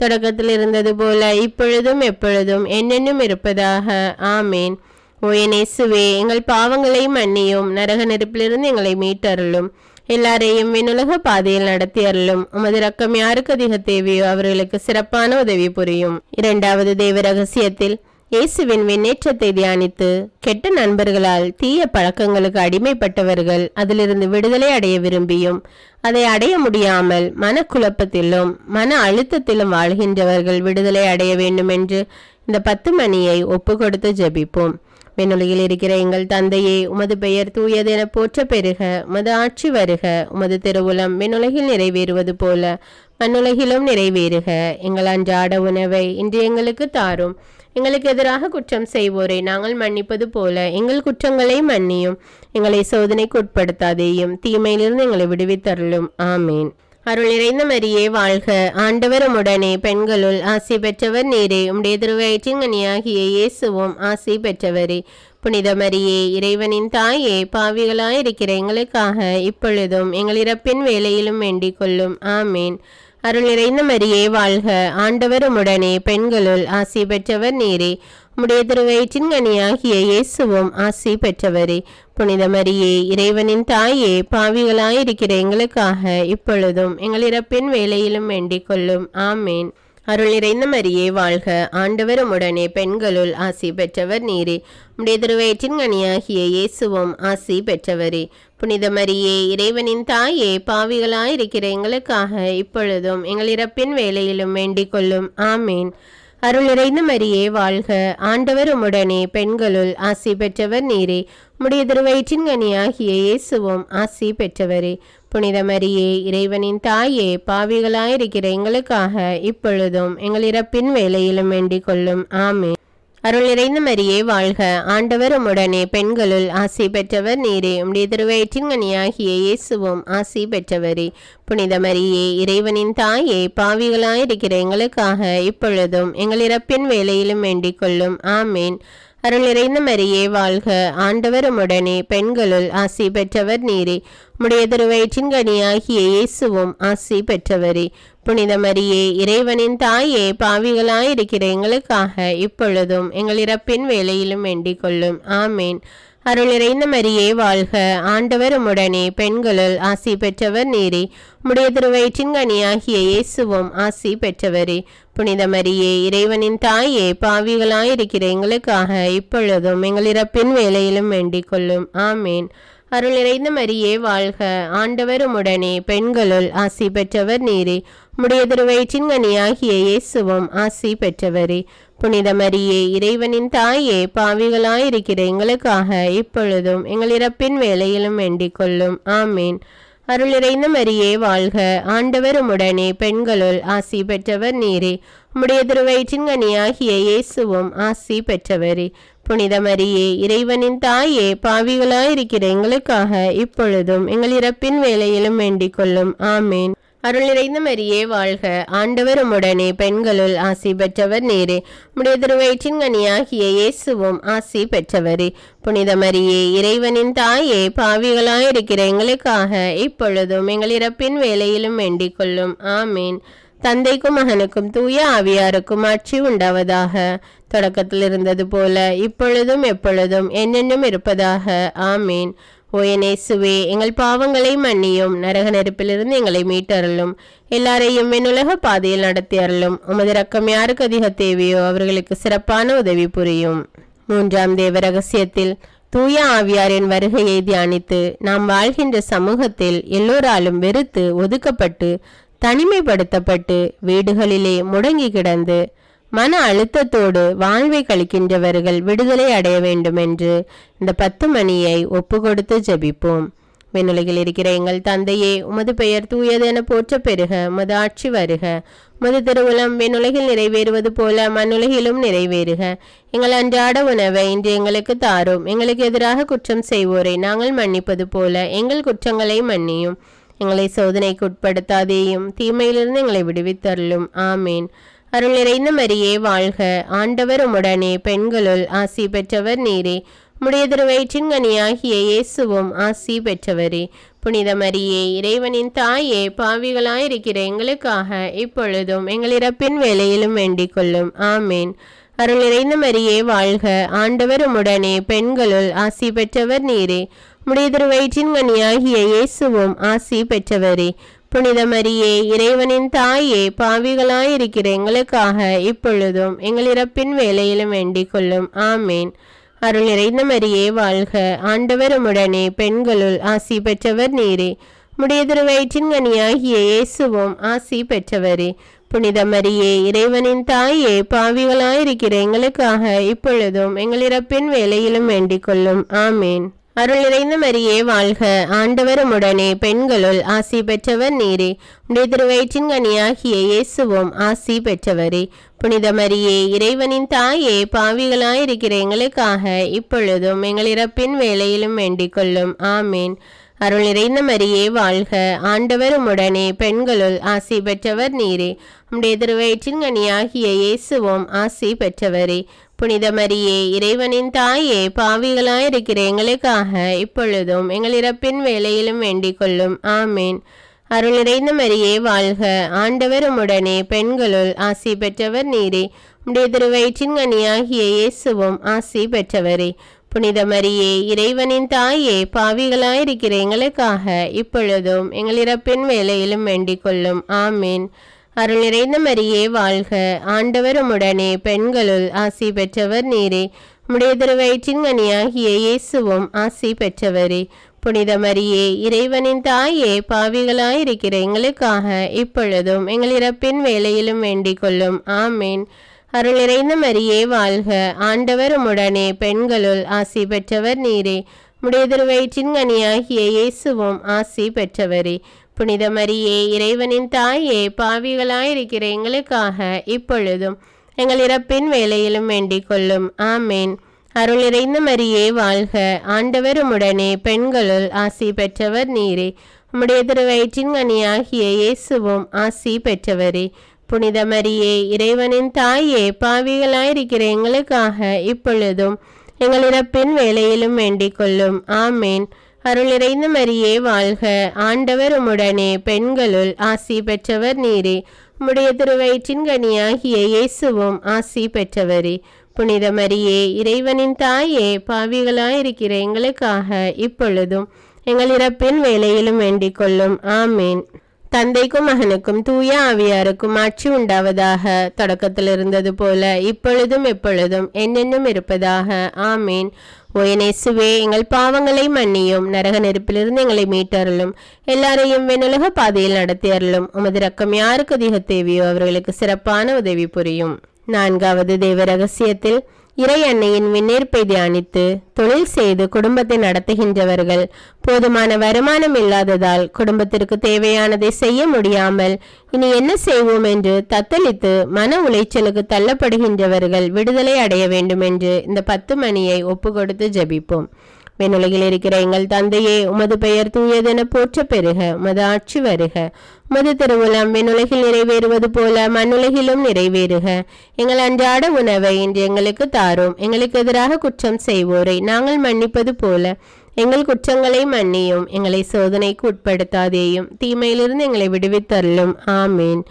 [SPEAKER 1] தொடக்கத்தில் இருந்தது போல இப்பொழுதும் எப்பொழுதும் என்னென்னும் இருப்பதாக. ஆமேன். ஓ என் இயேசுவே, எங்கள் பாவங்களை மன்னியும், நரக நெருப்பிலிருந்து எங்களை மீட்டருளும், எல்லாரையும் விண்ணுலக பாதையில் நடத்தி அருளும். உமது இரக்கம் யாருக்கு அதிக தேவையோ அவர்களுக்கு சிறப்பான உதவி புரியும். இரண்டாவது தேவ ரகசியத்தில் இயேசுவின் விண்ணேற்றத்தை தியானித்து, கெட்ட நண்பர்களால் தீய பழக்கங்களுக்கு அடிமைப்பட்டவர்கள் அதிலிருந்து விடுதலை அடைய விரும்பியும் அதை அடைய முடியாமல் மனக்குழப்பத்திலும் மன அழுத்தத்திலும் வாழ்கின்றவர்கள் விடுதலை அடைய வேண்டும் என்று இந்த 10 மணியை ஒப்பு கொடுத்து ஜெபிப்போம். விண்ணுலகில் இருக்கிற எங்கள் தந்தையே, உமது பெயர் தூயது என போற்ற பெறுக. உமது ஆட்சி வருக. உமது திருவுளம் விண்ணுலகில் நிறைவேறுவது போல மண்ணுலகிலும் நிறைவேறுக. எங்கள் அன்றாட உணவை இன்று எங்களுக்கு தாரும். எங்களுக்கு எதிராக குற்றம் செய்வோரை நாங்கள் மன்னிப்பது போல எங்கள் குற்றங்களை மன்னியும். எங்களை சோதனைக்கு உட்படுத்தாதேயும், தீமையிலிருந்து எங்களை விடுவித்தருளும். ஆமீன். அருள் நிறைந்த மரியே வாழ்க. ஆண்டவர் உம்முடனே, பெண்களுள் ஆசி பெற்றவர் நீரே. உம்முடைய திருவயிற்றின் கனியாகிய இயேசுவும் ஆசி பெற்றவரே. புனித மரியே, இறைவனின் தாயே, பாவிகளாயிருக்கிற எங்களுக்காக இப்பொழுதும் எங்கள் இறப்பின் வேளையிலும் வேண்டிக் கொள்ளும். ஆமீன். அருள் நிறைந்த மரியே வாழ்க. ஆண்டவர் உம்முடனே, பெண்களுள் ஆசி பெற்றவர் நீரே. உம்முடைய திருவயிற்றின் கனியாகிய இயேசுவும் ஆசி பெற்றவரே. புனித மரியே, இறைவனின் தாயே, பாவிகளாயிருக்கிற எங்களுக்காக இப்பொழுதும் எங்கள் இறப்பின் வேளையிலும் வேண்டிக் கொள்ளும். ஆமேன். அருள் நிறைந்த மரியே வாழ்க, ஆண்டவர் உம்முடனே, பெண்களுள் ஆசி பெற்றவர் நீரே. உம்முடைய திருவயிற்றின் கனியாகிய இயேசுவும் ஆசி பெற்றவரே. புனித மரியே, இறைவனின் தாயே, பாவிகளாயிருக்கிற எங்களுக்காக இப்பொழுதும் எங்கள் இறப்பின் வேளையிலும் வேண்டிக் கொள்ளும். ஆமேன். அருள் நிறைந்த மரியே வாழ்க, ஆண்டவர் உம்முடனே, பெண்களுள் ஆசி பெற்றவர் நீரே. உம்முடைய திருவயிற்றின் கனியாகிய இயேசுவும் ஆசி பெற்றவரே. புனித மரியே, இறைவனின் தாயே, பாவிகளாயிருக்கிற எங்களுக்காக இப்பொழுதும் எங்கள் இறப்பின் வேளையிலும் வேண்டிக் கொள்ளும். ஆமேன். அருள் நிறைந்த மரியே வாழ்க, ஆண்டவர் உம்முடனே, பெண்களுள் ஆசி பெற்றவர் நீரே. உம்முடைய திருவயிற்றின் கனியாகிய இயேசுவும் ஆசி பெற்றவரே. புனித மரியே, இறைவனின் தாயே, பாவிகளாயிருக்கிற எங்களுக்காக இப்பொழுதும் எங்கள் இறப்பின் வேளையிலும் வேண்டிக் கொள்ளும். ஆமேன். அருள் நிறைந்த மரியே வாழ்க, ஆண்டவர் உம்முடனே, பெண்களுள் ஆசி பெற்றவர் நீரே. உம்முடைய திருவயிற்றின் கனியாகிய இயேசுவும் ஆசி பெற்றவரே. புனித மரியே, இறைவனின் தாயே, பாவிகளாயிருக்கிற எங்களுக்காக இப்பொழுதும் எங்கள் இறப்பின் வேளையிலும் வேண்டிக் கொள்ளும். ஆமேன். அருள் நிறைந்த மரியே வாழ்க, ஆண்டவர் உம்முடனே, பெண்களுள் ஆசி பெற்றவர் நீரே. உம்முடைய திருவயிற்றின் கனியாகிய இயேசுவும் ஆசி பெற்றவரே. புனித மரியே, இறைவனின் தாயே, பாவிகளாயிருக்கிற எங்களுக்காக இப்பொழுதும் எங்கள் இறப்பின் வேளையிலும் வேண்டிக் கொள்ளும். ஆமேன். அருள் நிறைந்த மரியே வாழ்க, ஆண்டவர் உம்முடனே, பெண்களுள் ஆசி பெற்றவர் நீரே. உம்முடைய திருவயிற்றின் கனியாகிய இயேசுவும் ஆசி பெற்றவரே. புனித மரியே, இறைவனின் தாயே, பாவிகளாயிருக்கிற எங்களுக்காக இப்பொழுதும் எங்கள் இறப்பின் வேளையிலும் வேண்டிக் கொள்ளும். ஆமேன். அருள் நிறைந்த மரியே வாழ்க, ஆண்டவர் உம்முடனே, பெண்களுள் ஆசி பெற்றவர் நீரே. உம்முடைய திருவயிற்றின் கனியாகிய இயேசுவும் ஆசி பெற்றவரே. புனித மரியே, இறைவனின் தாயே, பாவிகளாயிருக்கிற எங்களுக்காக இப்பொழுதும் எங்கள் இறப்பின் வேளையிலும் வேண்டிக் கொள்ளும். ஆமேன். அருள் நிறைந்த மரியே வாழ்க, ஆண்டவர் உம்முடனே, பெண்களுள் ஆசி பெற்றவர் நீரே. உம்முடைய திருவயிற்றின் கனியாகிய இயேசுவும் ஆசி பெற்றவரே. புனித மரியே, இறைவனின் தாயே, பாவிகளாயிருக்கிற எங்களுக்காக இப்பொழுதும் எங்கள் இறப்பின் வேளையிலும் வேண்டிக் கொள்ளும். ஆமேன். தந்தைக்கும் மகனுக்கும் தூய ஆவியாருக்கும் ஆட்சி உண்டாவதாக. தொடக்கத்தில் இருந்தது போல இப்பொழுதும் எப்பொழுதும் என்னென்னும் இருப்பதாக. ஆமேன். ஓ என் இயேசுவே, எங்கள் பாவங்களை மன்னியும், நரக நெருப்பிலிருந்து எங்களை மீட்டருளும், எல்லாரையும் விண்ணுலக பாதையில் நடத்தி அருளும். உமது இரக்கம் யாருக்கு அதிக தேவையோ அவர்களுக்கு சிறப்பான உதவி புரியும். 3ஆம் தேவ ரகசியத்தில் தூய ஆவியாரின் வருகையை தியானித்து நாம் வாழ்கின்ற சமூகத்தில் எல்லோராலும் வெறுத்து ஒதுக்கப்பட்டு தனிமைப்படுத்தப்பட்டு வீடுகளிலே முடங்கி கிடந்து மன அழுத்தத்தோடு வாழ்வை கழிக்கின்றவர்கள் விடுதலை அடைய வேண்டும் என்று இந்த 10 மணியை ஒப்பு கொடுத்து ஜெபிப்போம். விண்ணுலகில் இருக்கிற எங்கள் தந்தையே, உமது பெயர் தூயதென போற்ற பெருக, உமது ஆட்சி வருக, உமது திருவுளம் விண்ணுலகில் நிறைவேறுவது போல மண்ணுலகிலும் நிறைவேறுக. எங்கள் அன்றாட உணவை இன்று எங்களுக்கு தாரும். எங்களுக்கு எதிராக குற்றம் செய்வோரை நாங்கள் மன்னிப்பது போல எங்கள் குற்றங்களை மன்னியும். எங்களை சோதனைக்கு உட்படுத்தாதேயும், தீமையிலிருந்து எங்களை விடுவித்தருளும். ஆமேன். அருள் நிறைந்த மரியே வாழ்க, ஆண்டவர் உம்முடனே, பெண்களுள் ஆசி பெற்றவர் நீரே. உம்முடைய திருவயிற்றின் கனியாகிய இயேசுவும் ஆசி பெற்றவரே. புனித மரியே, இறைவனின் தாயே, பாவிகளாயிருக்கிற எங்களுக்காக இப்பொழுதும் எங்கள் இறப்பின் வேளையிலும் வேண்டிக் கொள்ளும். ஆமேன். அருள் நிறைந்த மரியே வாழ்க, ஆண்டவர் உம்முடனே, பெண்களுள் ஆசி பெற்றவர் நீரே. உம்முடைய திருவயிற்றின் கனியாகிய இயேசுவும் ஆசி பெற்றவரே. புனித மரியே, இறைவனின் தாயே, பாவிகளாயிருக்கிற எங்களுக்காக இப்பொழுதும் எங்கள் இறப்பின் வேளையிலும் வேண்டிக் கொள்ளும். ஆமேன். அருள் நிறைந்த மரியே வாழ்க, ஆண்டவர் உம்முடனே, பெண்களுள் ஆசி பெற்றவர் நீரே. உம்முடைய திருவயிற்றின் கனியாகிய இயேசுவும் ஆசி பெற்றவரே. புனித மரியே, இறைவனின் தாயே, பாவிகளாயிருக்கிற எங்களுக்காக இப்பொழுதும் எங்கள் இறப்பின் வேளையிலும் வேண்டிக் கொள்ளும். ஆமேன். அருள் நிறைந்த மரியே வாழ்க, ஆண்டவர் உம்முடனே, பெண்களுள் ஆசி பெற்றவர் நீரே. உம்முடைய திருவயிற்றின் கனியாகிய இயேசுவும் ஆசி பெற்றவரே. புனித மரியே, இறைவனின் தாயே, பாவிகளாயிருக்கிற எங்களுக்காக இப்பொழுதும் எங்கள் இறப்பின் வேளையிலும் வேண்டிக் கொள்ளும். ஆமேன். அருள் நிறைந்த மரியே வாழ்க, ஆண்டவர் உம்முடனே, பெண்களுள் ஆசி பெற்றவர் நீரே. உம்முடைய திருவயிற்றின் கனியாகிய இயேசுவும் ஆசி பெற்றவரே. புனித மரியே, இறைவனின் தாயே, பாவிகளாயிருக்கிற எங்களுக்காக இப்பொழுதும் எங்கள் இறப்பின் வேளையிலும் வேண்டிக் கொள்ளும். ஆமேன். அருள் நிறைந்த மரியே வாழ்க, ஆண்டவர் உம்முடனே, பெண்களுள் ஆசி பெற்றவர் நீரே. உம்முடைய திருவயிற்றின் கனியாகிய இயேசுவும் ஆசி பெற்றவரே. புனித மரியே, இறைவனின் தாயே, பாவிகளாயிருக்கிற எங்களுக்காக இப்பொழுதும் எங்கள் இறப்பின் வேளையிலும் வேண்டிக் கொள்ளும். ஆமேன். அருள் நிறைந்த மரியே வாழ்க, ஆண்டவர் உம்முடனே, பெண்களுள் ஆசி பெற்றவர் நீரே. உம்முடைய திருவயிற்றின் கனியாகிய இயேசுவும் ஆசி பெற்றவரே. புனித மரியே, இறைவனின் தாயே, பாவிகளாயிருக்கிற எங்களுக்காக இப்பொழுதும் எங்கள் இறப்பின் வேளையிலும் வேண்டிக் கொள்ளும். ஆமேன். அருள் நிறைந்த மரியே வாழ்க, ஆண்டவர் உம்முடனே, பெண்களுள் ஆசி பெற்றவர் நீரே. உம்முடைய திருவயிற்றின் கனியாகிய இயேசுவும் ஆசி பெற்றவரே. புனித மரியே, இறைவனின் தாயே, பாவிகளாயிருக்கிற எங்களுக்காக இப்பொழுதும் எங்கள் இறப்பின் வேளையிலும் வேண்டிக் கொள்ளும். ஆமேன். அருள் நிறைந்த மரியே வாழ்க, ஆண்டவர் உம்முடனே, பெண்களுள் ஆசி பெற்றவர் நீரே. உம்முடைய திருவயிற்றின் கனியாகிய இயேசுவும் ஆசி பெற்றவரே. புனித மரியே, இறைவனின் தாயே, பாவிகளாயிருக்கிற எங்களுக்காக இப்பொழுதும் எங்கள் இறப்பின் வேளையிலும் வேண்டிக் கொள்ளும். ஆமேன். அருள் நிறைந்த மரியே வாழ்க, ஆண்டவர் உம்முடனே, பெண்களுள் ஆசி பெற்றவர் நீரே. உம்முடைய திருவயிற்றின் கனியாகிய இயேசுவும் ஆசி பெற்றவரே. புனித மரியே, இறைவனின் தாயே, பாவிகளாயிருக்கிற எங்களுக்காக இப்பொழுதும் எங்கள் இறப்பின் வேளையிலும் வேண்டிக் கொள்ளும். ஆமேன். தந்தைக்கும் மகனுக்கும் தூய ஆவியாருக்கும் ஆட்சி உண்டாவதாக. தொடக்கத்தில் இருந்தது போல இப்பொழுதும் எப்பொழுதும் என்னென்னும் இருப்பதாக. ஆமேன். ஓயனேசுவே, எங்கள் பாவங்களை மன்னியும், நரக நெருப்பிலிருந்து எங்களை மீட்டருளும், எல்லாரையும் வெண்ணுலக பாதையில் நடத்தியருளும். உமது இரக்கம் யாருக்கு அதிக தேவையோ அவர்களுக்கு சிறப்பான உதவி புரியும். 4வது தேவ ரகசியத்தில் இறை அன்னையின் விண்ணேற்பை தியானித்து தொழில் செய்து குடும்பத்தை நடத்துகின்றவர்கள் போதுமான வருமானம் இல்லாததால் குடும்பத்திற்கு தேவையானதை செய்ய முடியாமல் இனி என்ன செய்வோம் என்று தத்தளித்து மன உளைச்சலுக்கு தள்ளப்படுகின்றவர்கள் விடுதலை அடைய வேண்டும் என்று இந்த 10 மணியை ஒப்பு கொடுத்து ஜெபிப்போம். விண்ணுலகில் இருக்கிற எங்கள் தந்தையே, உமது பெயர் தூயதென போற்ற பெறுக. உமது ஆட்சி வருக. உமது திருவுளம் விண்ணுலகில் நிறைவேறுவது போல மண்ணுலகிலும் நிறைவேறுக. எங்கள் அன்றாட உணவை இன்று எங்களுக்கு தாரும். எங்களுக்கு எதிராக குற்றம் செய்வோரை நாங்கள் மன்னிப்பது போல எங்கள் குற்றங்களை மன்னியும். எங்களை சோதனைக்கு உட்படுத்தாதேயும், தீமையிலிருந்து எங்களை விடுவித்தருளும். ஆமீன்.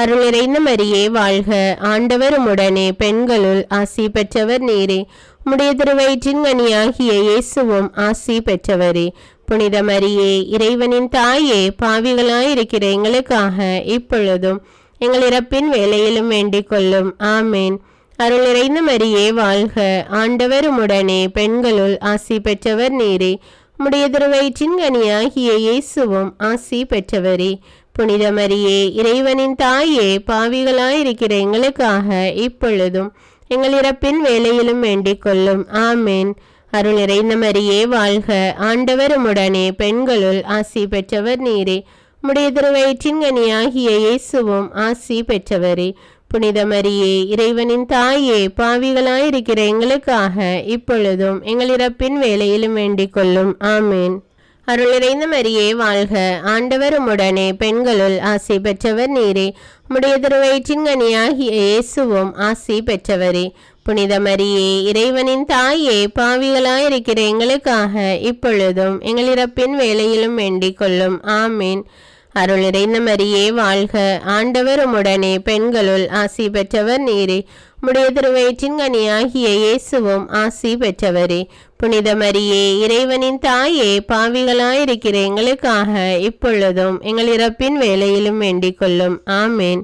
[SPEAKER 1] அருள் நிறைந்த மரியே வாழ்க, ஆண்டவர் உம்முடனே, பெண்களுள் ஆசி பெற்றவர் நீரே. உம்முடைய திருவயிற்றின் கனியாகிய இயேசுவும் ஆசி பெற்றவரே. புனித மரியே, இறைவனின் தாயே, பாவிகளாயிருக்கிற எங்களுக்காக இப்பொழுதும் எங்கள் இறப்பின் வேளையிலும் வேண்டிக் கொள்ளும். ஆமேன். அருள் நிறைந்த மரியே வாழ்க, ஆண்டவர் உம்முடனே, பெண்களுள் ஆசி பெற்றவர் நீரே. உம்முடைய திருவயிற்றின் கனியாகிய இயேசுவும் ஆசி பெற்றவரே. புனித மரியே, இறைவனின் தாயே, பாவிகளாயிருக்கிற எங்களுக்காக இப்பொழுதும் எங்கள் இறப்பின் வேளையிலும் வேண்டிக் கொள்ளும். ஆமேன். அருள் நிறைந்த மரியே வாழ்க, ஆண்டவர் உம்முடனே, பெண்களுள் ஆசி பெற்றவர் நீரே. உம்முடைய திருவயிற்றின் கனியாகிய இயேசுவும் ஆசி பெற்றவரே. புனித மரியே, இறைவனின் தாயே, பாவிகளாயிருக்கிற எங்களுக்காக இப்பொழுதும் எங்கள் இறப்பின் வேளையிலும் வேண்டிக் கொள்ளும். ஆமேன். அருள் நிறைந்த மரியே வாழ்க, ஆண்டவர் உம்முடனே, பெண்களுள் ஆசி பெற்றவர் நீரே. உம்முடைய திருவயிற்றின் கனியாகிய இயேசுவும் ஆசி பெற்றவரே. புனித மரியே, இறைவனின் தாயே, பாவிகளாயிருக்கிற எங்களுக்காக இப்பொழுதும் எங்கள் இறப்பின் வேளையிலும் வேண்டிக் கொள்ளும். ஆமேன். அருள் நிறைந்த மரியே வாழ்க, ஆண்டவர் உம்முடனே, பெண்களுள் ஆசி பெற்றவர் நீரே. உம்முடைய திருவயிற்றின் கனியாகிய இயேசுவும் ஆசி பெற்றவரே. புனித மரியே, இறைவனின் தாயே, பாவிகளாயிருக்கிற எங்களுக்காக இப்பொழுதும் எங்கள் இறப்பின் வேளையிலும் வேண்டிக் கொள்ளும். ஆமேன்.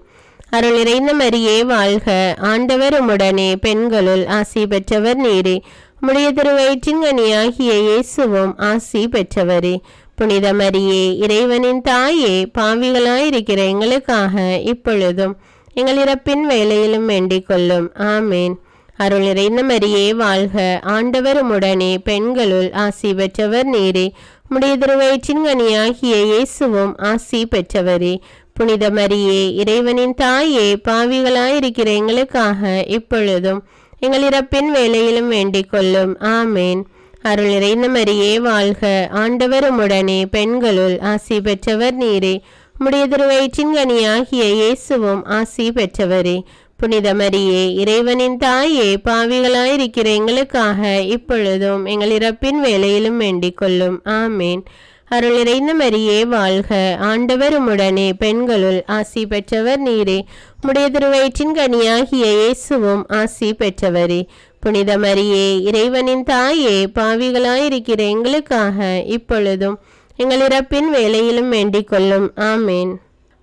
[SPEAKER 1] அருள் நிறைந்த மரியே வாழ்க, ஆண்டவர் உம்முடனே, பெண்களுள் ஆசி பெற்றவர் நீரே. உம்முடைய திருவயிற்றின் கனியாகிய இயேசுவும் ஆசி பெற்றவரே. புனித மரியே, இறைவனின் தாயே, பாவிகளாயிருக்கிற எங்களுக்காக இப்பொழுதும் எங்கள் இறப்பின் வேளையிலும் வேண்டிக் கொள்ளும். ஆமேன். அருள் நிறைந்த மரியே வாழ்க, ஆண்டவர் உம்முடனே, பெண்களுள் ஆசி பெற்றவர் நீரே. உம்முடைய திருவயிற்றின் கனியாகிய இயேசுவும் ஆசி பெற்றவரே. புனித மரியே, இறைவனின் தாயே, பாவிகளாயிருக்கிற எங்களுக்காக இப்பொழுதும் எங்கள் இறப்பின் வேளையிலும் வேண்டிக் கொள்ளும். ஆமேன். அருள் நிறைந்த மரியே வாழ்க, ஆண்டவர் உம்முடனே, பெண்களுள் ஆசி பெற்றவர் நீரே. உம்முடைய திருவயிற்றின் கனியாகிய இயேசுவும் ஆசி பெற்றவரே. புனித மரியே, இறைவனின் தாயே, பாவிகளாயிருக்கிற எங்களுக்காக இப்பொழுதும் எங்கள் இறப்பின் வேளையிலும் வேண்டிக் கொள்ளும். ஆமேன். அருள் நிறைந்த மரியே வாழ்க, ஆண்டவர் உம்முடனே, பெண்களுள் ஆசி பெற்றவர் நீரே. உம்முடைய திருவயிற்றின் கனியாகிய இயேசுவும் ஆசி பெற்றவரே. புனித மரியே, இறைவனின் தாயே, பாவிகளாயிருக்கிற எங்களுக்காக இப்பொழுதும் எங்கள் இறப்பின் வேளையிலும் வேண்டிக் கொள்ளும். ஆமேன்.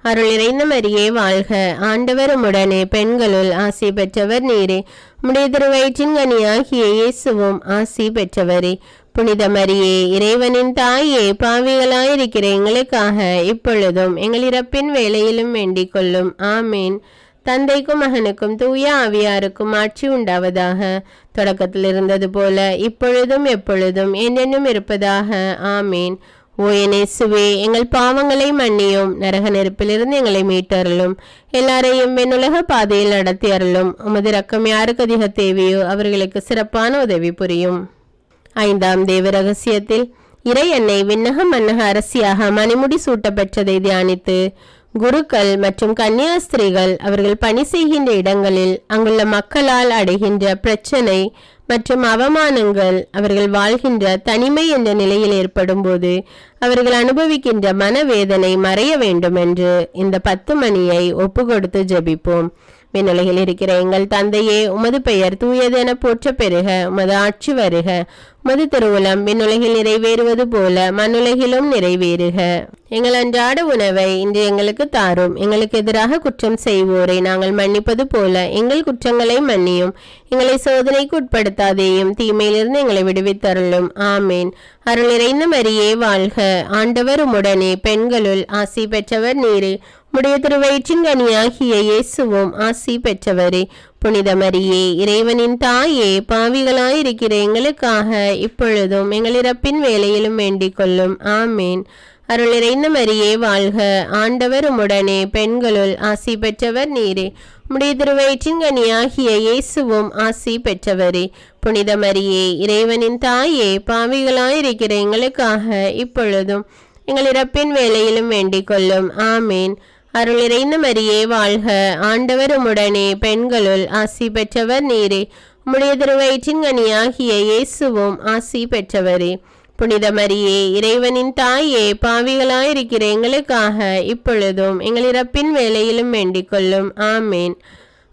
[SPEAKER 1] அருள் நிறைந்த மரியே வாழ்க, ஆண்டவர் உம்முடனே, பெண்களுள் ஆசி பெற்றவர் நீரே. உம்முடைய திருவயிற்றின் கனியாகிய இயேசுவும் ஆசி பெற்றவரே. புனித மரியே, இறைவனின் தாயே, பாவிகளாயிருக்கிற எங்களுக்காக இப்பொழுதும் எங்கள் இறப்பின் வேளையிலும் வேண்டிக் கொள்ளும். ஆமேன். தந்தைக்கும் மகனுக்கும் தூய ஆவியாருக்கும் ஆட்சி உண்டாவதாக. தொடக்கத்தில் இருந்தது போல இப்பொழுதும் எப்பொழுதும் என்றென்றும் இருப்பதாக. ஆமேன். ஓ என் இயேசுவே, எங்கள் பாவங்களை மன்னியும், நரக நெருப்பிலிருந்து எங்களை மீட்டருளும், எல்லாரையும் வெண்ணுலக பாதையில் நடத்தி அருளும். உமது இரக்கம் யாருக்கு அதிக தேவையோ அவர்களுக்கு சிறப்பான உதவி புரியும். 5ஆம் தேவ ரகசியத்தில் இறை அன்னை விண்ணக மன்னக அரசியாக மணிமுடி சூட்டப்பெற்றதை தியானித்து குருக்கள் மற்றும் கன்னியாஸ்திரிகள் அவர்கள் பணி செய்கின்ற இடங்களில் அங்குள்ள மக்களால் அடைகின்ற பிரச்சனை மற்றும் அவமானங்கள், அவர்கள் வாழ்கின்ற தனிமை என்ற நிலையில் ஏற்படும் போது அவர்கள் அனுபவிக்கின்ற மனவேதனை மறைய வேண்டும் என்று இந்த 10 மணியை ஒப்பு கொடுத்து ஜெபிப்போம். விண்ணுலகில் இருக்கிற எங்கள் தந்தையே, உமது பெயர் தூயதென போற்ற பெறுக. உமது ஆட்சி வருக. உமது திருவுளம் விண்ணுலகில் நிறைவேறுவது போல மண்ணுலகிலும் நிறைவேறுக. எங்கள் அன்றாட உணவை இன்று எங்களுக்கு தாரும். எங்களுக்கு எதிராக குற்றம் செய்வோரை நாங்கள் மன்னிப்பது போல எங்கள் குற்றங்களை மன்னியும். எங்களை சோதனைக்கு உட்படுத்தாதேயும், தீமையிலிருந்து எங்களை விடுவித்தருளும். ஆமேன். அருள் நிறைந்த மரியே வாழ்க, ஆண்டவர் உம்முடனே, பெண்களுள் ஆசி பெற்றவர் நீரே. உம்முடைய திருவயிற்றின் கனியாகிய இயேசுவும் ஆசி பெற்றவரே. புனித மரியே, இறைவனின் தாயே, பாவிகளாயிருக்கிற எங்களுக்காக இப்பொழுதும் எங்கள் இறப்பின் வேளையிலும் வேண்டிக் கொள்ளும். ஆமேன். அருள் நிறைந்த மரியே வாழ்க, ஆண்டவர் உம்முடனே, பெண்களுள் ஆசி பெற்றவர் நீரே. உம்முடைய திருவயிற்றின் கனியாகிய இயேசுவும் ஆசி பெற்றவரே. புனித மரியே, இறைவனின் தாயே, பாவிகளாயிருக்கிற எங்களுக்காக இப்பொழுதும் எங்கள் இறப்பின் வேளையிலும் வேண்டிக் கொள்ளும். ஆமேன். அருள் நிறைந்த மரியே வாழ்க, ஆண்டவர் உம்முடனே, பெண்களுள் ஆசி பெற்றவர் நீரே. உம்முடைய திருவயிற்றின் கனியாகிய இயேசுவும் ஆசி பெற்றவரே. புனித மரியே, இறைவனின் தாயே, பாவிகளாயிருக்கிற எங்களுக்காக இப்பொழுதும் எங்கள் இறப்பின் வேளையிலும் வேண்டிக் கொள்ளும். ஆமேன்.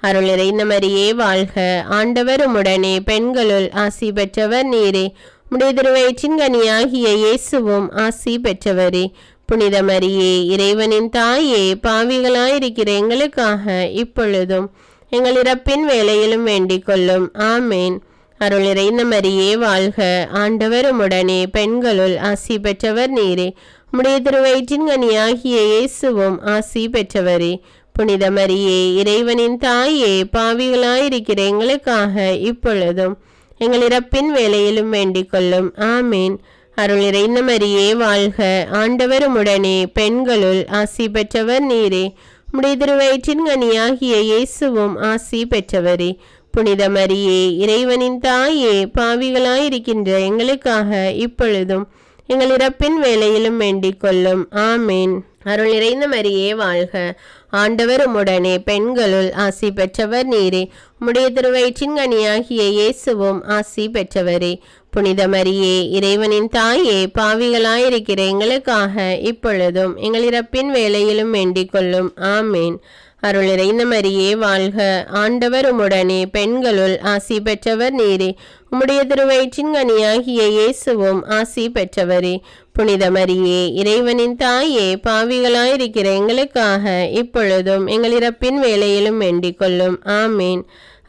[SPEAKER 1] அருள் நிறைந்த மரியே வாழ்க, ஆண்டவர் உம்முடனே, பெண்களுள் ஆசி பெற்றவர் நீரே. உம்முடைய திருவயிற்றின் கனியாகிய இயேசுவும் ஆசி பெற்றவரே. புனித மரியே, இறைவனின் தாயே, பாவிகளாயிருக்கிற எங்களுக்காக இப்பொழுதும் எங்கள் இறப்பின் வேளையிலும் வேண்டிக் கொள்ளும். ஆமேன். அருள் நிறைந்த மரியே வாழ்க, ஆண்டவர் உம்முடனே, பெண்களுள் ஆசி பெற்றவர் நீரே. உம்முடைய திருவயிற்றின் கனியாகிய இயேசுவும் ஆசி பெற்றவரே. புனித மரியே, இறைவனின் தாயே, பாவிகளாயிருக்கிற எங்களுக்காக இப்பொழுதும் எங்கள் இறப்பின் வேளையிலும் வேண்டிக் கொள்ளும். ஆமேன். அருள் நிறைந்த மரியே வாழ்க, ஆண்டவர் உம்முடனே, பெண்களுள் ஆசி பெற்றவர் நீரே. உம்முடைய திருவயிற்றின் கனியாகிய இயேசுவும் ஆசி பெற்றவரே. புனித மரியே, இறைவனின் தாயே, பாவிகளாயிருக்கின்ற எங்களுக்காக இப்பொழுதும் எங்கள் இறப்பின் வேளையிலும் வேண்டிக் கொள்ளும். ஆமேன். அருள் நிறைந்த மரியே வாழ்க, ஆண்டவர் உம்முடனே, பெண்களுள் ஆசி பெற்றவர் நீரே. உம்முடைய திருவயிற்றின் கனியாகிய இயேசுவும் ஆசி பெற்றவரே. புனித மரியே, இறைவனின் தாயே, பாவிகளாயிருக்கிற எங்களுக்காக இப்பொழுதும் எங்கள் இறப்பின் வேளையிலும் வேண்டிக் கொள்ளும். ஆமேன். அருள் நிறைந்த மரியே வாழ்க, ஆண்டவர் உம்முடனே, பெண்களுள் ஆசி பெற்றவர் நீரே. உம்முடைய திருவயிற்றின் கனியாகிய இயேசுவும் ஆசி பெற்றவரே. புனித மரியே, இறைவனின் தாயே, பாவிகளாயிருக்கிற எங்களுக்காக இப்பொழுதும் எங்கள் இறப்பின் வேளையிலும் வேண்டிக் கொள்ளும். ஆமேன்.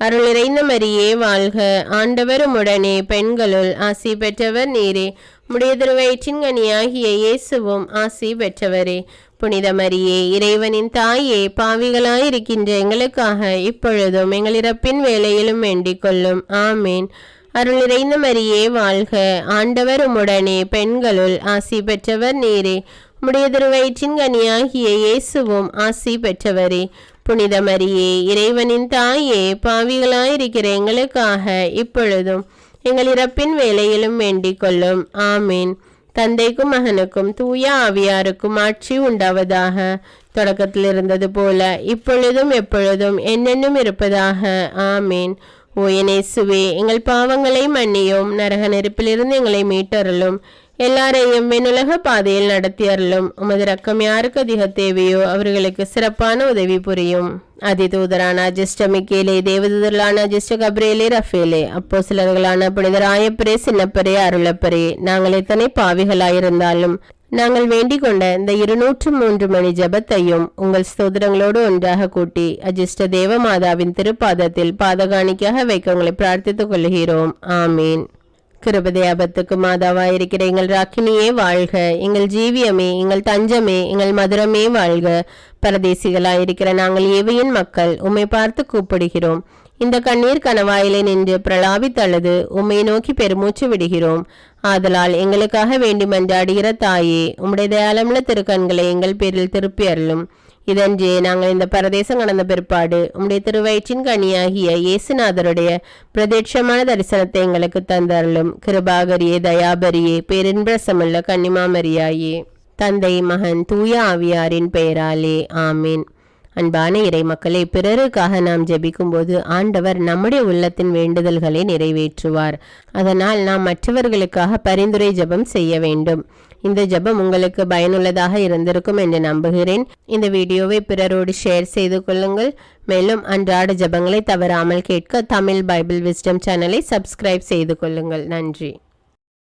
[SPEAKER 1] அருள் நிறைந்த மரியே வாழ்க, ஆண்டவர் உம்முடனே, பெண்களுள் ஆசி பெற்றவர் நீரே. உம்முடைய திருவயிற்றின் கனியாகிய இயேசுவும் ஆசி பெற்றவரே. புனித மரியே, இறைவனின் தாயே, பாவிகளாயிருக்கின்ற எங்களுக்காக இப்பொழுதும் எங்கள் இறப்பின் வேளையிலும் வேண்டிக் கொள்ளும். ஆமேன். அருள் நிறைந்த மரியே வாழ்க, ஆண்டவர் உம்முடனே, பெண்களுள் ஆசி பெற்றவர் நீரே. உம்முடைய திருவயிற்றின் கனியாகிய இயேசுவும் ஆசி பெற்றவரே. புனித மரியே, இறைவனின் தாயே, பாவிகளாயிருக்கிற எங்களுக்காக இப்பொழுதும் எங்கள் இறப்பின் வேளையிலும் வேண்டிக் கொள்ளும். ஆமேன். தந்தைக்கும் மகனுக்கும் தூய ஆவியாருக்கும் ஆட்சி உண்டாவதாக. தொடக்கத்தில் இருந்தது போல இப்பொழுதும் எப்பொழுதும் என்னென்னும் இருப்பதாக. ஆமேன். ஓ என் இயேசுவே, எங்கள் பாவங்களை மன்னியும், நரக நெருப்பிலிருந்து எங்களை மீட்டருளும், எல்லாரையும் வெண்ணுலக பாதையில் நடத்தி அருளும். உமது இரக்கம் யாருக்கு அதிக தேவையோ அவர்களுக்கு சிறப்பான உதவி புரியும். அதிதூதரான அஜிஸ்ட மிக்கேலே, தேவதூதர்களான அஜிஸ்ட கப்ரேலே, ரஃபேலே, அப்போஸ்தலர்களான புனிதர் ஆயப்பரே, சின்னப்பரே, அருளப்பரே, நாங்கள் எத்தனை பாவிகளாயிருந்தாலும் நாங்கள் வேண்டிக் கொண்ட இந்த 203 மணி ஜெபத்தையும் உங்கள் ஸ்தோத்திரங்களோடு ஒன்றாக கூட்டி அஜிஷ்ட தேவமாதாவின் திருப்பாதத்தில் பாதகாணிக்காக வைக்க உங்களை பிரார்த்தித்துக் கொள்கிறோம். ஆமீன். கிருபதேபத்துக்கு மாதாவாயிருக்கிற எங்கள் ராக்கினியே வாழ்க. எங்கள் ஜீவியமே, எங்கள் தஞ்சமே, எங்கள் மதுரமே வாழ்க. பரதேசிகளாயிருக்கிற நாங்கள் ஏவையின் மக்கள் உம்மை பார்த்து கூப்பிடுகிறோம். இந்த கண்ணீர் கணவாயிலே நின்று பிரலாபித்தழுது உம்மை நோக்கி பெருமூச்சு விடுகிறோம். ஆதலால் எங்களுக்காக வேண்டி மன்றாடுகிற தாயே, உம்முடைய தயாளமுள்ள திருக்கண்களை எங்கள் பேரில் திருப்பி அருளும். இதன்றே நாங்கள் இந்த பரதேசம் கடந்த பிற்பாடு உம்முடைய திருவயிற்றின் கனியாகிய இயேசுநாதருடைய பிரதேட்சமான தரிசனத்தை எங்களுக்கு தந்தருளும். கிருபாகரியே, தயாபரியே, பேரின்பரசமுள்ள கன்னிமாமரியாயே, தந்தை, மகன், தூய ஆவியாரின் பெயராலே ஆமீன். அன்பான இறை மக்களே, பிறருக்காக நாம் ஜெபிக்கும் போது ஆண்டவர் நம்முடைய உள்ளத்தின் வேண்டுதல்களை நிறைவேற்றுவார். அதனால் நாம் மற்றவர்களுக்காக பரிந்துரை ஜெபம் செய்ய வேண்டும். இந்த ஜெபம் உங்களுக்கு பயனுள்ளதாக இருந்திருக்கும் என்று நம்புகிறேன். இந்த வீடியோவை பிறரோடு ஷேர் செய்து கொள்ளுங்கள். மேலும் அன்றாட ஜெபங்களை தவறாமல் கேட்க தமிழ் பைபிள் விஸ்டம் சேனலை சப்ஸ்கிரைப் செய்து கொள்ளுங்கள். நன்றி.